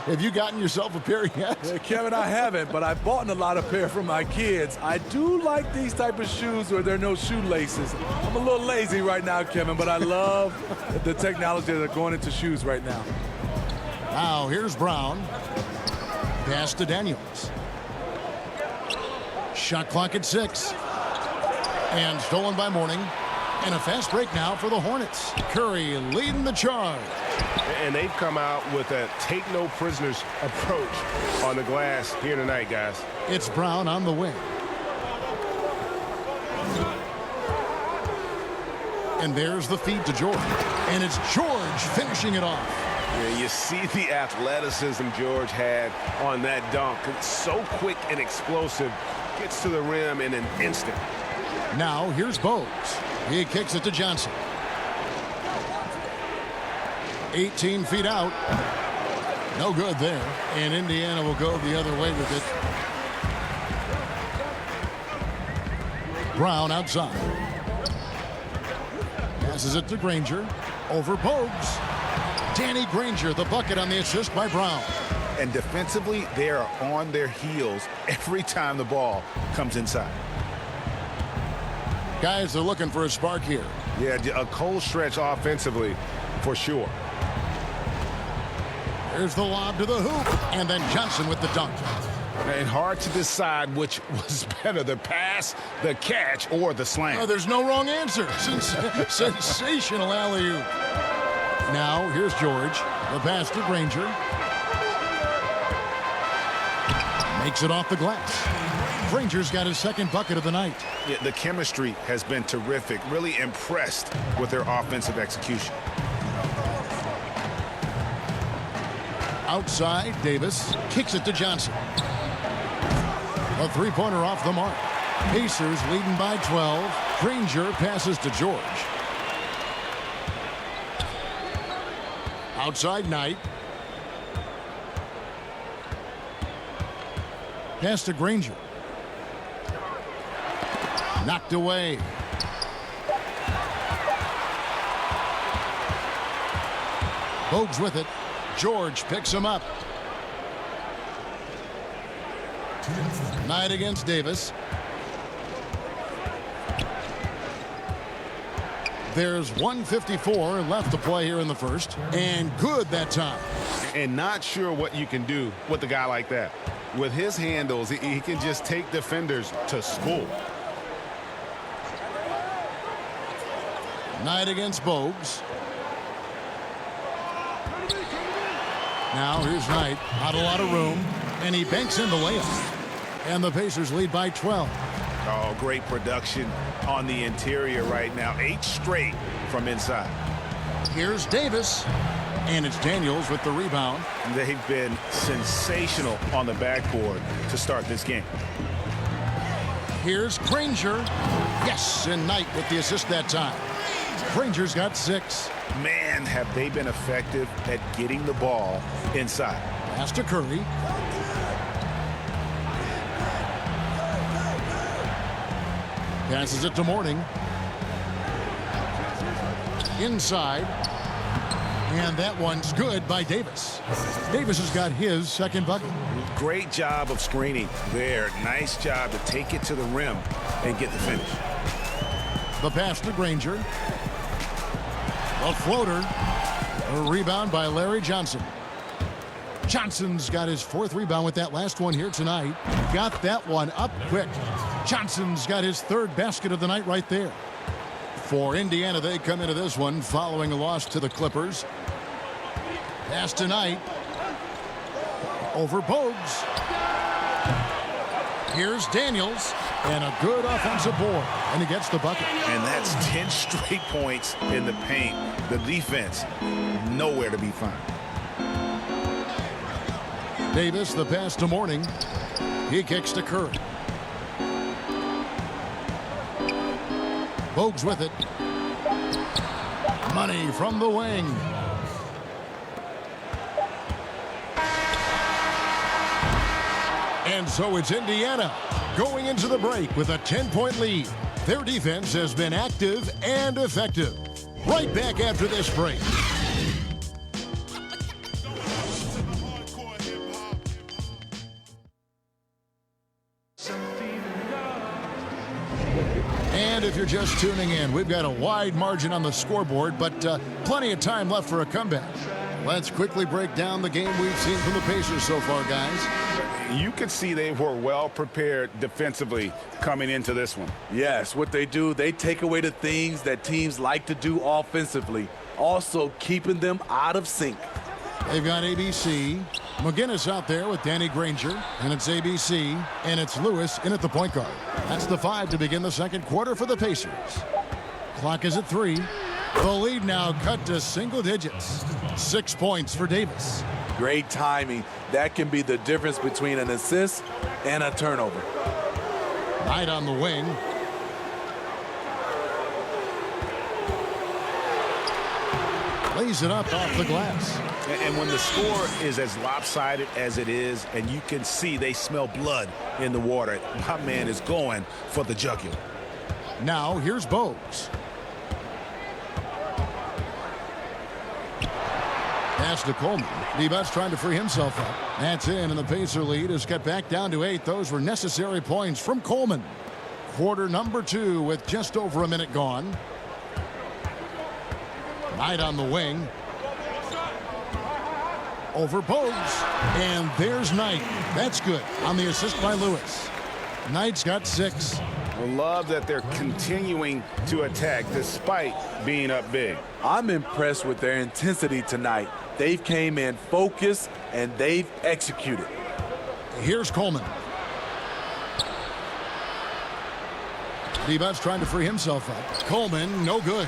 Have you gotten yourself a pair yet? Yeah, Kevin, I haven't, but I've bought a lot of pair for my kids. I do like these type of shoes where there are no shoelaces. I'm a little lazy right now, Kevin, but I love the technology that are going into shoes right now. Now, here's Brown. Pass to Daniels. Shot clock at 6. And stolen by Mourning. And a fast break now for the Hornets. Curry leading the charge. And they've come out with a take-no-prisoners approach on the glass here tonight, guys. It's Brown on the wing. And there's the feed to George. And it's George finishing it off. Yeah, you see the athleticism George had on that dunk. It's so quick and explosive. Gets to the rim in an instant. Now here's Bogues. He kicks it to Johnson. 18 feet out. No good there. And Indiana will go the other way with it. Brown outside. Passes it to Granger. Over Bogues. Danny Granger, the bucket on the assist by Brown. And defensively, they are on their heels every time the ball comes inside. Guys, they're looking for a spark here. Yeah, a cold stretch offensively, for sure. There's the lob to the hoop, and then Johnson with the dunk. And hard to decide which was better, the pass, the catch, or the slam. Oh, there's no wrong answer. Sensational alley-oop. Now, here's George. The pass to Granger. Makes it off the glass. Granger's got his second bucket of the night. Yeah, the chemistry has been terrific. Really impressed with their offensive execution. Outside, Davis kicks it to Johnson. A three-pointer off the mark. Pacers leading by 12. Granger passes to George. Outside, Knight. Pass to Granger. Knocked away. Bogues with it. George picks him up. Knight against Davis. There's 1:54 left to play here in the first. And good that time. And not sure what you can do with a guy like that. With his handles, he can just take defenders to school. Knight against Bogues. Now here's Knight. Not a lot of room. And he banks in the layup. And the Pacers lead by 12. Oh, great production on the interior right now. 8 straight from inside. Here's Davis. And it's Daniels with the rebound. They've been sensational on the backboard to start this game. Here's Granger. Yes, and Knight with the assist that time. Granger's got 6. Man, have they been effective at getting the ball inside. Pass to Curry. Passes it to Mourning. Inside. And that one's good by Davis. Davis has got his second bucket. Great job of screening there. Nice job to take it to the rim and get the finish. The pass to Granger. A floater. A rebound by Larry Johnson. Johnson's got his 4th rebound with that last one here tonight. Got that one up quick. Johnson's got his 3rd basket of the night right there. For Indiana, they come into this one following a loss to the Clippers. Pass tonight. Over Bogues. Here's Daniels. And a good offensive board. And he gets the bucket. And that's 10 straight points in the paint. The defense, nowhere to be found. Davis, the pass to Mourning. He kicks to Curry. Bogues with it. Money from the wing. And so it's Indiana going into the break with a 10-point lead. Their defense has been active and effective. Right back after this break. And if you're just tuning in, we've got a wide margin on the scoreboard, but plenty of time left for a comeback. Let's quickly break down the game we've seen from the Pacers so far, guys. You could see they were well prepared defensively coming into this one. Yes, what they do, they take away the things that teams like to do offensively, also keeping them out of sync. They've got ABC. McGinnis out there with Danny Granger, and it's ABC, and it's Lewis in at the point guard. That's the 5 to begin the second quarter for the Pacers. Clock is at 3. The lead now cut to single digits. 6 points for Davis. Great timing. That can be the difference between an assist and a turnover. Knight on the wing. Lays it up off the glass. And when the score is as lopsided as it is, and you can see they smell blood in the water, my man is going for the jugular. Now here's Bogues. Pass to Coleman. Debut's trying to free himself up. That's in, and the Pacer lead is cut back down to 8. Those were necessary points from Coleman. Quarter number 2 with just over a minute gone. Knight on the wing. Over Bogues. And there's Knight. That's good on the assist by Lewis. Knight's got 6. I love that they're continuing to attack despite being up big. I'm impressed with their intensity tonight. They've came in focused and they've executed. Here's Coleman. Debut's trying to free himself up. Coleman, no good.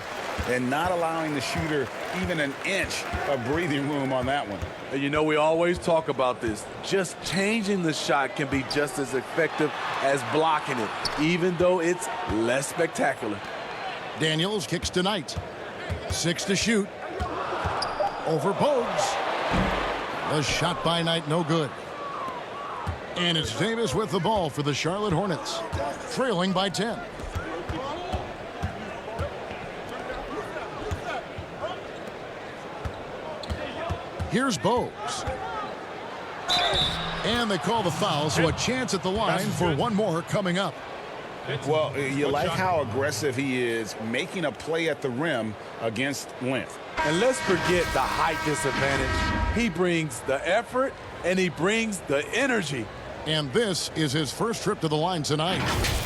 And not allowing the shooter even an inch of breathing room on that one. You know, we always talk about this. Just changing the shot can be just as effective as blocking it, even though it's less spectacular. Daniels kicks to Knight. 6 to shoot. Over Bogues. The shot by Knight, no good. And it's Davis with the ball for the Charlotte Hornets, trailing by 10. Here's Bogues. And they call the foul, so a chance at the line for one more coming up. Well, you like how aggressive he is, making a play at the rim against length. And let's forget the height disadvantage. He brings the effort, and he brings the energy. And this is his first trip to the line tonight.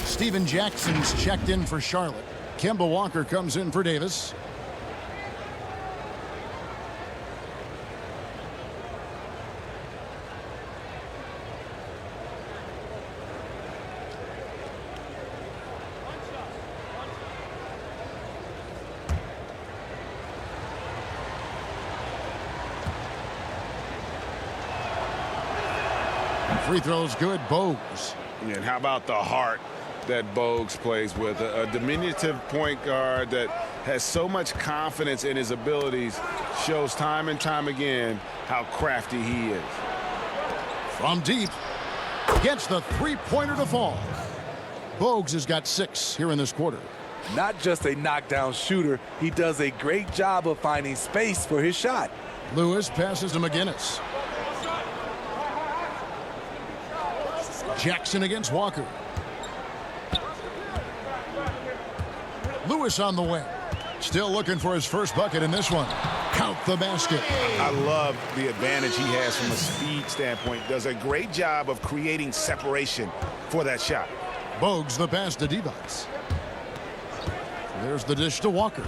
Steven Jackson's checked in for Charlotte. Kemba Walker comes in for Davis. Free throws good, Bogues. And how about the heart that Bogues plays with? A diminutive point guard that has so much confidence in his abilities, shows time and time again how crafty he is. From deep, gets the three-pointer to fall. Bogues has got 6 here in this quarter. Not just a knockdown shooter, he does a great job of finding space for his shot. Lewis passes to McGinnis. Jackson against Walker. Lewis on the wing. Still looking for his first bucket in this one. Count the basket. I love the advantage he has from a speed standpoint. Does a great job of creating separation for that shot. Bogues the pass to Divac. There's the dish to Walker.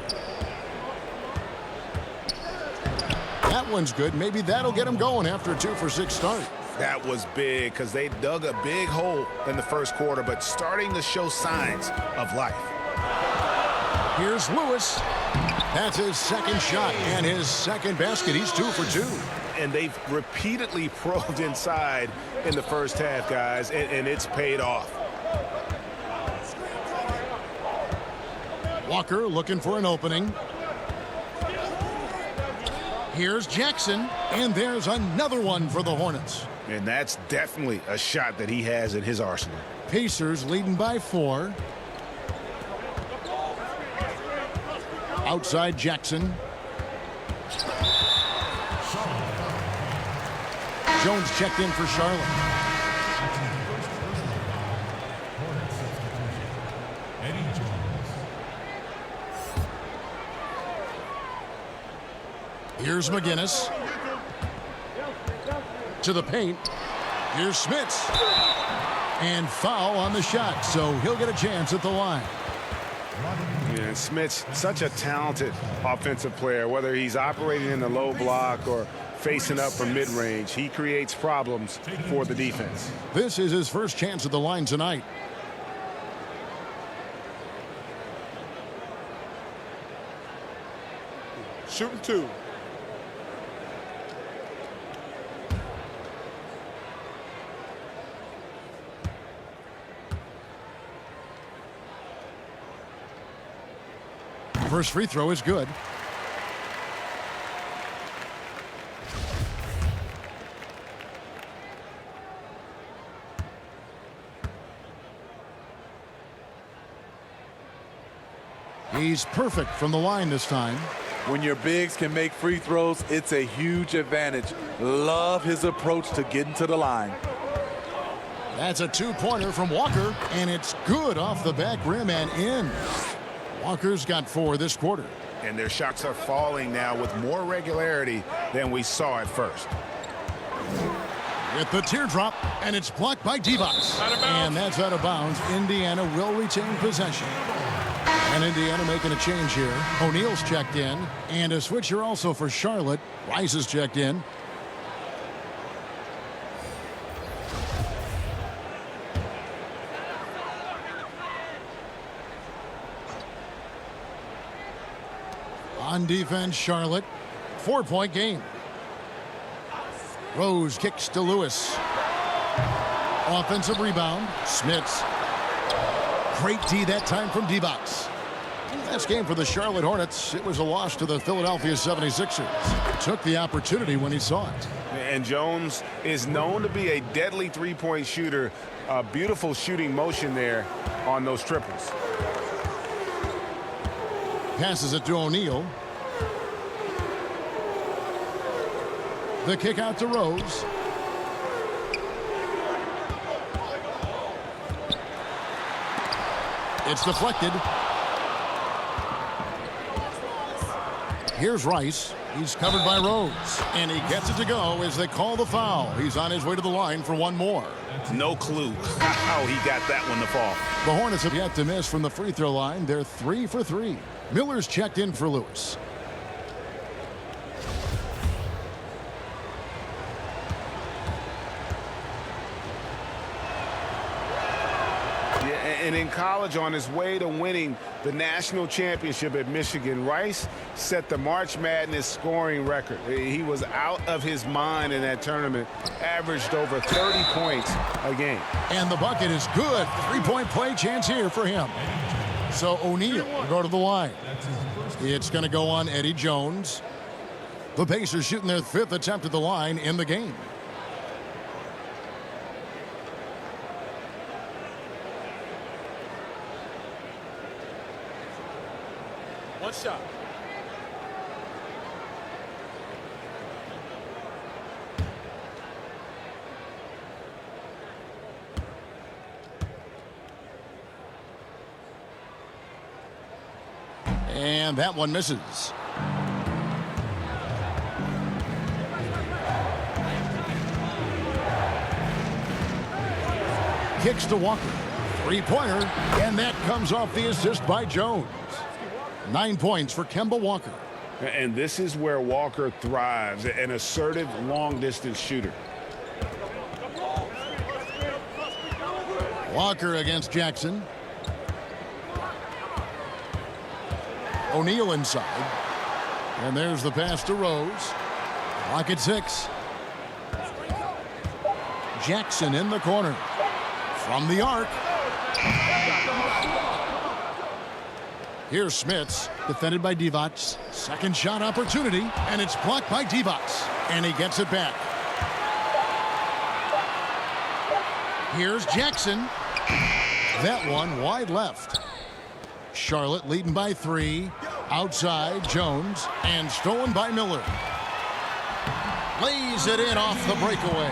That one's good. Maybe that'll get him going after a 2-for-6 start. That was big because they dug a big hole in the first quarter, but starting to show signs of life. Here's Lewis. That's his second shot and his second basket. He's 2 for 2. And they've repeatedly probed inside in the first half, guys, and it's paid off. Walker looking for an opening. Here's Jackson, and there's another one for the Hornets. And that's definitely a shot that he has in his arsenal. Pacers leading by 4. Outside Jackson. Jones checked in for Charlotte. Here's McGinnis. To the paint. Here's Smits. And foul on the shot, so he'll get a chance at the line. Yeah, Smits, such a talented offensive player, whether he's operating in the low block or facing up from mid-range. He creates problems for the defense. This is his first chance at the line tonight. Shooting 2. First free throw is good. He's perfect from the line this time. When your bigs can make free throws, it's a huge advantage. Love his approach to getting to the line. That's a 2-pointer from Walker, and it's good off the back rim and in. Walker's got 4 this quarter. And their shots are falling now with more regularity than we saw at first. With the teardrop, and it's blocked by Divac. And that's out of bounds. Indiana will retain possession. And Indiana making a change here. O'Neal's checked in. And a switcher also for Charlotte. Rice is checked in. On defense, Charlotte. 4-point game. Rose kicks to Lewis. Offensive rebound. Smits. Great D that time from Divac. Last game for the Charlotte Hornets, it was a loss to the Philadelphia 76ers. Took the opportunity when he saw it. And Jones is known to be a deadly three-point shooter. A beautiful shooting motion there on those triples. Passes it to O'Neal. The kick out to Rose. It's deflected. Here's Rice. He's covered by Rose. And he gets it to go as they call the foul. He's on his way to the line for one more. No clue how he got that one to fall. The Hornets have yet to miss from the free throw line. They're 3 for 3. Miller's checked in for Lewis. And in college, on his way to winning the national championship at Michigan, Rice set the March Madness scoring record. He was out of his mind in that tournament, averaged over 30 points a game. And the bucket is good. 3-point play chance here for him. So O'Neal will go to the line. It's going to go on Eddie Jones. The Pacers shooting their 5th attempt at the line in the game. One shot. And that one misses. Kicks to Walker. Three-pointer, and that comes off the assist by Jones. 9 points for Kemba Walker. And this is where Walker thrives, an assertive long-distance shooter. Walker against Jackson. O'Neal inside. And there's the pass to Rose. Clock at 6. Jackson in the corner. From the arc. Here's Smits, defended by Divac. Second shot opportunity, and it's blocked by Divac. And he gets it back. Here's Jackson. That one wide left. Charlotte leading by 3. Outside, Jones, and stolen by Miller. Lays it in off the breakaway.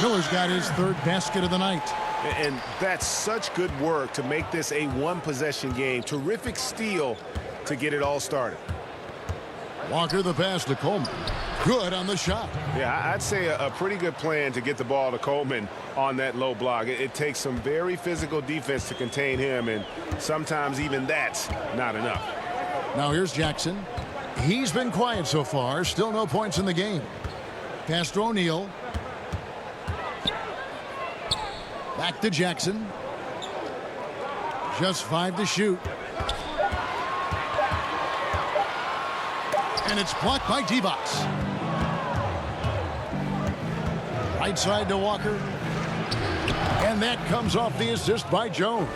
Miller's got his 3rd basket of the night. And that's such good work to make this a one-possession game. Terrific steal to get it all started. Walker the pass to Coleman. Good on the shot. Yeah, I'd say a pretty good plan to get the ball to Coleman on that low block. It takes some very physical defense to contain him, and sometimes even that's not enough. Now here's Jackson. He's been quiet so far. Still no points in the game. Pass to O'Neal. Back to Jackson. Just 5 to shoot. And it's blocked by Divac. Right side to Walker. And that comes off the assist by Jones.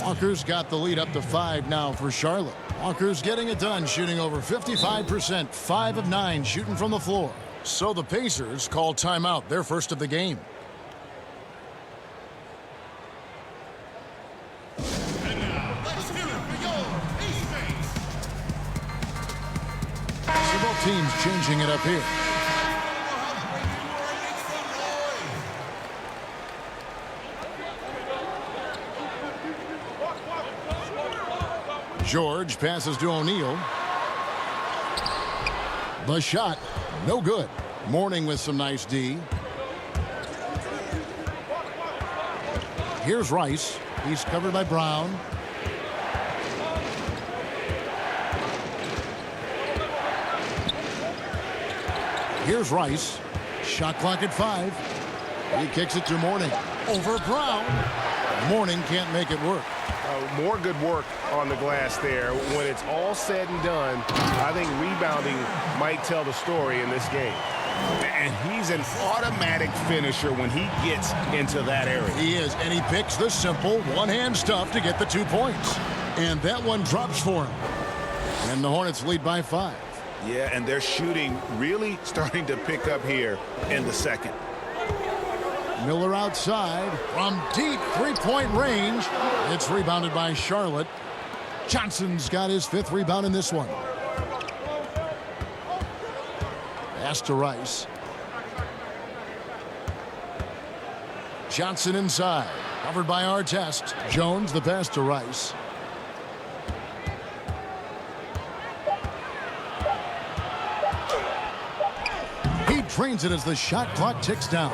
Walker's got the lead up to 5 now for Charlotte. Walker's getting it done, shooting over 55%, 5 of 9 shooting from the floor. So the Pacers call timeout, their first of the game. So both teams changing it up here. George passes to O'Neal. The shot, no good. Mourning with some nice D. Here's Rice. He's covered by Brown. Here's Rice. Shot clock at 5. He kicks it to Mourning. Over Brown. Mourning can't make it work. More good work on the glass there. When it's all said and done, I think rebounding might tell the story in this game. And he's an automatic finisher when he gets into that area. He is, and he picks the simple one-hand stuff to get the 2 points. And that one drops for him. And the Hornets lead by 5. Yeah, and their shooting really starting to pick up here in the second. Miller outside from deep three-point range. It's rebounded by Charlotte. Johnson's got his 5th rebound in this one. Pass to Rice. Johnson inside. Covered by Artest. Jones the pass to Rice. He drains it as the shot clock ticks down.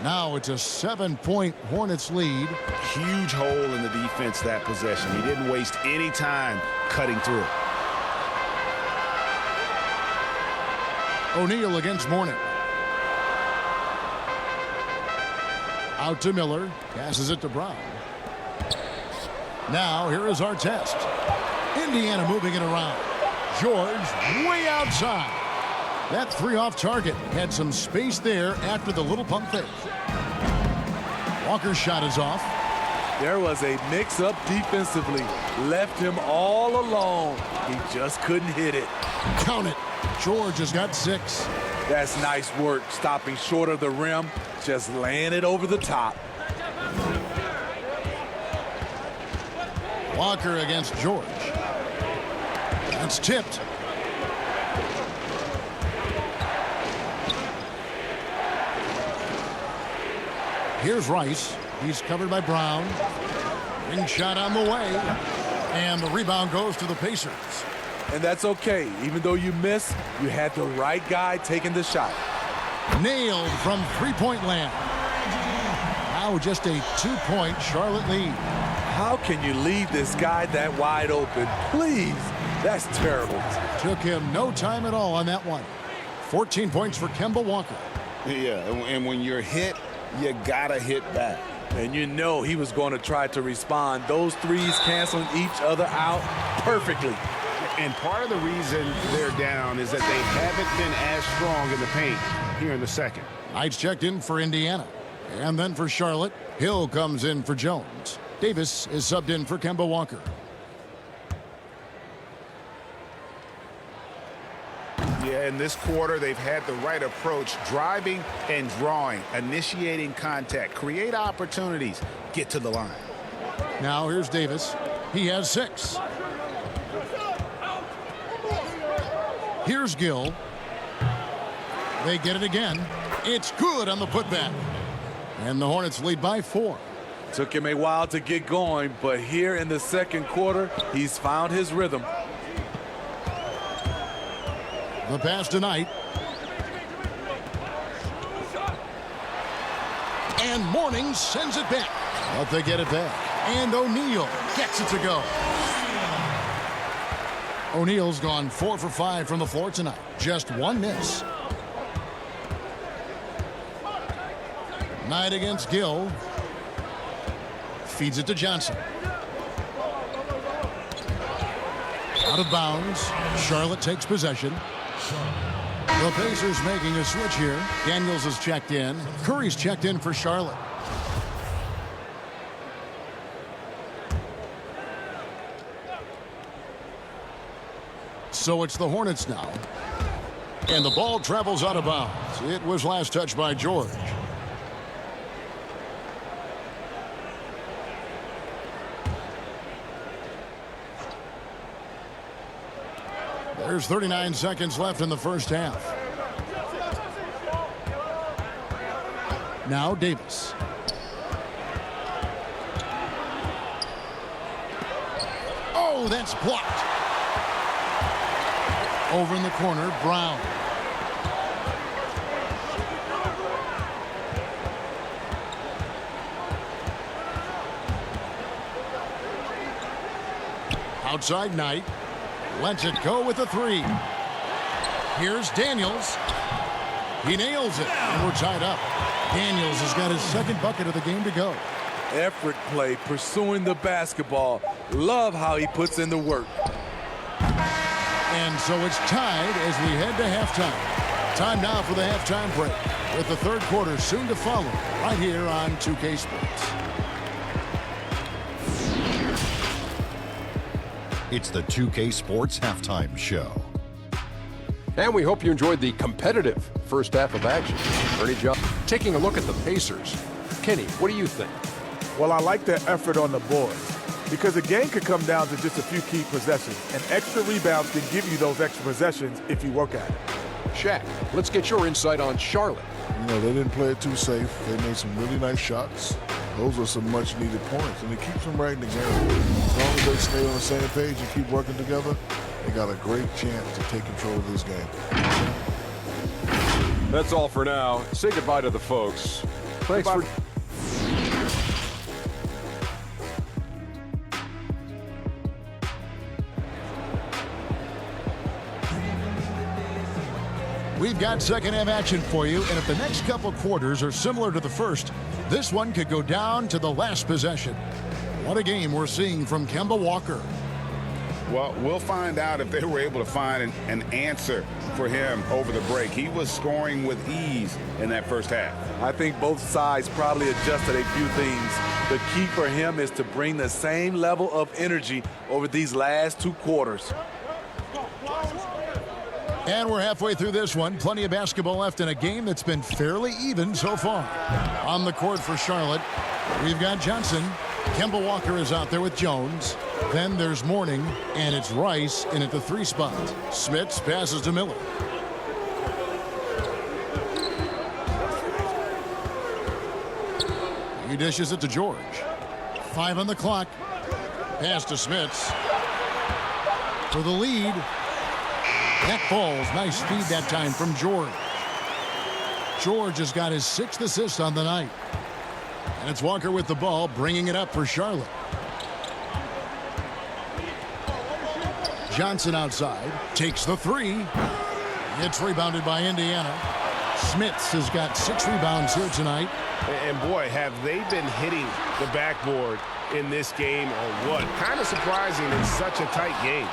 Now it's a 7-point Hornets lead. Huge hole in the defense that possession. He didn't waste any time cutting through. O'Neal against Mourning. Out to Miller. Passes it to Brown. Now here is Artest. Indiana moving it around. George way outside. That 3 off target. Had some space there after the little pump fake. Walker's shot is off. There was a mix-up defensively. Left him all alone. He just couldn't hit it. Count it. George has got 6. That's nice work, stopping short of the rim, just laying it over the top. Walker against George. That's tipped. Here's Rice. He's covered by Brown. Ring shot on the way. And the rebound goes to the Pacers. And that's okay. Even though you miss, you had the right guy taking the shot. Nailed from three-point land. Now just a 2-point Charlotte lead. How can you leave this guy that wide open? Please. That's terrible. Took him no time at all on that one. 14 points for Kemba Walker. Yeah, and when you're hit, you gotta hit back. And you know he was going to try to respond. Those threes canceling each other out perfectly. And part of the reason they're down is that they haven't been as strong in the paint here in the second. Knights checked in for Indiana. And then for Charlotte, Hill comes in for Jones. Davis is subbed in for Kemba Walker. Yeah, in this quarter, they've had the right approach, driving and drawing, initiating contact, create opportunities, get to the line. Now here's Davis. He has 6. Here's Gill. They get it again. It's good on the putback. And the Hornets lead by 4. Took him a while to get going, but here in the second quarter, he's found his rhythm. The pass tonight. And Morning sends it back. But they get it back. And O'Neal gets it to go. O'Neal's gone 4 for 5 from the floor tonight. Just 1 miss. Knight against Gill. Feeds it to Johnson. Out of bounds. Charlotte takes possession. The Pacers making a switch here. Daniels is checked in. Curry's checked in for Charlotte. So it's the Hornets now. And the ball travels out of bounds. It was last touched by George. There's 39 seconds left in the first half. Now Davis. Oh, that's blocked. Over in the corner, Brown. Outside Knight. Lets it go with a 3. Here's Daniels. He nails it, and we're tied up. Daniels has got his second bucket of the game to go. Effort play, pursuing the basketball. Love how he puts in the work. And so it's tied as we head to halftime. Time now for the halftime break, with the third quarter soon to follow, right here on 2K Sports. It's the 2K Sports Halftime Show. And we hope you enjoyed the competitive first half of action. Ernie John taking a look at the Pacers. Kenny, what do you think? Well, I like their effort on the boards because the game could come down to just a few key possessions, and extra rebounds can give you those extra possessions if you work at it. Shaq, let's get your insight on Charlotte. You know, they didn't play it too safe. They made some really nice shots. Those are some much-needed points, and it keeps them right in the game. As long as they stay on the same page and keep working together, they got a great chance to take control of this game. That's all for now. Say goodbye to the folks. Thanks for... We've got second half action for you, and if the next couple quarters are similar to the first, this one could go down to the last possession. What a game we're seeing from Kemba Walker. Well, we'll find out if they were able to find an answer for him over the break. He was scoring with ease in that first half. I think both sides probably adjusted a few things. The key for him is to bring the same level of energy over these last 2 quarters. And we're halfway through this one. Plenty of basketball left in a game that's been fairly even so far. On the court for Charlotte, we've got Johnson. Kemba Walker is out there with Jones. Then there's Morning, and it's Rice in at the 3 spot. Smits passes to Miller. He dishes it to George. 5 on the clock. Pass to Smits. For the lead. That falls. Nice feed that time from George. George has got his 6th assist on the night. And it's Walker with the ball, bringing it up for Charlotte. Johnson outside, takes the three. It's rebounded by Indiana. Smits has got 6 rebounds here tonight. And boy, have they been hitting the backboard in this game or what? Kind of surprising in such a tight game.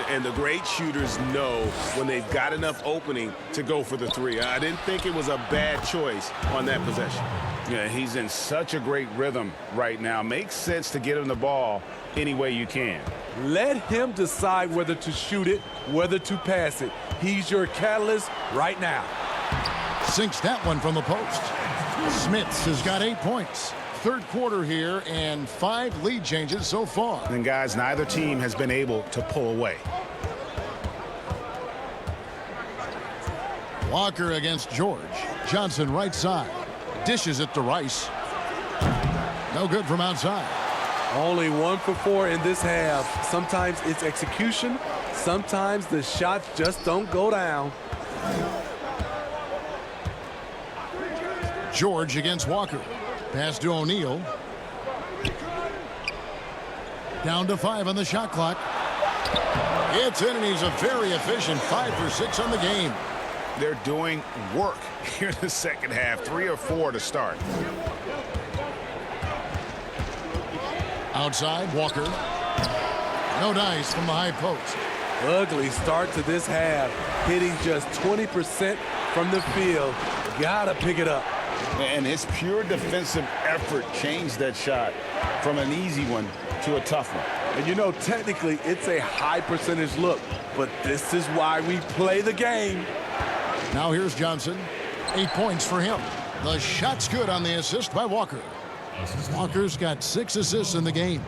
And the great shooters know when they've got enough opening to go for the three. I didn't think it was a bad choice on that possession. Yeah, he's in such a great rhythm right now. Makes sense to get him the ball any way you can. Let him decide whether to shoot it, whether to pass it. He's your catalyst right now. Sinks that one from the post. Smits has got 8 points. Third quarter here and 5 lead changes so far. And guys, neither team has been able to pull away. Walker against George. Johnson right side. Dishes it to Rice. No good from outside. Only 1 for 4 in this half. Sometimes it's execution. Sometimes the shots just don't go down. George against Walker. Pass to O'Neal. Down to 5 on the shot clock. It's in, and he's a very efficient 5 for 6 on the game. They're doing work here in the second half. 3 or 4 to start. Outside, Walker. No dice from the high post. Ugly start to this half. Hitting just 20% from the field. Gotta pick it up. And his pure defensive effort changed that shot from an easy one to a tough one. And you know, technically, it's a high percentage look, but this is why we play the game. Now here's Johnson. 8 points for him. The shot's good on the assist by Walker. Walker's got 6 assists in the game.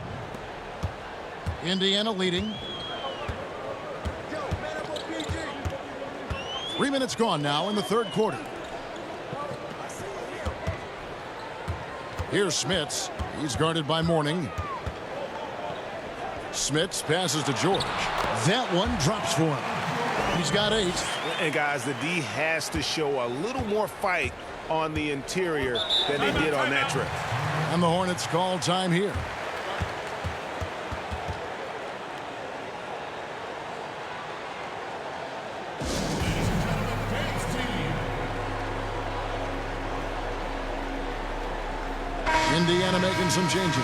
Indiana leading. 3 minutes gone now in the third quarter. Here's Smits. He's guarded by Mourning. Smits passes to George. That one drops for him. He's got 8. And guys, the D has to show a little more fight on the interior than they did on that trip. And the Hornets call time here. Indiana making some changes.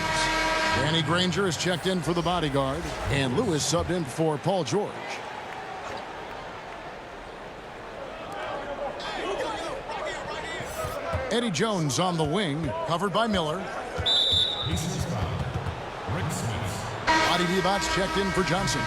Danny Granger is checked in for the bodyguard, and Lewis subbed in for Paul George. Eddie Jones on the wing, covered by Miller. Body Divat's checked in for Johnson.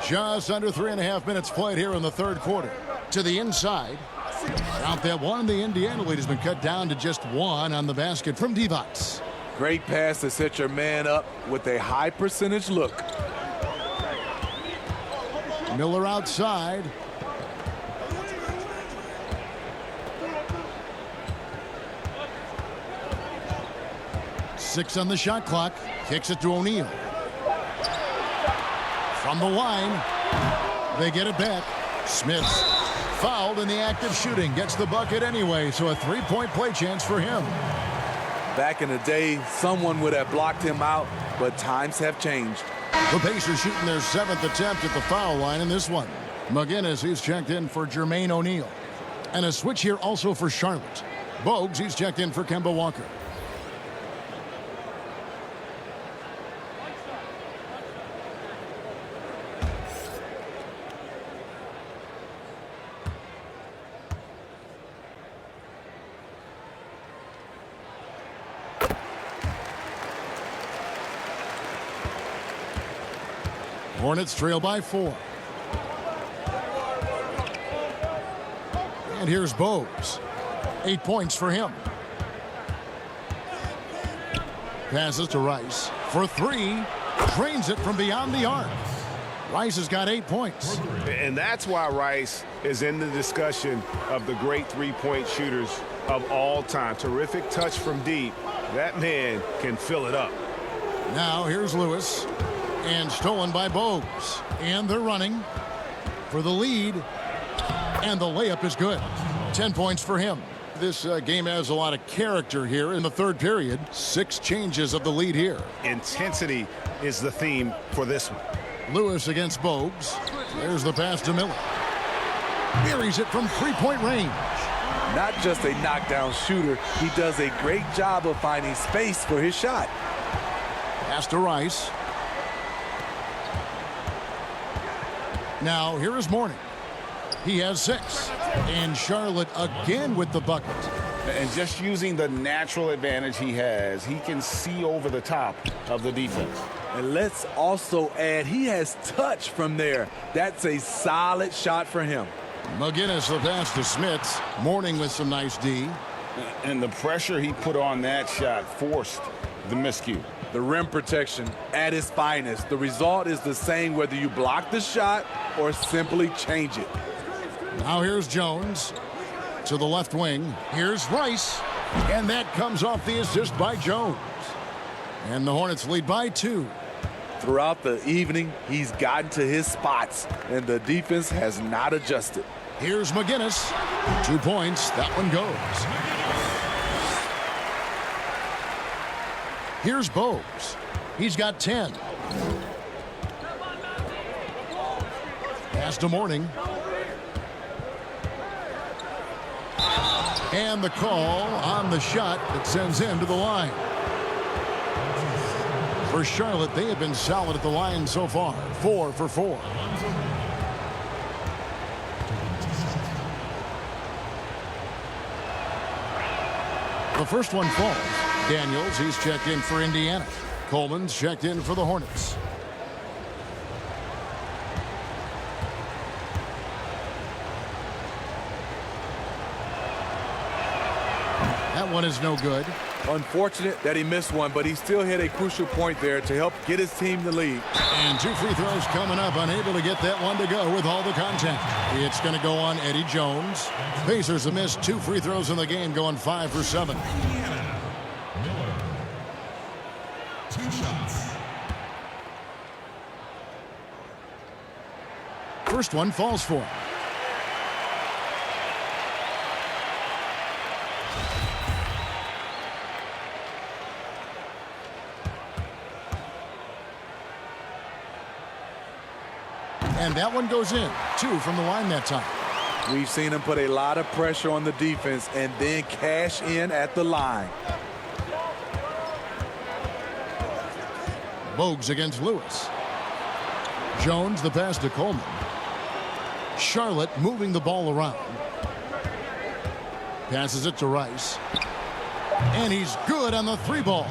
Just under 3.5 minutes played here in the third quarter. To the inside. Out that one, the Indiana lead has been cut down to just 1 on the basket from Divac. Great pass to set your man up with a high percentage look. Miller outside. Six on the shot clock. Kicks it to O'Neal. From the line, they get it back. Smits fouled in the act of shooting. Gets the bucket anyway, so a 3-point play chance for him. Back in the day, someone would have blocked him out, but times have changed. The Pacers shooting their 7th attempt at the foul line in this one. McGinnis, he's checked in for Jermaine O'Neal. And a switch here also for Charlotte. Bogues, he's checked in for Kemba Walker. Hornets trail by 4. And here's Bogues. 8 points for him. Passes to Rice for 3. Drains it from beyond the arc. Rice has got 8 points. And that's why Rice is in the discussion of the great three-point shooters of all time. Terrific touch from deep. That man can fill it up. Now here's Lewis. And stolen by Bogues. And they're running for the lead. And the layup is good. 10 points for him. This game has a lot of character here in the third period. 6 changes of the lead here. Intensity is the theme for this one. Lewis against Bogues. There's the pass to Miller. Buries it from three-point range. Not just a knockdown shooter, he does a great job of finding space for his shot. Pass to Rice. Now here is Mourning. He has 6. And Charlotte again with the bucket. And just using the natural advantage he has, he can see over the top of the defense. And let's also add, he has touch from there. That's a solid shot for him. McGinnis the pass to Smits. Mourning with some nice D. And the pressure he put on that shot forced the miscue. The rim protection at its finest. The result is the same whether you block the shot or simply change it. Now here's Jones to the left wing. Here's Rice. And that comes off the assist by Jones. And the Hornets lead by 2. Throughout the evening, he's gotten to his spots, and the defense has not adjusted. Here's McGinnis. 2 points. That one goes. Here's Bogues. He's got 10. Pass to Mourning. And the call on the shot that sends him to the line. For Charlotte, they have been solid at the line so far. 4 for 4. The first one falls. Daniels, he's checked in for Indiana. Coleman's checked in for the Hornets. That one is no good. Unfortunate that he missed one, but he still hit a crucial point there to help get his team the lead. And 2 free throws coming up, unable to get that one to go with all the contact. It's going to go on Eddie Jones. Pacers have missed 2 free throws in the game, going 5 for 7. Indiana. Miller. 2 shots. First one falls for him. And that one goes in. 2 from the line that time. We've seen him put a lot of pressure on the defense and then cash in at the line. Bogues against Lewis. Jones the pass to Coleman. Charlotte moving the ball around. Passes it to Rice. And he's good on the 3 ball.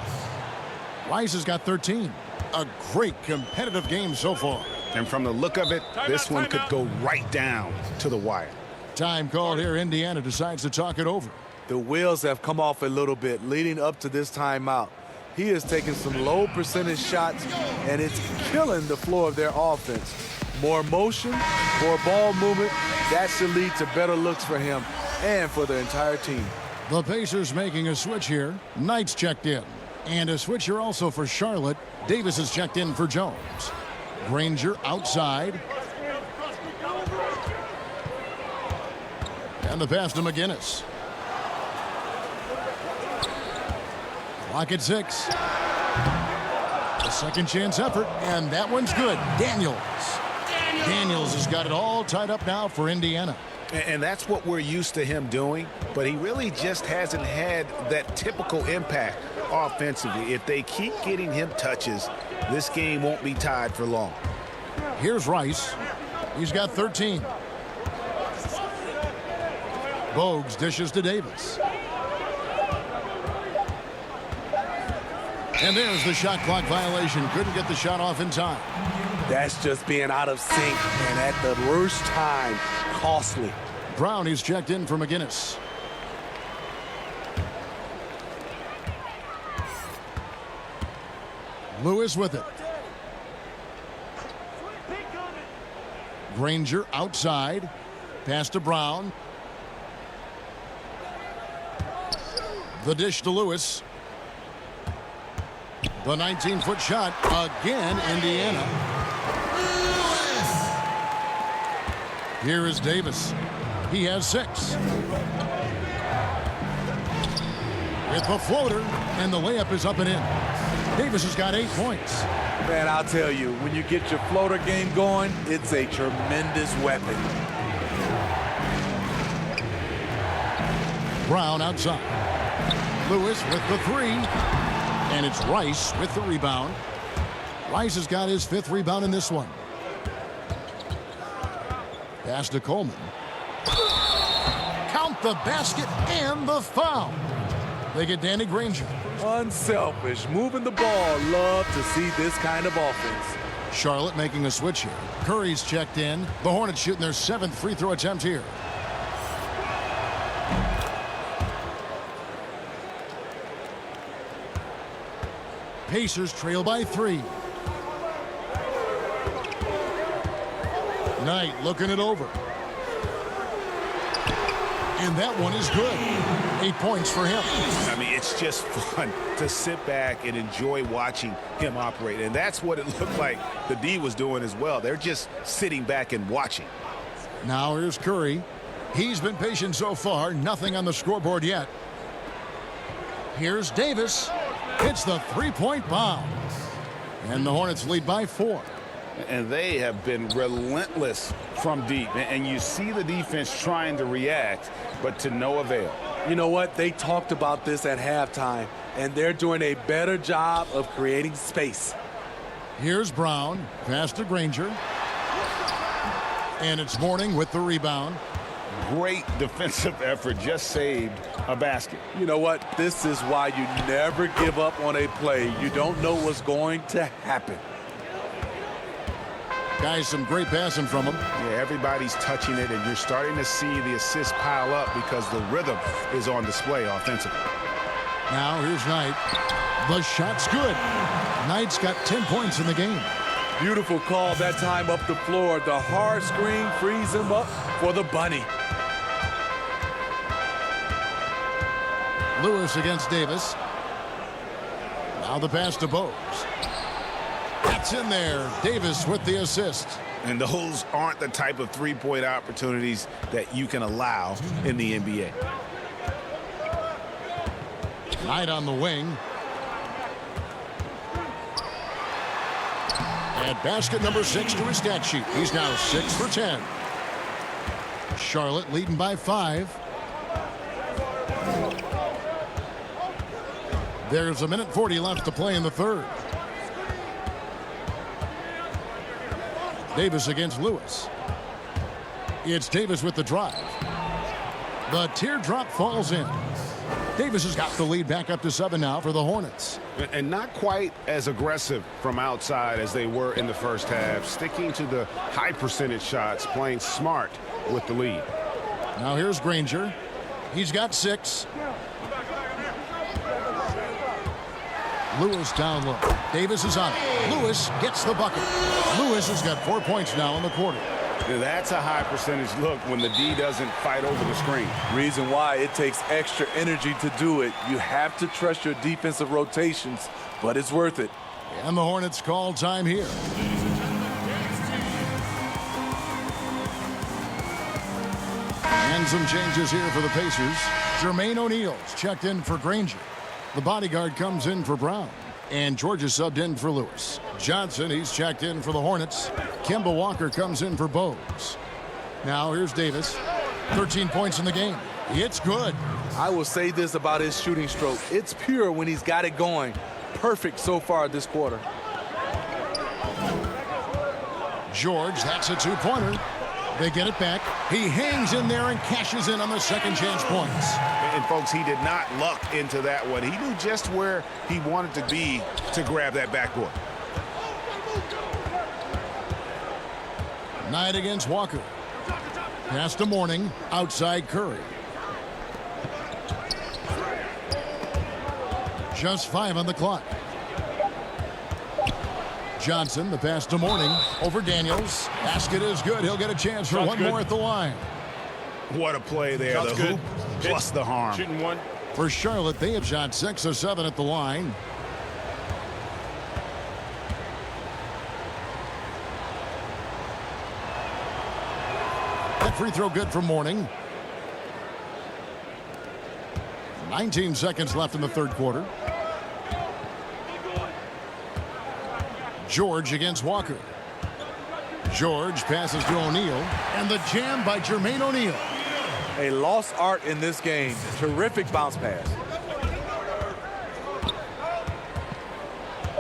Rice has got 13. A great competitive game so far. And from the look of it, this one could go right down to the wire. Time called here. Indiana decides to talk it over. The wheels have come off a little bit leading up to this timeout. He has taken some low percentage shots, and it's killing the flow of their offense. More motion, more ball movement, that should lead to better looks for him and for the entire team. The Pacers making a switch here. Knight's checked in. And a switch here also for Charlotte. Davis is checked in for Jones. Granger outside. And the pass to McGinnis. Clock at 6. A second chance effort, and that one's good. Daniels has got it all tied up now for Indiana. And that's what we're used to him doing, but he really just hasn't had that typical impact offensively. If they keep getting him touches, this game won't be tied for long. Here's Rice. He's got 13. Bogues dishes to Davis. And there's the shot clock violation. Couldn't get the shot off in time. That's just being out of sync and at the worst time. Costly. Brown is checked in for McGinnis. Lewis with it. Granger outside. Pass to Brown. The dish to Lewis. The 19-foot shot. Again, Indiana. Here is Davis. He has 6. With the floater, and the layup is up and in. Davis has got 8 points. Man, I'll tell you, when you get your floater game going, it's a tremendous weapon. Brown outside. Lewis with the 3. And it's Rice with the rebound. Rice has got his 5th rebound in this one. Pass to Coleman. Count the basket and the foul. They get Danny Granger. Unselfish, moving the ball. Love to see this kind of offense. Charlotte making a switch here. Curry's checked in. The Hornets shooting their 7th free throw attempt here. Pacers trail by 3. Knight looking it over. And that one is good. 8 points for him. I mean, it's just fun to sit back and enjoy watching him operate. And that's what it looked like the D was doing as well. They're just sitting back and watching. Now here's Curry. He's been patient so far. Nothing on the scoreboard yet. Here's Davis. Hits the 3-point bomb. And the Hornets lead by 4. And they have been relentless from deep. And you see the defense trying to react, but to no avail. You know what? They talked about this at halftime, and they're doing a better job of creating space. Here's Brown. Pass to Granger. And it's Mourning with the rebound. Great defensive effort. Just saved a basket. You know what? This is why you never give up on a play. You don't know what's going to happen. Guys, some great passing from him. Yeah, everybody's touching it, and you're starting to see the assists pile up because the rhythm is on display offensively. Now here's Knight. The shot's good. Knight's got 10 points in the game. Beautiful call that time up the floor. The hard screen frees him up for the bunny. Lewis against Davis. Now the pass to Bowes. That's in there. Davis with the assist. And those aren't the type of three-point opportunities that you can allow in the NBA. Knight on the wing. And basket number 6 to his stat sheet. He's now 6 for 10. Charlotte leading by 5. There's a minute 40 left to play in the third. Davis against Lewis. It's Davis with the drive. The teardrop falls in. Davis has got the lead back up to 7 now for the Hornets. And not quite as aggressive from outside as they were in the first half. Sticking to the high percentage shots, playing smart with the lead. Now here's Granger. He's got 6. Lewis down low. Davis is on it. Lewis gets the bucket. Lewis has got 4 points now in the quarter. Now that's a high percentage look when the D doesn't fight over the screen. Reason why it takes extra energy to do it. You have to trust your defensive rotations, but it's worth it. And the Hornets call time here. And some changes here for the Pacers. Jermaine O'Neal's checked in for Granger. The bodyguard comes in for Brown. And George is subbed in for Lewis. Johnson, he's checked in for the Hornets. Kemba Walker comes in for Bowes. Now here's Davis. 13 points in the game. It's good. I will say this about his shooting stroke. It's pure when he's got it going. Perfect so far this quarter. George, that's a 2-pointer. They get it back. He hangs in there and cashes in on the second chance points. And folks, he did not luck into that one. He knew just where he wanted to be to grab that backboard. Knight against Walker. Pass to Mourning. Outside Curry. Just 5 on the clock. Johnson, the pass to Mourning over Daniels. Basket is good. He'll get a chance for one more at the line. What a play there. The hoop plus the harm. Shooting one. For Charlotte, they have shot 6 of 7 at the line. That free throw good for Mourning. 19 seconds left in the third quarter. George against Walker. George passes to O'Neal, and the jam by Jermaine O'Neal. A lost art in this game. Terrific bounce pass.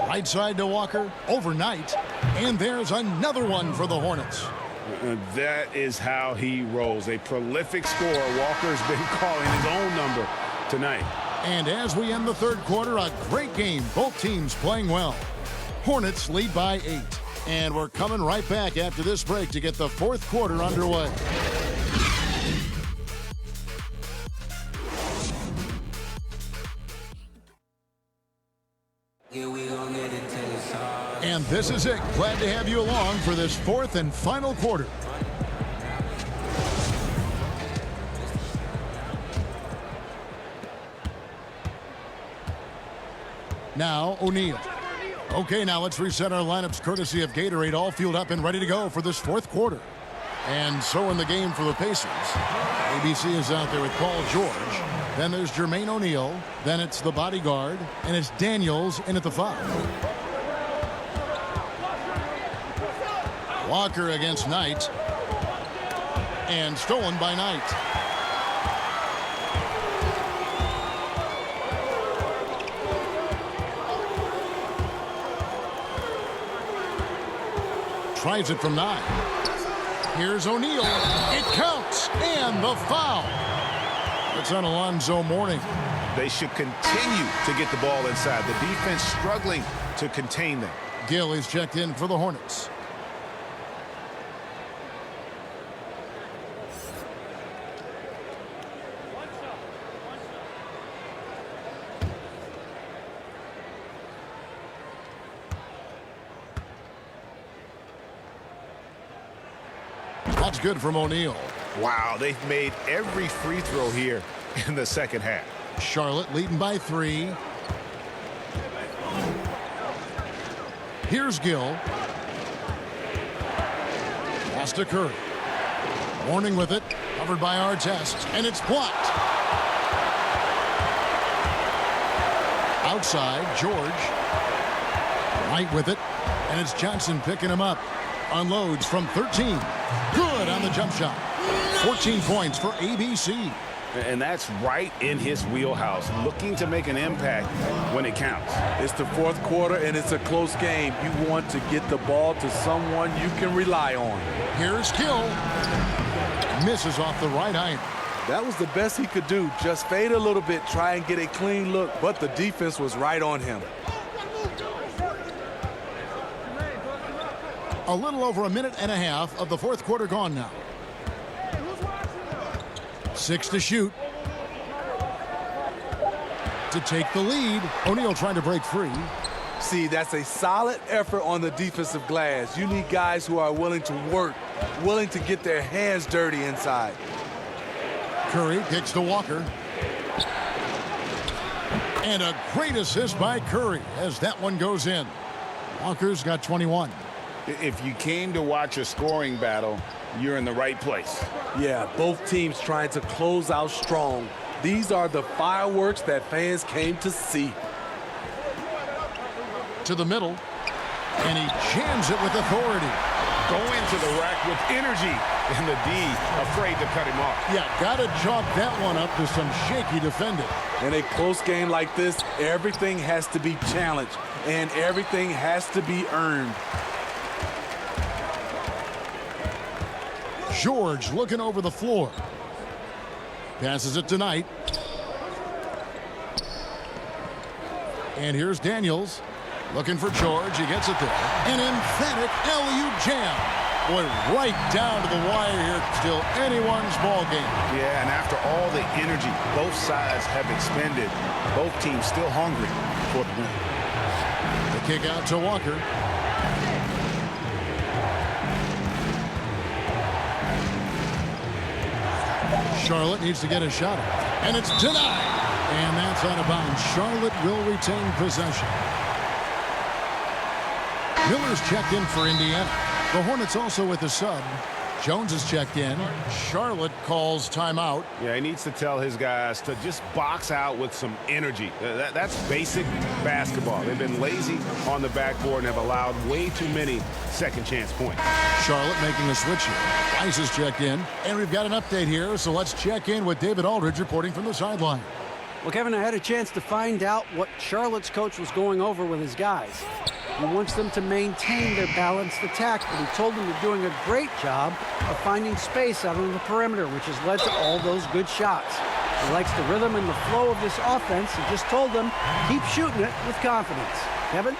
Right side to Walker, overnight, and there's another one for the Hornets. That is how he rolls. A prolific scorer. Walker's been calling his own number tonight. And as we end the third quarter, a great game. Both teams playing well. Hornets lead by 8. And we're coming right back after this break to get the fourth quarter underway. And this is it. Glad to have you along for this fourth and final quarter. Now O'Neal. Okay, now let's reset our lineups courtesy of Gatorade, all fueled up and ready to go for this fourth quarter. And so in the game for the Pacers, ABC is out there with Paul George. Then there's Jermaine O'Neal. Then it's the bodyguard. And it's Daniels in at the 5. Walker against Knight. And stolen by Knight. Tries it from 9. Here's O'Neal. It counts. And the foul. It's on Alonzo Mourning. They should continue to get the ball inside. The defense struggling to contain them. Gill is checked in for the Hornets. That's good from O'Neal. Wow, they've made every free throw here in the second half. Charlotte leading by 3. Here's Gill. Pass to Curry. Mourning with it. Covered by Artest. And it's blocked. Outside, George. Right with it. And it's Johnson picking him up. Unloads from 13. Good on the jump shot. 14 points for ABC. And that's right in his wheelhouse, looking to make an impact when it counts. It's the fourth quarter, and it's a close game. You want to get the ball to someone you can rely on. Here's Gill. Misses off the right iron. That was the best he could do. Just fade a little bit, try and get a clean look, but the defense was right on him. A little over a minute and a half of the fourth quarter gone now. 6 to shoot. To take the lead. O'Neal trying to break free. See, that's a solid effort on the defensive glass. You need guys who are willing to work, willing to get their hands dirty inside. Curry kicks to Walker. And a great assist by Curry as that one goes in. Walker's got 21. If you came to watch a scoring battle, you're in the right place. Yeah, both teams trying to close out strong. These are the fireworks that fans came to see. To the middle, and he jams it with authority. Go into the rack with energy, and the D afraid to cut him off. Yeah, gotta chalk that one up to some shaky defending. In a close game like this, everything has to be challenged, and everything has to be earned. George looking over the floor. Passes it to Knight. And here's Daniels. Looking for George. He gets it there. An emphatic LU jam. Boy, right down to the wire here. Still anyone's ball game. Yeah, and after all the energy both sides have expended, both teams still hungry for the win. The kick out to Walker. Charlotte needs to get a shot, and it's denied. And that's out of bounds. Charlotte will retain possession. Miller's checked in for Indiana. The Hornets also with a sub. Jones is checked in. Charlotte calls timeout. Yeah, he needs to tell his guys to just box out with some energy. That's basic basketball. They've been lazy on the backboard and have allowed way too many second chance points. Charlotte making a switch here. Rice is checked in. And we've got an update here, so let's check in with David Aldridge reporting from the sideline. Well, Kevin, I had a chance to find out what Charlotte's coach was going over with his guys. He wants them to maintain their balanced attack, but he told them they're doing a great job of finding space out on the perimeter, which has led to all those good shots. He likes the rhythm and the flow of this offense. He just told them, keep shooting it with confidence. Kevin?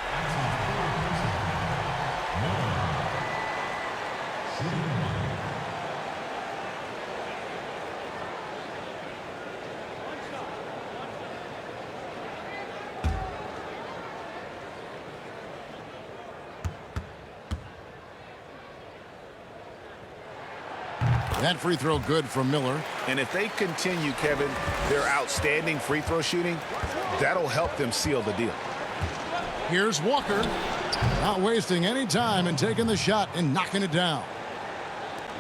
That free throw good from Miller. And if they continue, Kevin, their outstanding free throw shooting, that'll help them seal the deal. Here's Walker. Not wasting any time and taking the shot and knocking it down.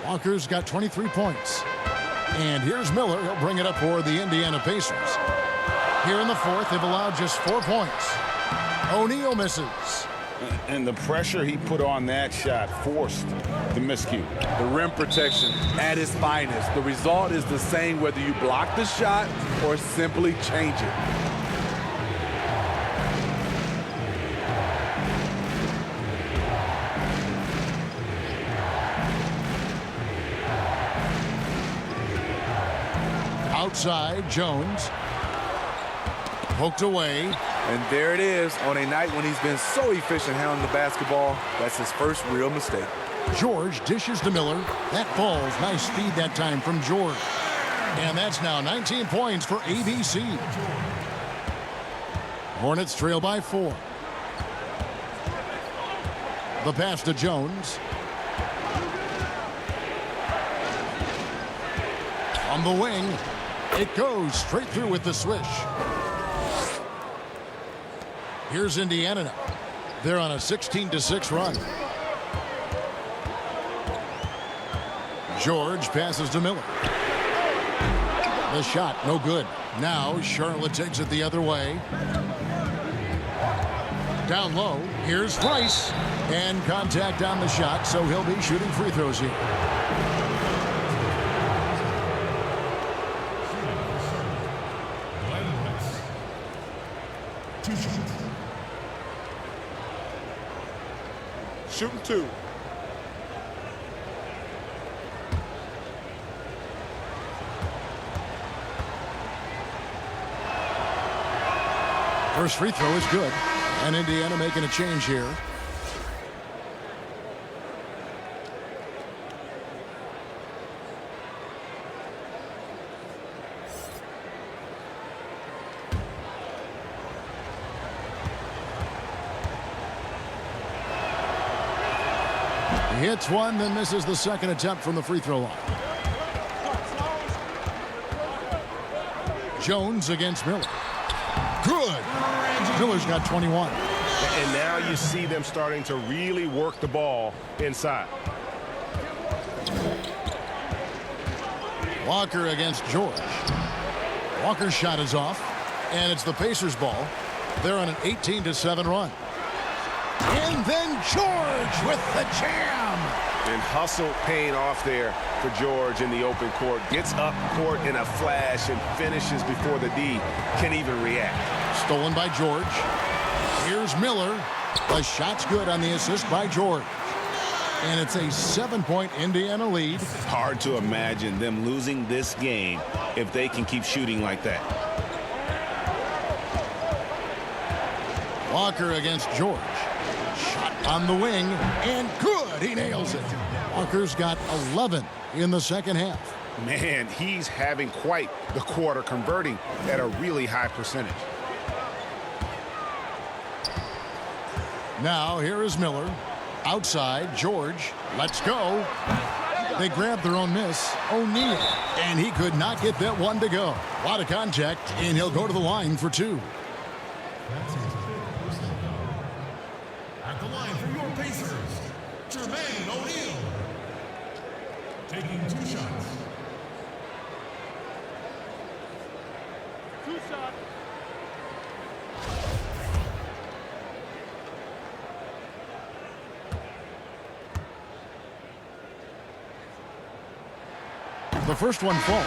Walker's got 23 points. And here's Miller. He'll bring it up for the Indiana Pacers. Here in the fourth, they've allowed just 4 points. O'Neal misses. And the pressure he put on that shot forced the miscue. The rim protection at its finest. The result is the same whether you block the shot or simply change it. Outside, Jones. Poked away. And there it is on a night when he's been so efficient handling the basketball. That's his first real mistake. George dishes to Miller. That falls. Nice speed that time from George. And that's now 19 points for ABC. Hornets trail by 4. The pass to Jones. On the wing. It goes straight through with the swish. Here's Indiana now. They're on a 16-6 run. George passes to Miller. The shot, no good. Now Charlotte takes it the other way. Down low, here's Rice. And contact on the shot, so he'll be shooting free throws here. Shooting 2. First free throw is good. And Indiana making a change here. He hits one, then misses the second attempt from the free throw line. Jones against Miller. Good. Miller's got 21. And now you see them starting to really work the ball inside. Walker against George. Walker's shot is off, and it's the Pacers ball. They're on an 18-7 run. And then George with the jam. And hustle paying off there for George in the open court. Gets up court in a flash and finishes before the D can even react. Stolen by George. Here's Miller. The shot's good on the assist by George. And it's a 7-point Indiana lead. Hard to imagine them losing this game if they can keep shooting like that. Walker against George. Shot on the wing, and good. He nails it. Walker's got 11 in the second half. Man, he's having quite the quarter, converting at a really high percentage. Now here is Miller. Outside, George. Let's go. They grabbed their own miss. O'Neal. And he could not get that one to go. A lot of contact, and he'll go to the line for two. At the line for your Pacers, Jermaine O'Neal. Taking 2 shots. 2 shots. The first one falls.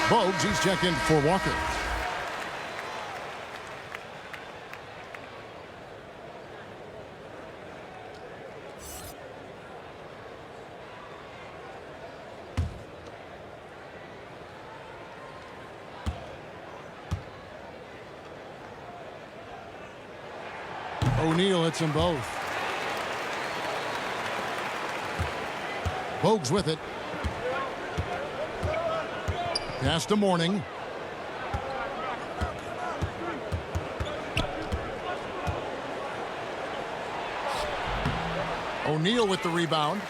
Bogues, he's checked in for Walker. O'Neal hits them both. Bogues with it. Pass to Mourning. O'Neal with the rebound.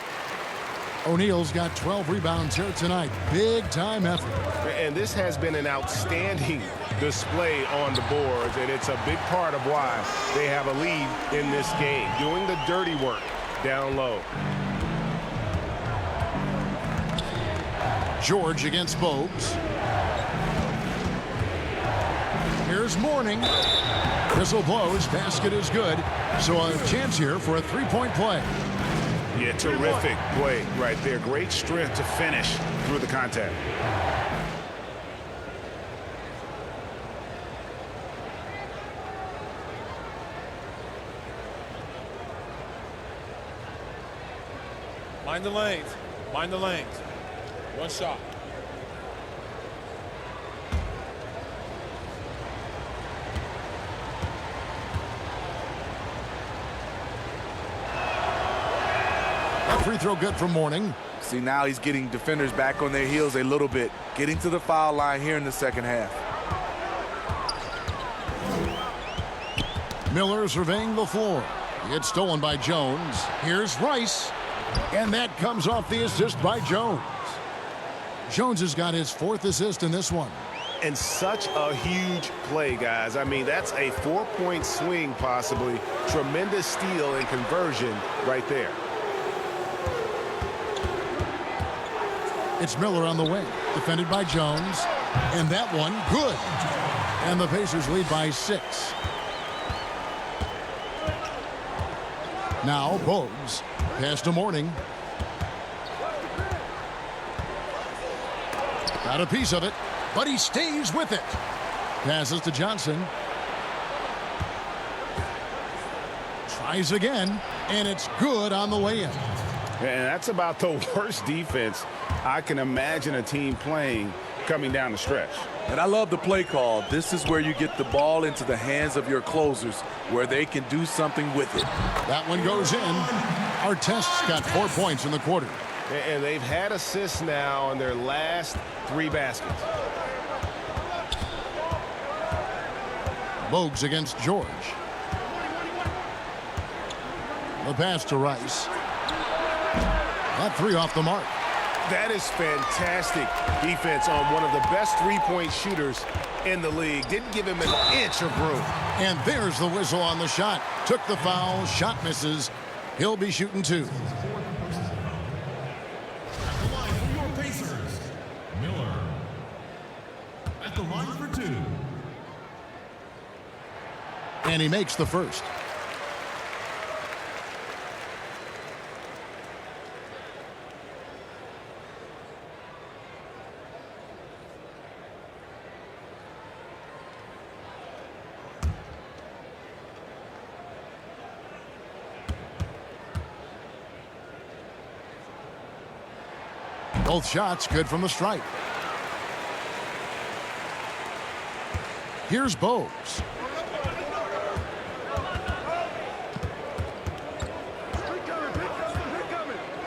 O'Neal's got 12 rebounds here tonight. Big time effort. And this has been an outstanding display on the boards, and it's a big part of why they have a lead in this game, doing the dirty work down low. George against Bogues. Here's Mourning. Whistle blows. Basket is good. So a chance here for a three-point play. Yeah, terrific play right there. Great strength to finish through the contact. Mind the lanes. Mind the lanes. One shot. That free throw good for Mourning. See, now he's getting defenders back on their heels a little bit. Getting to the foul line here in the second half. Miller surveying the floor. It's stolen by Jones. Here's Rice. And that comes off the assist by Jones. Jones has got his 4th assist in this one. And such a huge play, guys. I mean, that's a 4-point swing, possibly. Tremendous steal and conversion right there. It's Miller on the wing, defended by Jones. And that one, good. And the Pacers lead by 6. Now, Bogues. Pass to Mourning. Got a piece of it, but he stays with it. Passes to Johnson. Tries again, and it's good on the way in. And that's about the worst defense I can imagine a team playing coming down the stretch. And I love the play call. This is where you get the ball into the hands of your closers, where they can do something with it. That one goes in. Artest's got 4 points in the quarter. And they've had assists now on their last 3 baskets. Bogues against George. The pass to Rice. That 3 off the mark. That is fantastic defense on one of the best three-point shooters in the league. Didn't give him an inch of room. And there's the whistle on the shot. Took the foul. Shot misses. He'll be shooting 2. At the line for your Pacers, Miller. At the line for 2. And he makes the first. Both shots good from the stripe. Here's Bogues.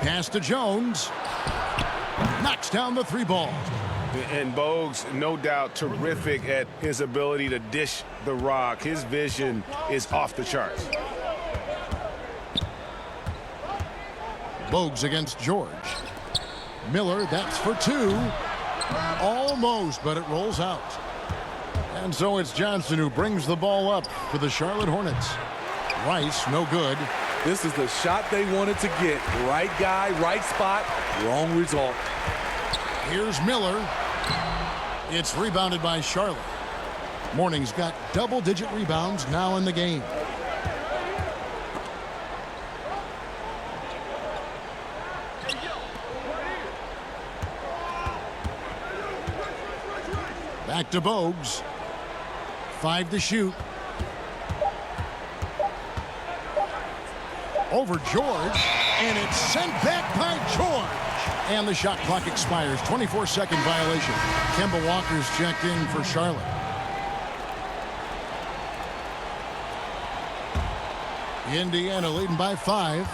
Pass to Jones. Knocks down the 3 ball. And Bogues, no doubt, terrific at his ability to dish the rock. His vision is off the charts. Bogues against George. Miller, that's for two. Almost, but it rolls out. And so it's Johnson who brings the ball up for the Charlotte Hornets. Rice, no good. This is the shot they wanted to get. Right guy, right spot, wrong result. Here's Miller. It's rebounded by Charlotte. Morning's got double-digit rebounds now in the game. Back to Bogues. 5 to shoot. Over George, and it's sent back by George. And the shot clock expires. 24-second violation. Kemba Walker's checked in for Charlotte. Indiana leading by 5.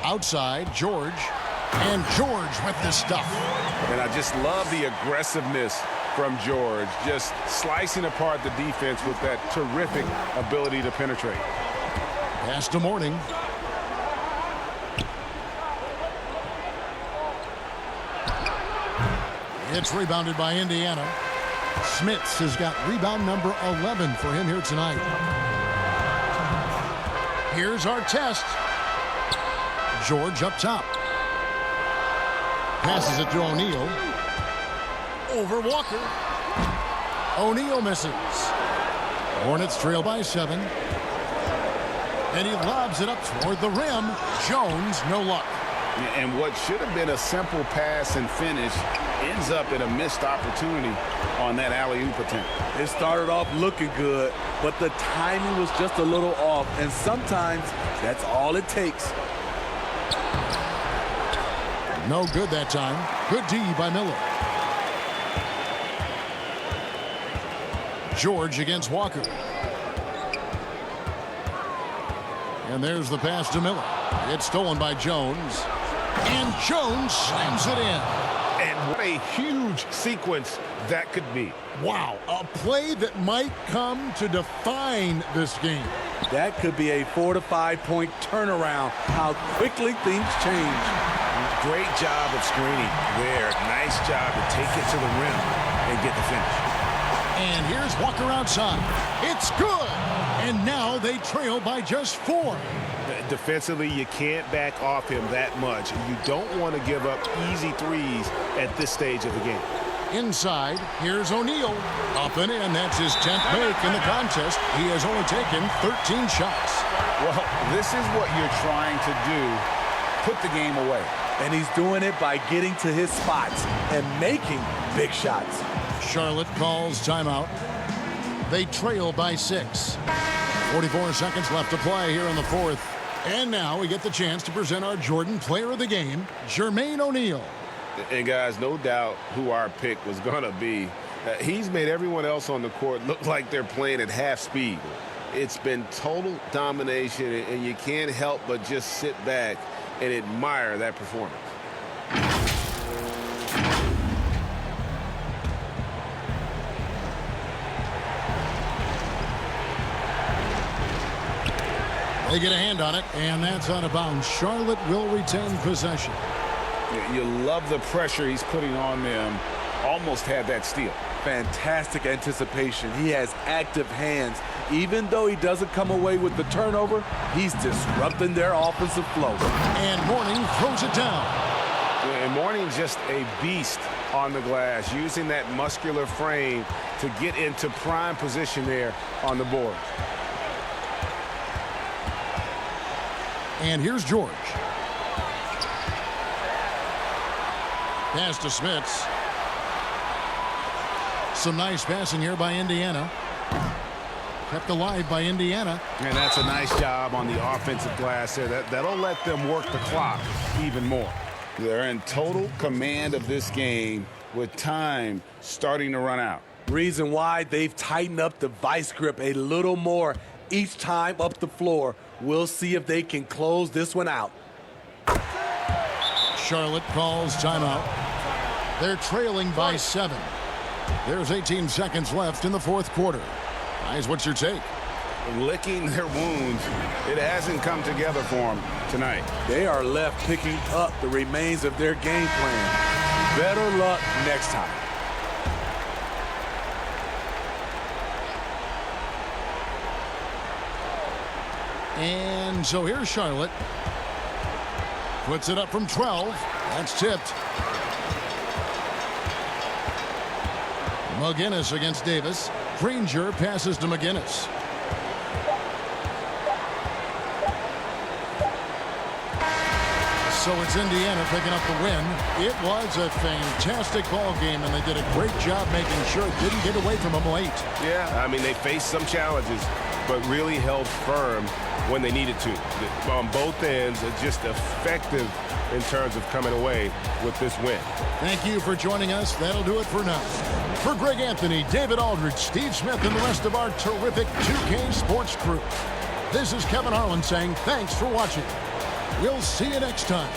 Outside, George. And George with the stuff. And I just love the aggressiveness from George. Just slicing apart the defense with that terrific ability to penetrate. Pass to Morning. It's rebounded by Indiana. Smits has got rebound number 11 for him here tonight. Here's our test. George up top. Passes it to O'Neal. Over Walker. O'Neal misses. Hornets trail by 7. And he lobs it up toward the rim. Jones, no luck. And what should have been a simple pass and finish ends up in a missed opportunity on that alley-oop attempt. It started off looking good, but the timing was just a little off. And sometimes that's all it takes. No good that time. Good D by Miller. George against Walker. And there's the pass to Miller. It's stolen by Jones. And Jones slams it in. And what a huge sequence that could be. Wow, a play that might come to define this game. That could be a 4 to 5 point turnaround. How quickly things change. Great job of screening there. Nice job to take it to the rim and get the finish. And here's Walker outside. It's good. And now they trail by just 4. Defensively, you can't back off him that much. You don't want to give up easy threes at this stage of the game. Inside, here's O'Neal. Up and in. That's his 10th make in the contest. He has only taken 13 shots. Well, this is what you're trying to do. Put the game away. And he's doing it by getting to his spots and making big shots. Charlotte calls timeout. They trail by 6. 44 seconds left to play here in the 4th. And now we get the chance to present our Jordan Player of the Game, Jermaine O'Neal. And guys, no doubt who our pick was going to be. He's made everyone else on the court look like they're playing at half speed. It's been total domination, and you can't help but just sit back and admire that performance. They get a hand on it, and that's out of bounds. Charlotte will retain possession. You love the pressure he's putting on them. Almost had that steal. Fantastic anticipation. He has active hands. Even though he doesn't come away with the turnover, he's disrupting their offensive flow. And Morning throws it down. And Morning's just a beast on the glass, using that muscular frame to get into prime position there on the board. And here's George. Pass to Smits. Some nice passing here by Indiana. Kept alive by Indiana. And that's a nice job on the offensive glass there. That'll let them work the clock even more. They're in total command of this game with time starting to run out. Reason why they've tightened up the vice grip a little more each time up the floor. We'll see if they can close this one out. Charlotte calls timeout. They're trailing by 7. There's 18 seconds left in the 4th quarter. Guys, what's your take? licking their wounds. It hasn't come together for them tonight. They are left picking up the remains of their game plan. Better luck next time. And so here's Charlotte. Puts it up from 12. That's tipped. McGinnis against Davis. Granger passes to McGinnis. So it's Indiana picking up the win. It was a fantastic ball game, and they did a great job making sure it didn't get away from them late. Yeah, I mean, they faced some challenges, but really held firm when they needed to. On both ends, just effective in terms of coming away with this win. Thank you for joining us. That'll do it for now. For Greg Anthony, David Aldridge, Steve Smith, and the rest of our terrific 2K Sports crew, this is Kevin Harlan saying thanks for watching. We'll see you next time.